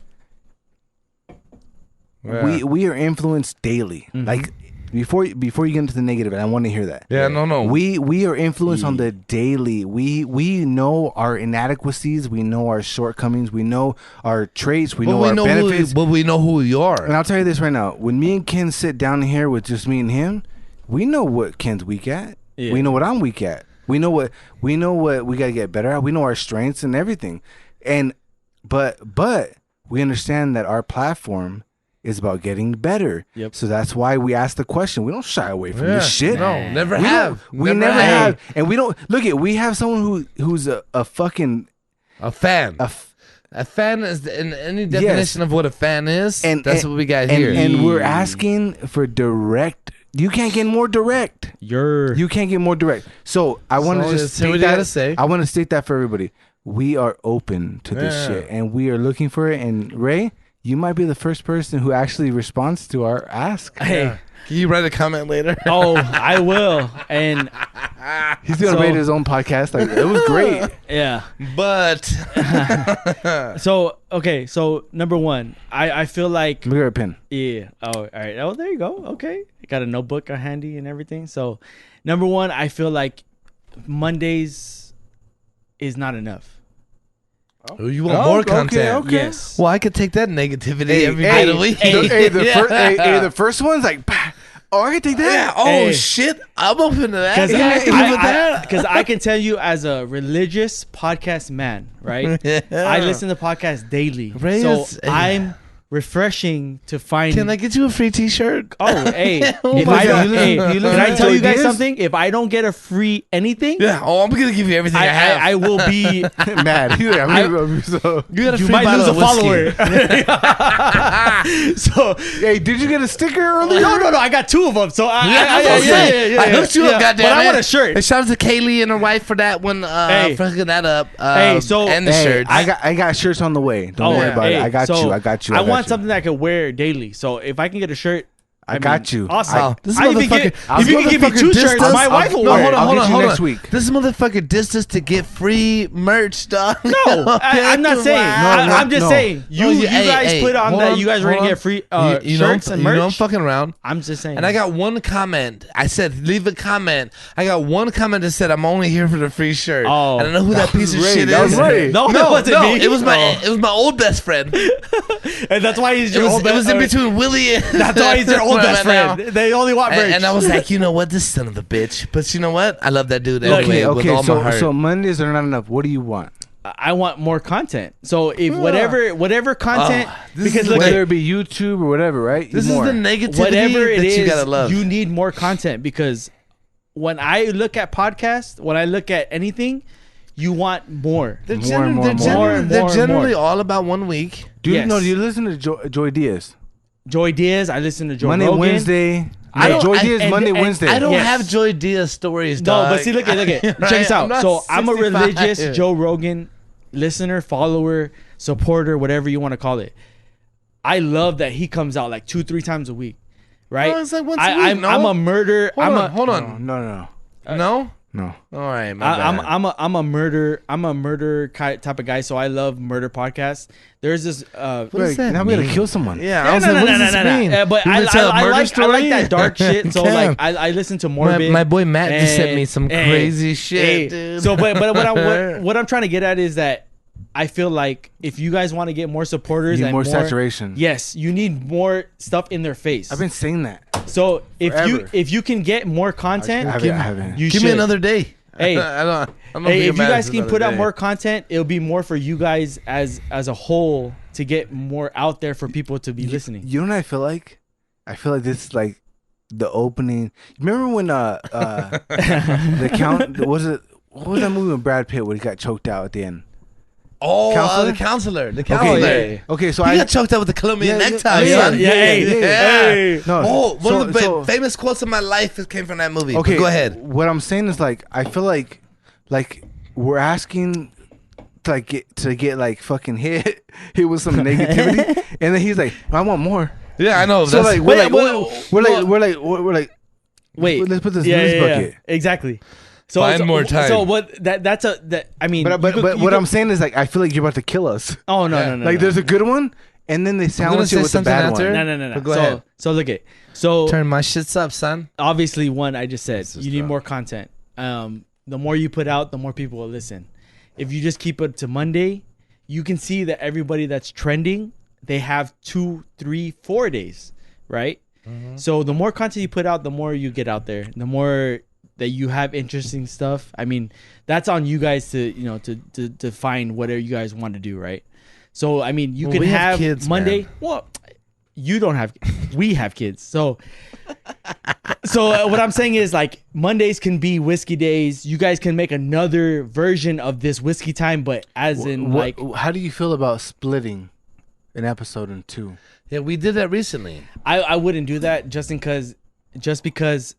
Yeah. we are influenced daily. Mhm. Like before you get into the negative, and I want to hear that. Yeah, no. We are influenced on the daily. We know our inadequacies. We know our shortcomings. We know our traits. We know our benefits. But we know who you are. And I'll tell you this right now: when me and Ken sit down here with just me and him, we know what Ken's weak at. Yeah. We know what I'm weak at. We know what we gotta get better at. We know our strengths and everything. And but we understand that our platform is about getting better. Yep. So that's why we ask the question. We don't shy away from this shit. No, never We have. don't- We never have. And we don't look at. We have someone who's a fucking A fan. a f- A fan is in any definition of what a fan is. And- that's and- what we got and, here. and we're asking for direct. You can't get more direct. You can't get more direct. So I want to So just say what state you that. gotta say. I want to state that for everybody. We are open to this Yeah. shit, and we are looking for it. And Ray, you might be the first person who actually responds to our ask. Hey. Can you write a comment later? Oh, I will. And He's gonna So- rate his own podcast. Like it was great. yeah. But So, okay. So, number one, I feel like, Look at a pin. yeah. Oh, all right. Oh, there you go. Okay. Got a notebook handy and everything. So, number one, I feel like Mondays is not enough. you want more okay, content. okay. Yes. Well, I could take that negativity every day hey, of the week. the first one's like, bah. Oh, I can take that. Yeah. Oh Hey. shit! I'm open to that. Because Yeah, I can tell you as a religious podcast man, right? I listen to podcasts daily, Ray so is- I'm refreshing to find. Can I get you a free T-shirt? Oh, hey! Oh if my I God. don't, hey, You can listen I to tell you guys ideas? something? If I don't get a free anything, Yeah. Oh, I'm gonna give you everything I have. I will be. Mad. He's like, so, you got a You free might bottle lose a of whiskey. follower. So hey, did you get a sticker earlier? no, I got two of them. So I I hooked you up, goddamn But I it. want a shirt. And shout out to Kaylee and her wife for that one. Hey. For hooking that up. Hey, so- and the Hey, shirts. I got shirts on the way. Don't worry about it. I got you. I got you. I got want you. something that I can wear daily. So if I can get a shirt, I got you. Awesome. Wow, this I even motherfucker- get, this if you can give me motherfucker two shirts, dissed my us. wife will No, wear hold it. on, I'll hold get on, you hold next on. week. This motherfucker dissed us to get free merch, dog. No, I'm not saying. I'm just saying. You guys put on that. You guys were gonna get free shirts and merch. You know I'm fucking around. I'm just saying. And I got one comment. I said, leave a comment. I got one comment that said, I'm only here for the free shirt. Oh. I don't know who that piece of Ray. shit That is. was Ray. No, it wasn't me. It was my old best friend. and that's why he's It your was, old. it was in between Willie and That's why he's your old a where I'm best at friend. now. They only want merch. And I was like, you know what, this son of a bitch. But you know what? I love that dude anyway with all my heart. So Mondays are not enough. What do you want? I want more content. So if whatever content, because look, whether it be YouTube or whatever, right? This more. is the negativity whatever it that is, you gotta love. you need more content because when I look at podcasts, when I look at anything, you want more. They're More. generally all about 1 week. Do you Yes. know? Do you listen to Joy Diaz? Joy Diaz, I listen to Joe Monday, Rogan. Wednesday. I don't- Joy Diaz and- Monday, and- Wednesday. I don't Yes. have Joy Diaz stories, No, dog. but see, look at check this I'm out. not So I'm a 65. religious Joe Rogan listener, follower, supporter, whatever you want to call it. I love that he comes out like 2-3 times a week, right? No, it's like once a week, I'm a murder. Hold on. No. No? All right, my bad. I'm a murder type of guy, so I love murder podcasts. There's this. What does that now we gotta mean? kill someone. Yeah, I was like, what does this mean? But You I gonna tell a murder like story? that dark shit. So Cam. like I listen to Morbid. My boy Matt just sent me some and- crazy shit, hey, dude. So but what I'm trying to get at is that I feel like if you guys want to get more supporters You need and more saturation. yes, you need more stuff in their face. I've been saying that. So forever. if you can get more content, I haven't. you Give should. me another day. Hey, I'm not hey, being if you mad guys at can another put out day. more content, it'll be more for you guys as a whole to get more out there for people to be listening. You know what I feel like? I feel like this is like the opening. Remember when the count what was that movie with Brad Pitt where he got choked out at the end? Oh, Counselor? the counselor. The Okay, counselor. okay, so He I got choked out with the Colombian Yeah, necktie, yeah, son. yeah, hey. No, Oh, one of the so- famous quotes of my life came from that movie. Okay, But go ahead. What I'm saying is like I feel like we're asking to get like fucking hit with some negativity, and then he's like, I want more. Yeah, I know. So that's- like we're like Wait, let's put this in this bucket. Exactly. So Find more time. So what? I mean, But what I'm saying is like I feel like you're about to kill us. Oh no, Yeah. no. Like there's a good one, and then they silence say you with the something bad after? one. no. But go ahead. So look at so Turn my shits up, son. obviously one I just said is you need tough. more content. The more you put out, the more people will listen. If you just keep it to Monday, you can see that everybody that's trending, they have 2, 3, 4 days, right? So the more content you put out, the more you get out there. The more that you have interesting stuff. I mean, that's on you guys to to find whatever you guys want to do, right? So I mean, you Well, can we have have kids, Monday. man. Well, you don't have. We have kids, so. What I'm saying is like Mondays can be whiskey days. You guys can make another version of this whiskey time, but as in like How do you feel about splitting an episode in two? Yeah, we did that recently. I wouldn't do that just because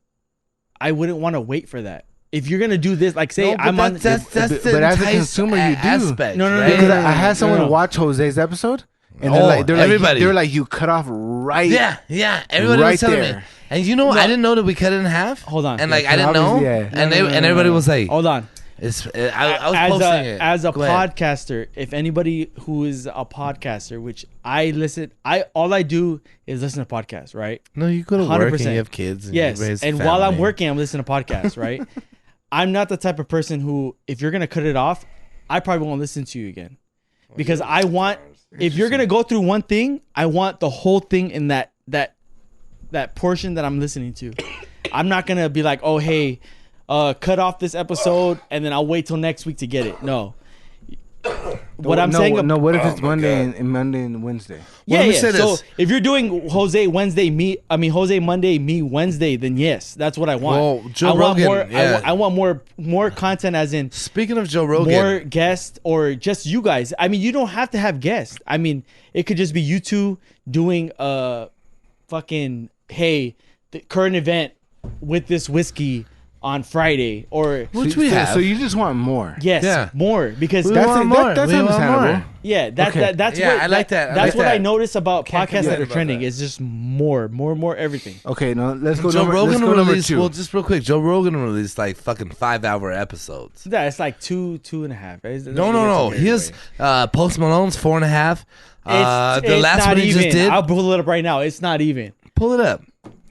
I wouldn't want to wait for that. If you're gonna do this, like say No, but I'm on. that's but the as a entice consumer, you do. aspect, No, right? Because I had someone no. watch Jose's episode, and Oh, they're everybody. like you cut off right. Yeah. Everybody Right was telling me. there. And you know, I didn't know that we cut it in half. Hold on. And like Yeah, I didn't know. obviously, yeah. And and everybody was like, Hold on. "It's." I was posting it. As a Go ahead. podcaster, if anybody who is a podcaster, which I listen, all I do is listen to podcasts, right? No, you go to work and 100%. you have kids. And Yes, you raise and a while I'm family. working, I'm listening to podcasts, right? I'm not the type of person who, if you're gonna cut it off, I probably won't listen to you again, because I want. If you're gonna go through one thing, I want the whole thing in that portion that I'm listening to. I'm not gonna be like, oh hey, cut off this episode and then I'll wait till next week to get it. No. What I'm saying. No, what if it's Monday and Wednesday? Yeah, let me yeah. say So this. if you're doing Jose Monday, me Wednesday, then yes, that's what I want. Well, Joe I want Rogan, more. yeah. I want more content, as in Speaking of Joe Rogan, more guests or just you guys. I mean, you don't have to have guests. I mean, it could just be you two doing a fucking the current event with this whiskey on Friday or which we have. So you just want more. yes, Yeah. more because We That's want more. that's We want understandable. more. yeah, that's Okay. that's Yeah, what I like that. I That's like what I that. notice about Can't podcasts that forget are about trending. that. It's just more everything. Okay, no, let's go. Joe Rogan let's go number released. two. Well, just real quick, Joe Rogan released like fucking 5-hour episodes. Yeah, it's like two and a half. Right? No. His Post Malone's 4.5. The It's last not one he even. just did. I'll pull it up right now. It's not even. Pull it up.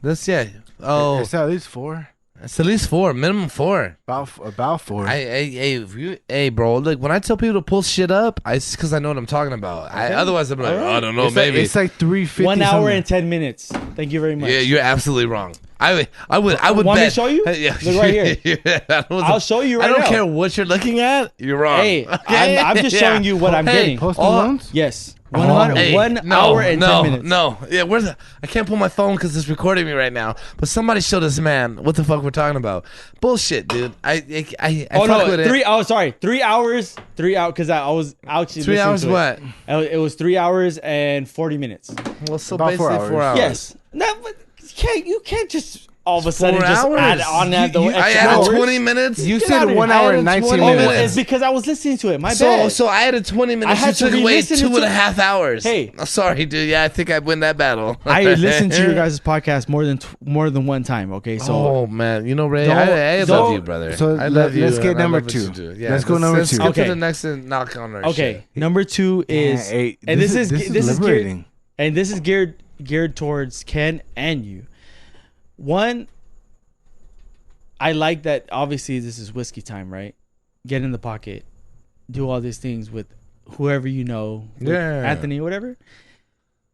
That's yeah. Oh, It's at least 4. It's at least 4, minimum 4. About 4. Hey, bro. Like when I tell people to pull shit up, it's because I know what I'm talking about. Otherwise, I'm like, I don't know, it's maybe. It's like 350. 1 hour and 10 minutes. Thank you very much. Yeah, you're absolutely wrong. I would Want bet. me to show you? Yeah. Look right here. I'll show you right now. I don't care what you're looking at. You're wrong. Hey, okay? I'm just showing you what I'm getting. Post Malone's? Yes. Oh, 1 hour and 10 minutes. No, yeah, I can't pull my phone because it's recording me right now. But somebody show this man what the fuck we're talking about. Bullshit, dude. I fuck with 3 hours. Sorry, 3 hours. 3 hours because I was actually 3 hours. What? It was 3 hours and 40 minutes. Well, so About basically 4 hours. Yes. No, but you can't just all of a sudden 4 just hours? add on that. I extra added hours. 20 minutes. You Get said out of 1 here. hour I and added 19 20 minutes. It's because I was listening to it. My So bad. I added 20 minutes. had You to took away re-listen to 2.5 hours. Hey. Oh, sorry, dude. Yeah, I think I win that battle. I listened to your guys' podcast more than one time. Okay, so Oh man, you know Ray, Don't- I love don't- you, brother. So I love you. let's get and I number love what 2. you do. Yeah, Let's go number 2. Let's get Okay. to the next and knock on our okay, shit. number 2 is and this is liberating. geared towards Ken and you. One, I like that. Obviously, this is whiskey time, right? Get in the pocket, do all these things with whoever you know, with Yeah. Anthony, whatever.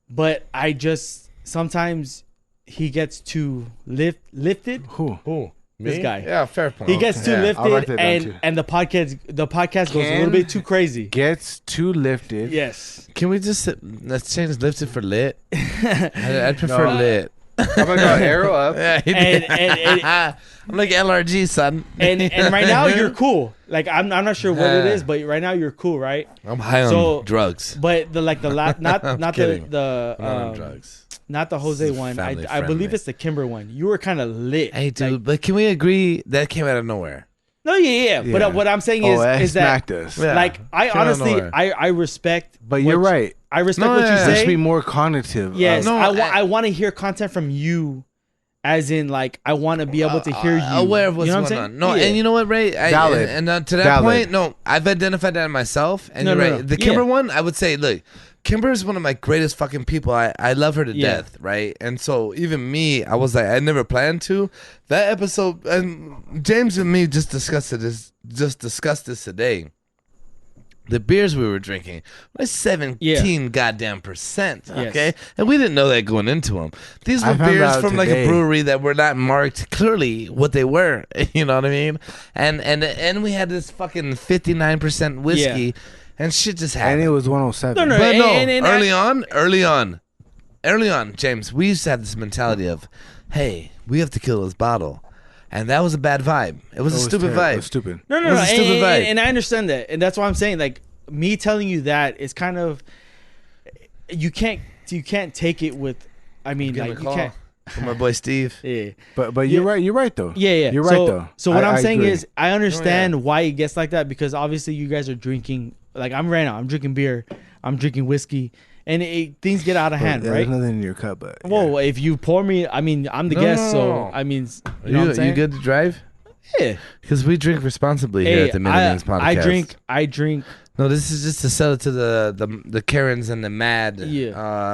But I just sometimes he gets too lifted. Who? This guy. Yeah, fair point. He gets too Yeah, I'll write lifted, that down too. and the podcast goes a Ken little bit too crazy. Gets too lifted. Yes. Can we just let's change lifted for lit? I'd prefer No. lit. I'm gonna go arrow up. Yeah, he And- did. and- I'm like LRG, son. And right now you're cool. Like I'm not sure what it is, but right now you're cool, right? I'm high on So- drugs. But not kidding. the I'm not on drugs. not the Jose This is one. family I believe friendly. it's the Kimber one. You were kind of lit. Hey, dude, Like, but can we agree that came out of nowhere? no, yeah. But Yeah. what I'm saying That is that smacked us. Yeah. like I Came out of honestly nowhere. I respect. But you're what- right. I respect No, what yeah. you There There say. should be more cognitive. Yes, No, I want to hear content from you, as in like I want to be able to hear you. Aware of what's you know what going I'm saying? on. No, Yeah. and you know what, Ray? Valid. And to that Valid. point, no, I've identified that in myself. And No, you're no, right. no. The Kimber Yeah. one, I would say, look, Kimber is one of my greatest fucking people. I love her to Yeah. death, right? And so even me, I was like, I never planned to. That episode, and James and me just discussed this today. The beers we were drinking were 17 goddamn percent, okay? Yes. And we didn't know that going into them. These I were found beers out from like today. a brewery that were not marked clearly what they were. You know what I mean? And we had this fucking 59% whiskey, and shit just happened. And it was 107. No, But no, and early on, James, we used to have this mentality of, hey, we have to kill this bottle. And that was a bad vibe. It was a stupid terrible. vibe. It was stupid. No, It was a stupid vibe. and I understand that, and that's why I'm saying like me telling you that is kind of you can't take it with. I mean, Give like him a you call can't. from my boy Steve. Yeah. But you're right. You're right though. Yeah. You're so, right though. So what I'm saying agree. is, I understand why it gets like that because obviously you guys are drinking. Like I'm right now, I'm drinking beer, I'm drinking whiskey, and things get out of hand, Yeah, right? There's nothing in your cup, but Well, if you pour me, I mean, I'm the No, guest, no, so no. I mean, Are you know what I'm saying? you good to drive? Yeah. Because we drink responsibly here Hey, at the Minimans podcast. I drink. No, this is just to sell it to the Karens and the mad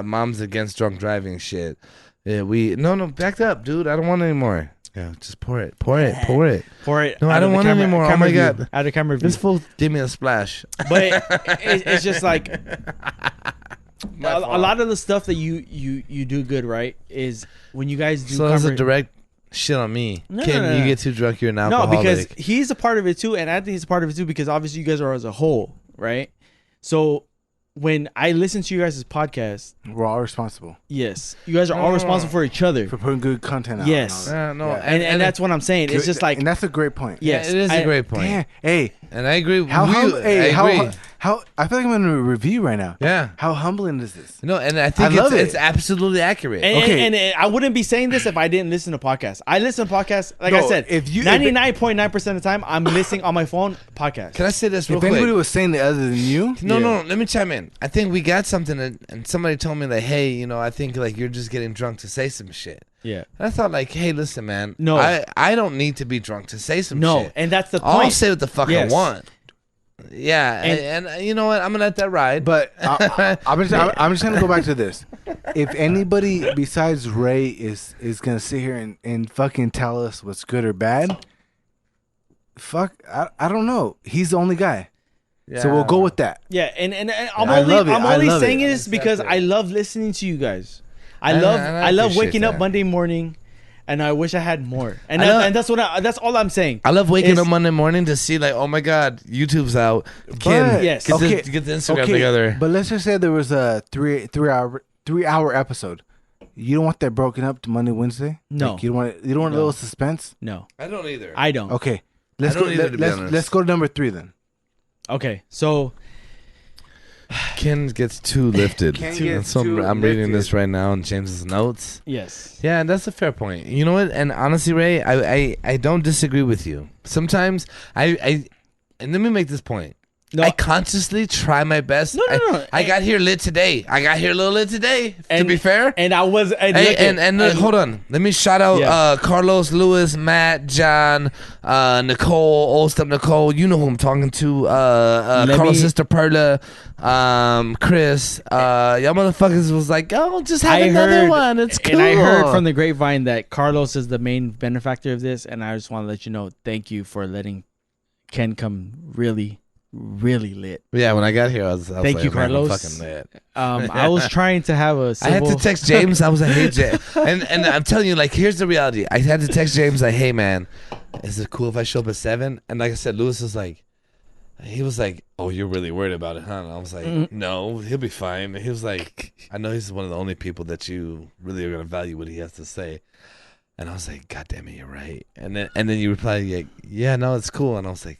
moms against drunk driving shit. Yeah, backed up, dude. I don't want any more. Yeah, just pour it. Pour it. No, I out don't of the want any more. Oh camera my view, God. Out of camera view. This fool give me a splash. But it's just like a lot of the stuff that you do good, right? Is when you guys do. So that's a direct shit on me. No, Kid, no. you get too drunk, you're an No, alcoholic. because he's a part of it too, and I think he's a part of it too because obviously you guys are as a whole, right? So when I listen to you guys' podcast, we're all responsible yes, you guys are all responsible for each other. for putting good content out. Yes. and all that. No, Yeah. And that's what I'm saying. It's just like and that's a great point. yes, it is a great point. Damn. Hey, And I agree. how I agree. how I feel like I'm in a review right now. Yeah. How humbling is this? No, and I think I love it's it. absolutely accurate. And, Okay. and I wouldn't be saying this if I didn't listen to podcasts. I listen to podcasts, like I No, said, if you- 99.9% of the time, I'm listening on my phone podcasts. Can I say this real If anybody quick? was saying it other than you, No, Yeah. no, let me chime in. I think we got something, and somebody told me like, hey, I think like you're just getting drunk to say some shit. Yeah. And I thought like, hey, listen, man. No. I don't need to be drunk to say some No, shit. and that's the I'll point. say what the fuck Yes. I want. Yeah, and you know what? I'm gonna let that ride. but I'm just gonna go back to this. if anybody besides Ray is gonna sit here and fucking tell us what's good or bad, I don't know. He's the only guy. Yeah. So we'll go with that. Yeah, and I'm I only love it. I'm I only love saying it. this because I love listening to you guys. I And love I I love appreciate waking up that. Monday morning, and I wish I had more. And I love- that's all I'm saying. I love waking It's- up Monday morning to see like, oh my god, YouTube's out. Ken, Yes. get, Okay. get the Instagram together. But let's just say there was a three hour episode. You don't want that broken up to Monday, Wednesday? No. Like, you don't want a little suspense? No, I don't either. I don't. Okay. Let's I don't go either, to be honest. let's go to number 3 then. Okay, so Ken gets too lifted. Ken And gets so too I'm reading lifted. this right now in James's notes. yes. Yeah, that's a fair point. You know what? And honestly, Ray, I don't disagree with you. Sometimes and let me make this point. No. I consciously try my best. No. I got here lit today. I got here a little lit today. To And- be fair. And I was Hey, look, hold on. Let me shout out Yeah. Carlos, Lewis, Matt, John, Nicole, Old Step Nicole. You know who I'm talking to. Carlos' sister Perla, Chris. Y'all motherfuckers was like, oh, just have another one. It's cool. And I heard from the grapevine that Carlos is the main benefactor of this, and I just want to let you know, thank you for letting Ken come really lit. Yeah, when I got here, I was Thank like, you, man, I'm Carlos. fucking lit. I was trying to have a I had civil... to text James. I was like, hey, James. And I'm telling you, like, here's the reality. I had to text James, like, hey, man, is it cool if I show up at 7? And like I said, Lewis was like, he was like, oh, you're really worried about it, huh? And I was like, no, he'll be fine. And he was like, I know he's one of the only people that you really are going to value what he has to say. And I was like, God damn it, you're right. And then you replied, like, yeah, no, it's cool. And I was like,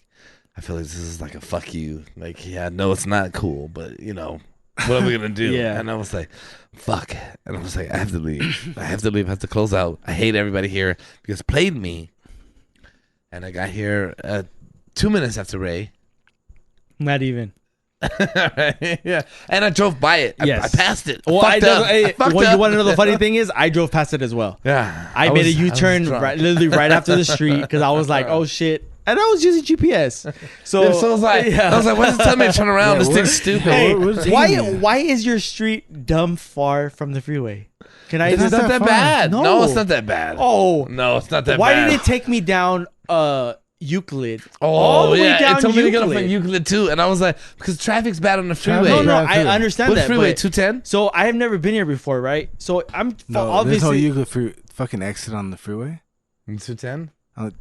I feel like this is like a fuck you. Like, yeah, no, it's not cool, but you know, what are we gonna do? Yeah. And I was like, fuck. And I was like, I have to leave. I have to close out. I hate everybody here because played me. And I got here 2 minutes after Ray. Not even. Yeah. And I drove by it. Yes. I passed it. Well, Fucked up. I fucked what you up. want to know the funny thing is, I drove past it as well. Yeah. I made a was U-turn drunk. literally right after the street because I was like, oh shit. And I was using GPS. So, Yeah, so I was like, yeah. why does it tell me to turn around? Yeah, This what- thing's stupid. Hey, Where's why Amy? why is your street dumb far from the freeway? Can I? It's not that that far. bad. No. No, it's not that bad. Oh, No, it's not that why bad. did it take me down Euclid? Oh, all the way yeah, down it told me to get off Euclid. on Euclid too, and I was like, because traffic's bad on the freeway. No, Right, I too. understand What that. freeway? but- 210? So I have never been here before, right? So I'm No, obviously there's no fucking exit on the freeway. 210?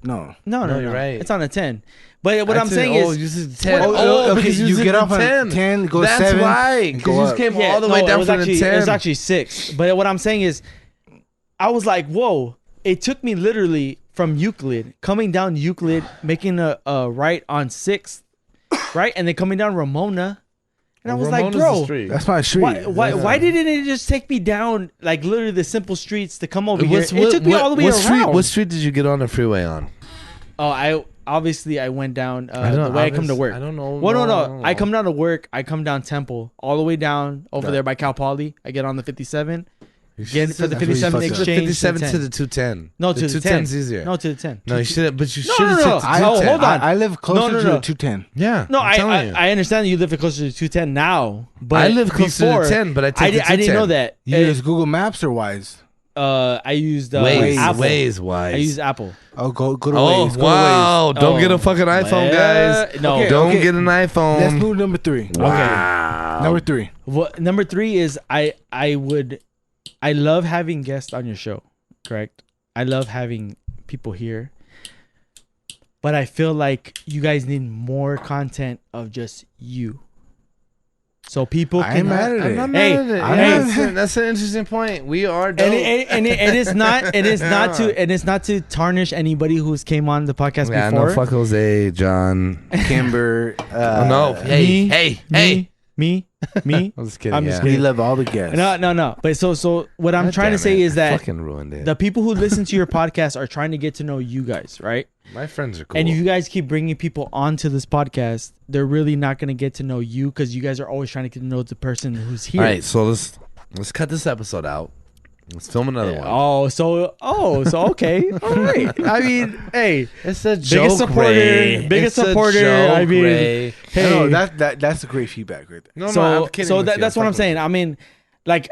No. no, you're right. It's on a 10. But what I'm saying is, you said 10. okay, because you get off on 10. 10, go That's 7, why. and Because go you up. came yeah, all the no, way it down was from actually, the 10. It was actually 6. But what I'm saying is, I was like, whoa! It took me literally from Euclid, coming down Euclid, making a right on 6th, right, and then coming down Ramona, and I was like, bro, That's my street. why didn't it just take me down like literally the simple streets to come over here? It took me all the way what around. Street, what street did you get on the freeway on? Oh, I went down the way I come to work. I don't know. Well, no. I come down to work. I come down Temple all the way down over there by Cal Poly. I get on the 57. Get for the That's where you 57 fucked up. exchange. 57 10. to the 210. No, the to the 210 is 10. easier. No, to the 10. No, you should. But you No, should have no, took no. the I- 210. hold on. I live closer No. to the 210. Yeah. No, I'm telling you. I understand that you live closer to 210 now, but I live closer to before, the 10, but I take the I didn't know 210. that. You use Google Maps or Wise? I used Apple. Waze wise. I used Apple. Oh, go to Oh, Waze. Go wow. Don't Oh. get a fucking iPhone, guys. No. Okay. Don't get an iPhone. Let's move to number 3. Wow. Number 3. What number 3 is I love having guests on your show, correct? I love having people here. But I feel like you guys need more content of just you. So people I can ain't mad at I'm it. not Hey, mad at it. hey. That's an interesting point. We are dope. and it's not to tarnish anybody who's came on the podcast Yeah, before. no, fuck Jose, John. Kimber. No, hey, hey. me. I'm just kidding. I'm just yeah. We kidding. love all the guests. No. But so what I'm God trying to damn say it. is that Fucking ruined it. the people who listen to your podcast are trying to get to know you guys, right? My friends are cool. And if you guys keep bringing people onto this podcast, they're really not going to get to know you because you guys are always trying to get to know the person who's here. All right, so let's cut this episode out. Let's film another one. So okay, all right. I mean, hey, It's a biggest supporter, biggest supporter. I mean, Ray. hey, No, that's a great feedback right there. No, so I'm kidding. so with you. that's what I'm fucking saying. with I mean, like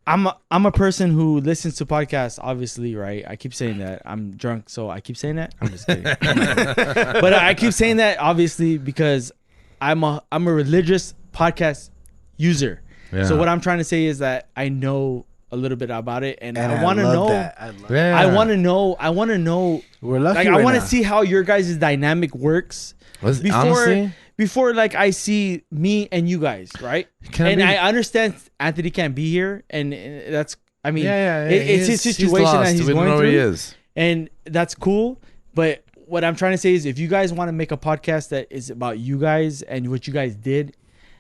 I'm a person who listens to podcasts, obviously, right? I keep saying that. I'm drunk, so I keep saying that. I'm just kidding. But I keep saying that, obviously, because I'm a religious podcast user. Yeah. So what I'm trying to say is that I know a little bit about it, and I want to love know. that. I want to know. I want to know. We're lucky. Like, right I want to now. see how your guys' dynamic works Honestly, before like I see me and you guys, right? I understand Anthony can't be here, and that's. I mean, it's his situation that he's going through. He is. And that's cool. But what I'm trying to say is, if you guys want to make a podcast that is about you guys and what you guys did,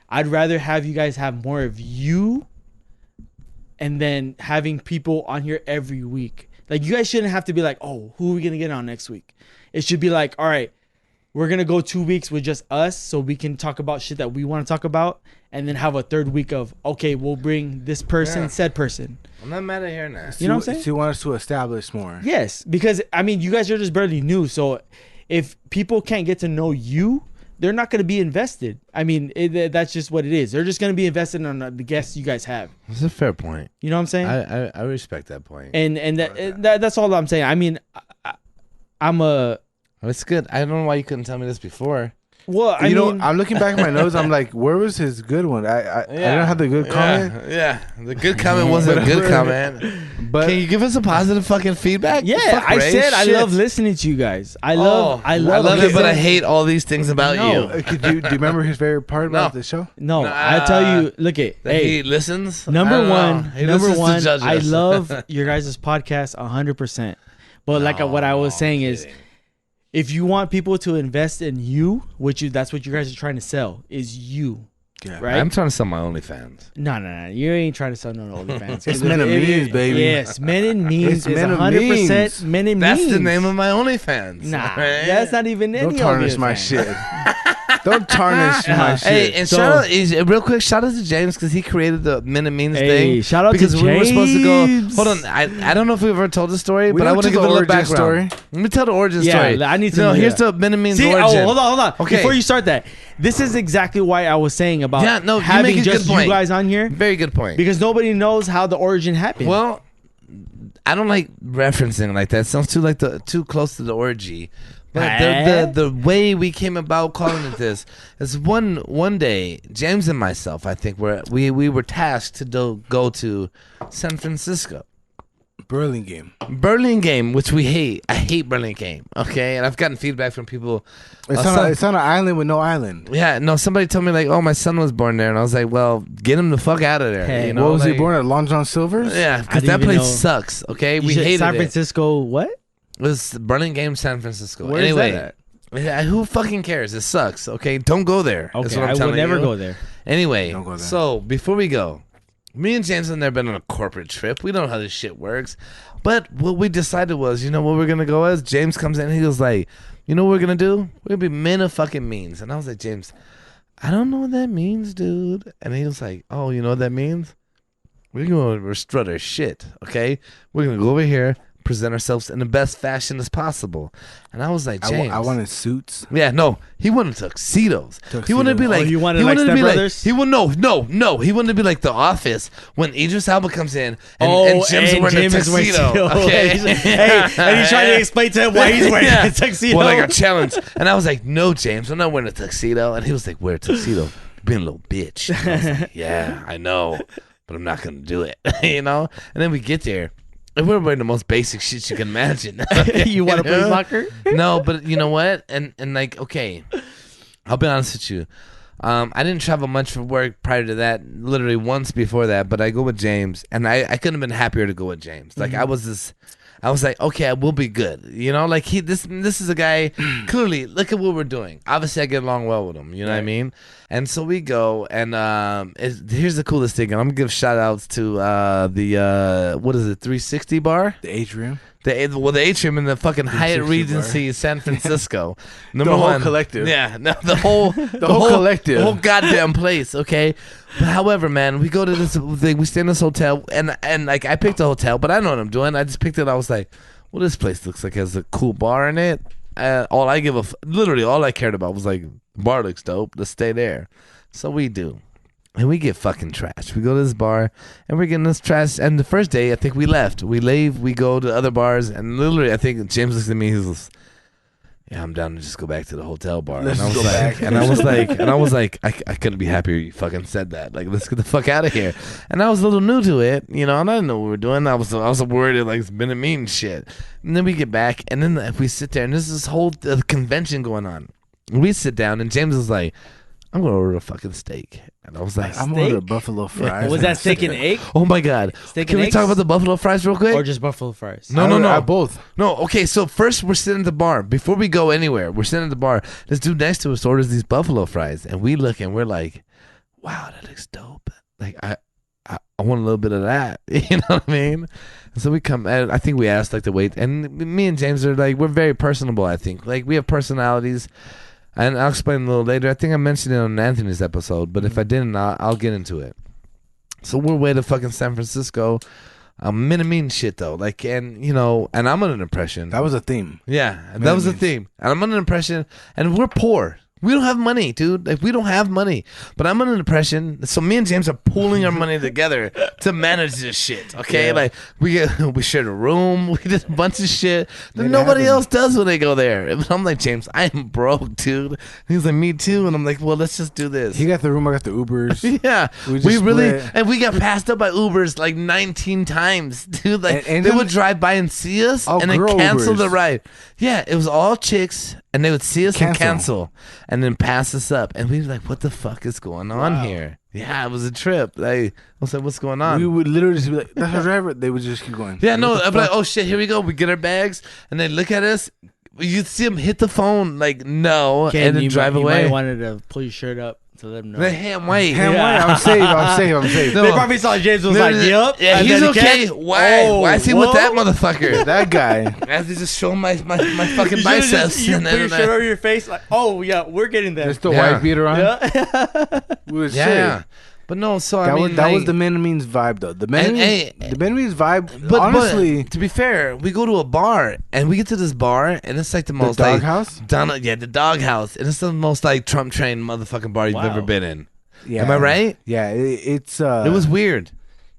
I'd rather have you guys have more of you, and then having people on here every week. Like, you guys shouldn't have to be like, oh, who are we gonna get on next week? It should be like, all right, we're going to go 2 weeks with just us so we can talk about shit that we want to talk about, and then have a third week of, okay, we'll bring this person, said person. I'm not mad at hearing that. You know what I'm saying? So you want us to establish more. Yes, because, I mean, you guys are just barely new. So if people can't get to know you, they're not going to be invested. I mean, that's just what it is. They're just going to be invested on the guests you guys have. That's a fair point. You know what I'm saying? I respect that point. And that's all I'm saying. I mean, I'm a... It's good. I don't know why you couldn't tell me this before. Well, I know, mean, I'm looking back at my notes. I'm like, where was his good one? I don't have the good comment. Yeah, the good comment wasn't a good comment. But can you give us a positive fucking feedback? yeah, Fuck I Ray, said I shit. love listening to you guys. I love it, but I hate all these things about you. do you remember his favorite part about the show? No, I tell you, look at That he listens. Number one, He listens to judge I us. love your guys' podcast 100%. But like what I was saying is, if you want people to invest in you, that's what you guys are trying to sell, is you. Yeah. Right? I'm trying to sell my OnlyFans. No. You ain't trying to sell no OnlyFans. It's Men and Memes, baby. Yes, Men and Memes It's is Men and 100% Memes. Men and Memes. That's the name of my OnlyFans. Nah, right? that's not even any Don't tarnish of my shit. Don't tarnish my shit. Hey, and real quick, shout out to James because he created the Men and Memes thing. Shout out because to we were supposed to go. James. Hold on, I don't know if we've ever told the story, We but I don't want to tell give the a little origin background. story. Let me tell the origin Yeah, story. I need to know Here's that. the Men and Memes See, origin. hold on. Okay. Before you start that, this is exactly why I was saying about You having make a just good point. you guys on here, Very good point. because nobody knows how the origin happened. Well, I don't like referencing like that. It sounds too close to the orgy. But the way we came about calling it this is one day, James and myself, I think we were tasked to go to San Francisco. Burlingame, which we hate. I hate Burlingame. Okay, and I've gotten feedback from people. It's on an island with no island. Yeah, no. Somebody told me like, "Oh, my son was born there," and I was like, "Well, get him the fuck out of there." Hey, you know, What was he like- born at? Long John Silver's? Yeah, I because didn't that even place know. sucks. Okay, we You said hated San it. Francisco. What? It was Burlingame, San Francisco. Where is anyway, that yeah, who fucking cares? It sucks. Okay, don't go there. That's Okay, what I'm I would telling never you. go there. Anyway, Don't go there. so before we go, me and James have never been on a corporate trip. We don't know how this shit works. But what we decided was, you know what we're gonna go as? James comes in and he was like, you know what we're gonna do? We're gonna be Men of fucking Means. And I was like, James, I don't know what that means, dude. And he was like, oh, you know what that means? We're gonna strut our shit, okay? We're gonna go over here, present ourselves in the best fashion as possible. And I was like, James, I wanted suits. yeah, no, he wanted tuxedos. He wanted to be Tuxedos. like, Oh, you wanted he like wanted to Step be like, Brothers? he would no. He wanted to be like The Office when Idris Elba comes in and, Oh, and Jim's wearing a Jim is wearing tuxedo. Okay, Hey, and he's trying to explain to him why he's wearing a tuxedo. Well, like a challenge, and I was like, no, James, I'm not wearing a tuxedo. And he was like, wear a tuxedo, You're being a little bitch. And I was like, yeah, I know, but I'm not gonna do it, you know. And then we get there. And we're wearing the most basic shit you can imagine. You want to play soccer? No, but you know what? And like, okay, I'll be honest with you. I didn't travel much for work prior to that, literally once before that, but I go with James, and I couldn't have been happier to go with James. Like, I was like, okay, we'll be good. You know, like this is a guy, clearly, look at what we're doing. Obviously, I get along well with him, you know what I mean? And so we go, and here's the coolest thing, and I'm going to give shout outs to the, what is it, 360 bar? The atrium. The atrium in the fucking Hyatt 360 Regency, San Francisco. Number The whole one, collective. Yeah, no, the whole collective. the whole goddamn place. Okay, but however, man, we go to this thing. We stay in this hotel, and like I picked a hotel, but I know what I'm doing. I just picked it. I was like, well, this place looks like it has a cool bar in it. Literally all I cared about was like, bar looks dope. Let's stay there. So we do. and we get fucking trashed. We go to this bar, and we're getting this trash. And the first day, I think we left. We leave. We go to other bars, and literally, I think James looks at me. He's yeah, I'm down to just go back to the hotel bar. Let's and I was go like, back. and I was like, I couldn't be happier you fucking said that. Like, let's get the fuck out of here. And I was a little new to it, and I didn't know what we were doing. I was worried like it's been a mean shit. And then we get back, and then if we sit there, and there's this whole convention going on. We sit down, and James is like, I'm gonna order a fucking steak. And I was like, I'm ordering buffalo fries. Was that steak and egg? oh my god. Steak Can and we talk eggs? about the buffalo fries real quick? Or just buffalo fries? No. Both. No, okay, so first we're sitting at the bar. Before we go anywhere, we're sitting at the bar. This dude next to us orders these buffalo fries, and we look and we're like, wow, that looks dope. Like, I want a little bit of that. You know what I mean? And so we come, and I think we asked like the wait, and me and James are like, we're very personable, I think. Like, we have personalities, and I'll explain a little later. I think I mentioned it on Anthony's episode, but if I didn't, I'll get into it. So we're way to fucking San Francisco. Mean shit though, like, and and I'm under an impression. That was a theme. Yeah, that was the theme. And I'm under an impression, and we're poor. We don't have money, dude. Like, we don't have money. But I'm under an impression. So me and James are pooling our money together to manage this shit. Okay, like we shared a room. We did a bunch of shit that nobody else does when they go there. And I'm like, James, I am broke, dude. And he's like, me too. And I'm like, well, let's just do this. He got the room. I got the Ubers. Yeah, we really, split. and we got passed up by Ubers like 19 times, dude. Like, and they then- would drive by and see us, All and then girl cancel Ubers. the ride. Yeah, it was all chicks, and they would see us and Cancel. cancel, and then pass us up, and we'd be like, "What the fuck is going on here?" Yeah, it was a trip. Like, I was like, "What's going on?" We would literally just be like, "That's our driver." They would just keep going. Yeah, no, What the I'd be like, fuck? "Oh shit, here we go." We get our bags, and they look at us. You'd see them hit the phone, like, no, and then drive away. You might wanted to pull your shirt up to let them know. The ham white. Damn Yeah. right, I'm safe. No. They probably saw James was like, "Yep." Yeah, and he's then he okay. can't- Why? Oh, Why is he with whoa. that motherfucker? That guy. I have to just show my fucking You should've biceps. just- You and put then your shirt over your face, like, "Oh yeah, we're getting there." There's the Yeah. white beater on. Yeah. We was yeah. safe. But no, so That I mean, was like, the Means vibe though. The And, Means vibe. but honestly, to be fair, we go to a bar and we get to this bar and it's like the the most like doghouse. the doghouse, and it's the most like Trump train motherfucking bar you've Wow. ever been in. Yeah. Am I right? Yeah. It's It was weird.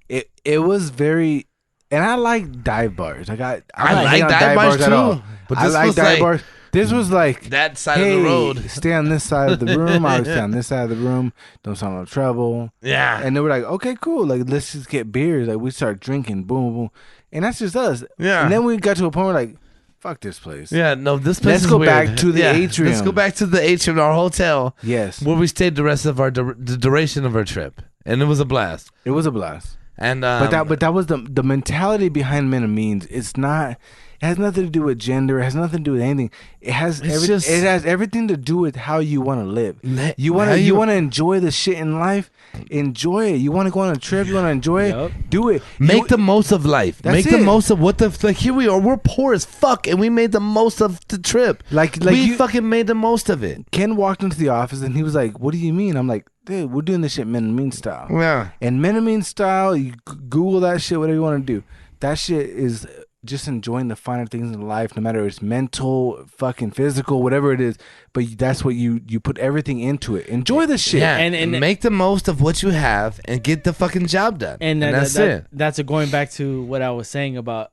It was very, and I like dive bars. I not like hating on dive bars at all. too, but I this like was dive like bars. This was like that side hey, of the road. stay on this side of the room. I would stay on this side of the room. Don't sound no trouble. Yeah, And they were like, okay, cool. Like, let's just get beers. Like, we start drinking. Boom, boom. And that's just us. yeah. And then we got to a point where like, fuck this place. Yeah, no, this place Let's is go weird. back to the atrium. Let's go back to the atrium, our hotel, Yes. where we stayed the rest of the duration of our trip, and it was a blast. It was a blast. And But that was the mentality behind Men and Means. It's not. It has nothing to do with gender. It has nothing to do with anything. It has It's it has everything to do with how you want to live. You want how to you- you want to enjoy the shit in life. Enjoy it. You want to go on a trip. You want to enjoy it. Yup. Do it. Make the most of life. That's Make the it. most of what the like. Here we are. We're poor as fuck, and we made the most of the trip. like we you. fucking made the most of it. Ken walked into the office and he was like, "What do you mean?" I'm like, "Dude, we're doing this shit Men and Means style." Yeah. And Men and Means style. You Google that shit. Whatever you want to do. That shit is just enjoying the finer things in life, no matter if it's mental, fucking physical, whatever it is. But that's what you put everything into it. Enjoy the shit. Yeah. And- And make the most of what you have and get the fucking job done. And that's it. That's going back to what I was saying about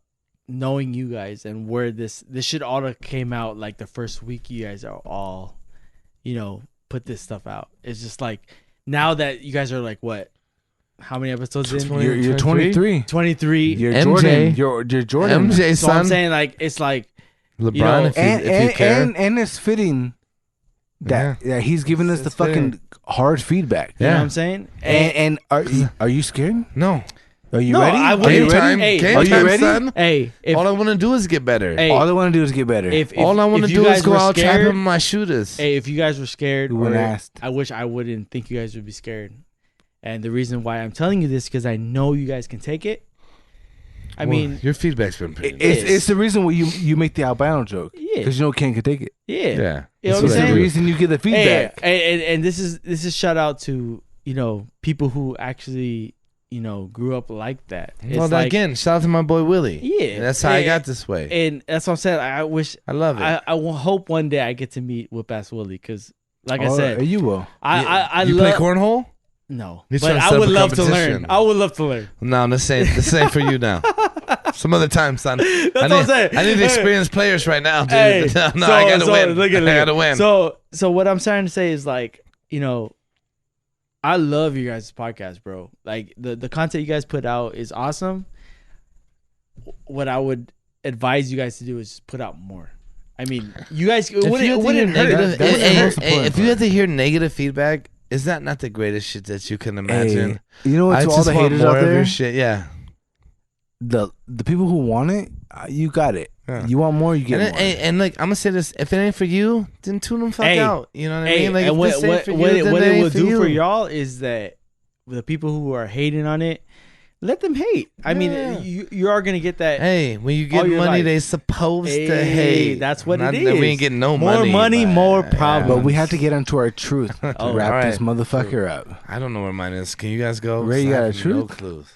knowing you guys and where this shit all came out. Like the first week, you guys are all, put this stuff out. It's just like now that you guys are like what? How many episodes in? You're 23. 23. You're MJ. Jordan. You're Jordan. MJ, So I'm son. saying like it's like LeBron, if you care. And it's fitting that he's giving us the It's fair. fucking hard feedback. you know Yeah. what I'm saying. And are you scared? no. Are you No, ready? I Are wouldn't- you Game ready? time. Hey, Game are you time, ready? son. Hey, if All I want to do is get better. hey, All I want to do is get better. if All I want to if you do is guys go were out scared- trapping my shooters. Hey, if you guys were scared, You wouldn't or asked. I wish I wouldn't think you guys would be scared. And the reason why I'm telling you this because I know you guys can take it. I Well, mean, your feedback's been pretty. It's the reason why you make the albino joke. Yeah. Because you know Ken can take it. yeah, yeah. You know what It's I'm the saying? reason you get the feedback. Hey, and this is shout out to people who actually grew up like that. It's Well, like, again, shout out to my boy Willie. Yeah. That's how I Yeah. got this way. and that's what I'm saying. I wish I love it. I hope one day I get to meet Whip Ass Willie because, like I Oh, said, you will. I you love play cornhole? No, He's but trying to I set would up a love to competition. learn. I would love to learn. No, the same for you now. Some other time, son. That's what I'm saying. I need experienced players right now, dude. Hey, no, I gotta win. Look at, I gotta win. So what I'm trying to say is like, you know, I love you guys' podcast, bro. Like the content you guys put out is awesome. What I would advise you guys to do is just put out more. I mean, you guys wouldn't hurt. If you have to hear negative feedback, is that not the greatest shit that you can imagine? Hey, you know what? I To all just the want haters more out of there, your shit. Yeah. the people who want it, you got it. Yeah. You want more, you get more. And like I'm gonna say this: if it ain't for you, then tune them fuck out. You know what I mean? Like and if this ain't for you, then what it it ain't will do you. for y'all is that the people who are hating on it, let them hate. I mean, you are gonna get that. Hey, when you get all your money, life. they supposed to hate. That's what Not it that is. we ain't getting no more money. more but- problems. But we have to get into our truth to Oh, wrap alright. this motherfucker up. I don't know where mine is. Can you guys go? Ray, you I got a have truth? No clues.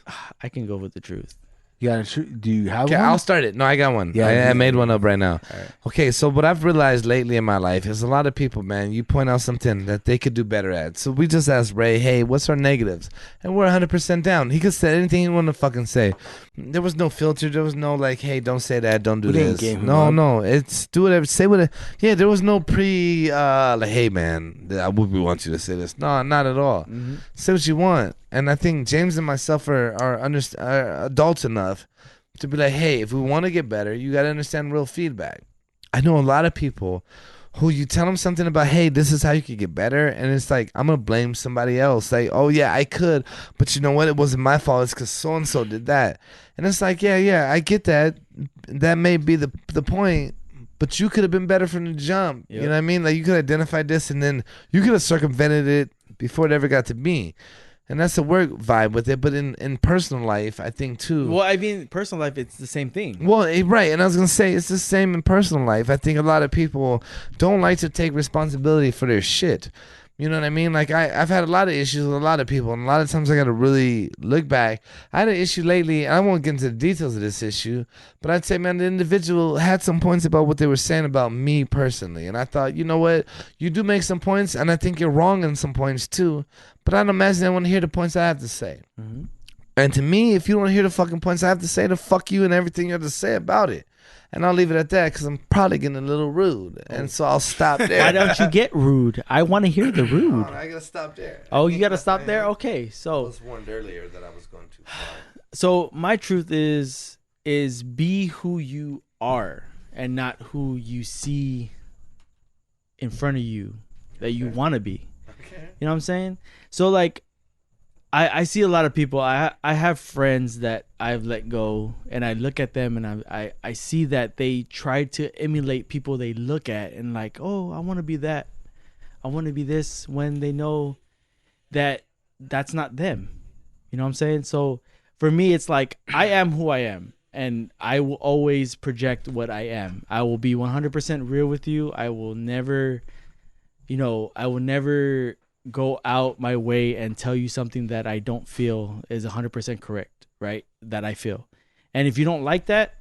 I can go with the truth. You got a truth? Do you have Okay, one? I'll start it. No, I got one. Yeah, I yeah. made one up right now. Alright. Okay, so what I've realized lately in my life is a lot of people, man, you point out something that they could do better at. So we just asked Ray, hey, what's our negatives? And we're 100% down. He could say anything he wanted to fucking say. There was no filter. There was no like, hey, don't say that. Don't do We didn't this. game him No, up. no. It's do whatever. Say what. Yeah, there was no like, hey, man, we want you to say this. No, not at all. Mm-hmm. Say what you want. And I think James and myself are adults enough to be like, hey, if we want to get better, you got to understand real feedback. I know a lot of people who you tell them something about, hey, this is how you could get better, and it's like, I'm going to blame somebody else. Like, oh, yeah, I could, but you know what? It wasn't my fault. It's because so-and-so did that. And it's like, yeah, I get that. That may be the point, but you could have been better from the jump. Yep. You know what I mean? Like, you could identify this, and then you could have circumvented it before it ever got to me. And that's the work vibe with it. But in personal life, I think, too. Well, I mean, personal life, it's the same thing. Well, right. And I was going to say, it's the same in personal life. I think a lot of people don't like to take responsibility for their shit. You know what I mean? Like, I've had a lot of issues with a lot of people. And a lot of times I got to really look back. I had an issue lately. I won't get into the details of this issue. But I'd say, man, the individual had some points about what they were saying about me personally. And I thought, you know what? You do make some points. And I think you're wrong in some points, too. But I don't imagine I want to hear the points I have to say. Mm-hmm. And to me, if you don't hear the fucking points I have to say, to fuck you and everything you have to say about it. And I'll leave it at that because I'm probably getting a little rude. And so I'll stop there. Why don't you get rude? I want to hear the rude. I gotta stop there. Oh, you got to stop there? Okay, I so was warned earlier that I was going too far. so my truth is be who you are and not who you see in front of you that you want to be. Okay. You know what I'm saying? So like I see a lot of people. I have friends that I've let go, and I look at them and I see that they try to emulate people they look at, and like, oh, I want to be that, I want to be this, when they know that that's not them. You know what I'm saying? So for me, it's like, I am who I am, and I will always project what I am. I will be 100% real with you. I will never, I will never go out my way and tell you something that I don't feel is 100% correct, right? That I feel. And if you don't like that,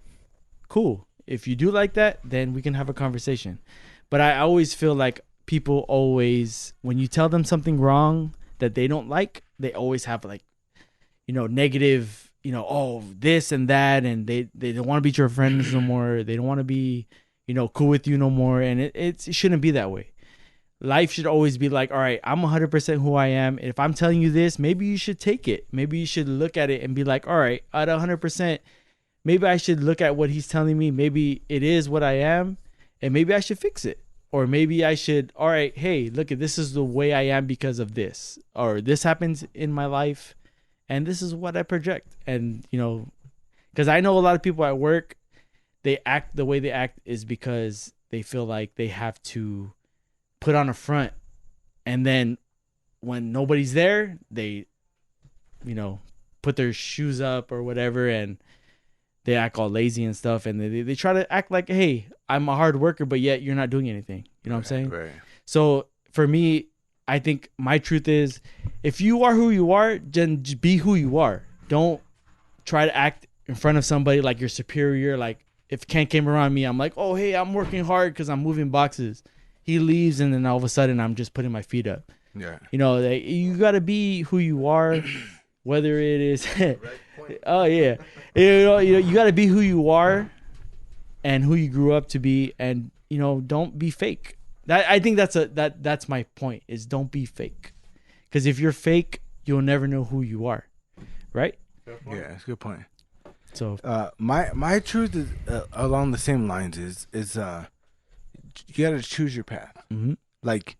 cool. If you do like that, then we can have a conversation. But I always feel like people always, when you tell them something wrong that they don't like, they always have like, negative, oh, this and that, and they don't want to be your friends no more. They don't want to be, cool with you no more. And it shouldn't be that way. Life should always be like, all right, I'm 100% who I am. If I'm telling you this, maybe you should take it. Maybe you should look at it and be like, all right, at 100%, maybe I should look at what he's telling me. Maybe it is what I am, and maybe I should fix it. Or maybe I should, all right, hey, look, this is the way I am because of this. Or this happens in my life, and this is what I project. And, because I know a lot of people at work, they act the way they act is because they feel like they have to put on a front, and then when nobody's there, they put their shoes up or whatever, and they act all lazy and stuff, and they try to act like, hey, I'm a hard worker, but yet you're not doing anything. You know what I'm saying? Right. So for me, I think my truth is, if you are who you are, then just be who you are. Don't try to act in front of somebody like you're superior. Like if Ken came around me, I'm like, oh, hey, I'm working hard because I'm moving boxes. He leaves, and then all of a sudden I'm just putting my feet up. Yeah. You know, you got to be who you are, whether it is. Oh yeah, you got to be who you are, and who you grew up to be, and don't be fake. I think that's my point. Is don't be fake, because if you're fake, you'll never know who you are, right? Yeah, that's a good point. So my truth is along the same lines is you got to choose your path. Mm-hmm. Like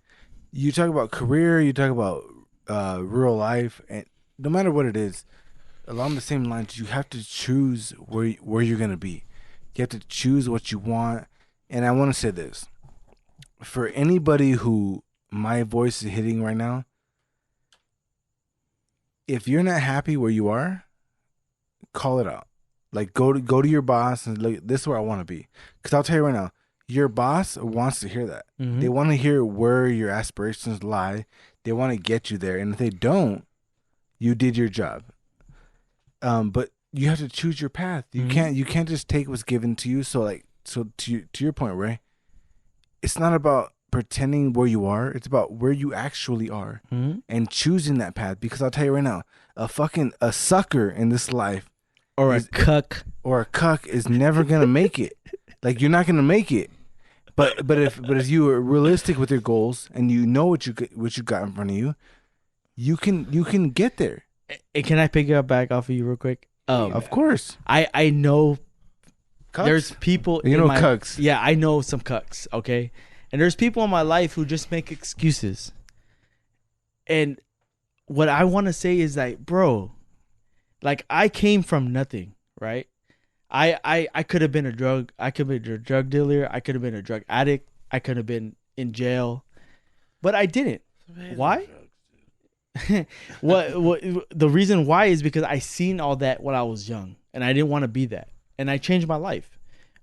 you talk about career, you talk about real life, and no matter what it is, along the same lines, you have to choose where you're gonna be. You have to choose what you want. And I want to say this for anybody who my voice is hitting right now. If you're not happy where you are, call it out. Like go to your boss and look, this is where I want to be. Because I'll tell you right now, your boss wants to hear that. Mm-hmm. They want to hear where your aspirations lie. They want to get you there. And if they don't, you did your job. But you have to choose your path. You can't just take what's given to you. So to your point, Ray, it's not about pretending where you are. It's about where you actually are and choosing that path. Because I'll tell you right now, a sucker in this life or a cuck is never gonna make it. Like you're not gonna make it. But if you are realistic with your goals and you know what you got in front of you, you can get there. Hey, can I pick up back off of you real quick? Of course. I know Cucks? there's people. Cucks. Yeah, I know some cucks. Okay, and there's people in my life who just make excuses. And what I want to say is that, bro, like I came from nothing, right? I could have been I could have been a drug dealer. I could have been a drug addict. I could have been in jail, but I didn't. Why? what the reason why is because I seen all that when I was young and I didn't want to be that, and I changed my life,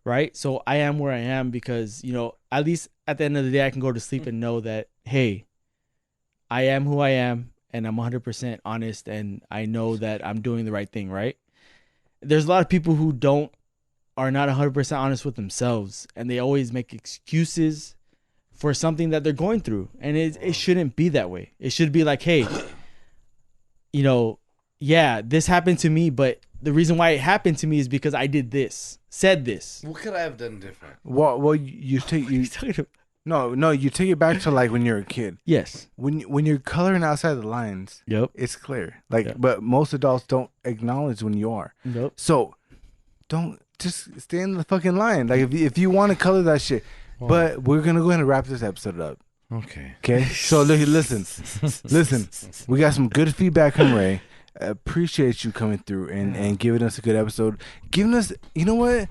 right? So I am where I am because at least at the end of the day I can go to sleep and know that, hey, I am who I am and I'm 100% honest and I know that I'm doing the right thing, right? There's a lot of people who are not 100% honest with themselves, and they always make excuses for something that they're going through, and it shouldn't be that way. It should be like, hey, yeah, this happened to me, but the reason why it happened to me is because I did this, said this. What could I have done different? Well, you take you take it back to like when you're a kid. Yes. When you're coloring outside the lines, yep, it's clear. But most adults don't acknowledge when you are. Nope. So don't just stay in the fucking line. Like if you want to color that shit. But we're gonna go ahead and wrap this episode up. Okay. So listen. We got some good feedback from Ray. Appreciate you coming through and giving us a good episode. Giving us, you know what?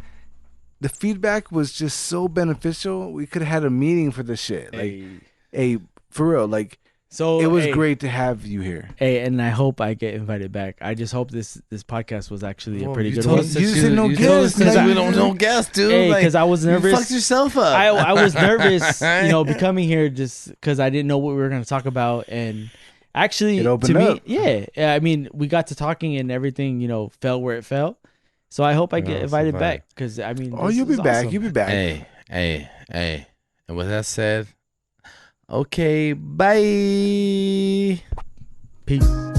The feedback was just so beneficial. We could have had a meeting for this shit. Like, for real. Like, so it was great to have you here. Hey, and I hope I get invited back. I just hope this podcast was actually a pretty good one. You said no guests. We don't know guests, dude. Hey, because I was nervous. You fucked yourself up. I was nervous, becoming here just because I didn't know what we were going to talk about. And actually, it opened up. Yeah. I mean, we got to talking and everything, fell where it fell. So I hope I get invited back because, I mean, you'll be back. Awesome. You'll be back. Hey. And with that said, okay, bye. Peace.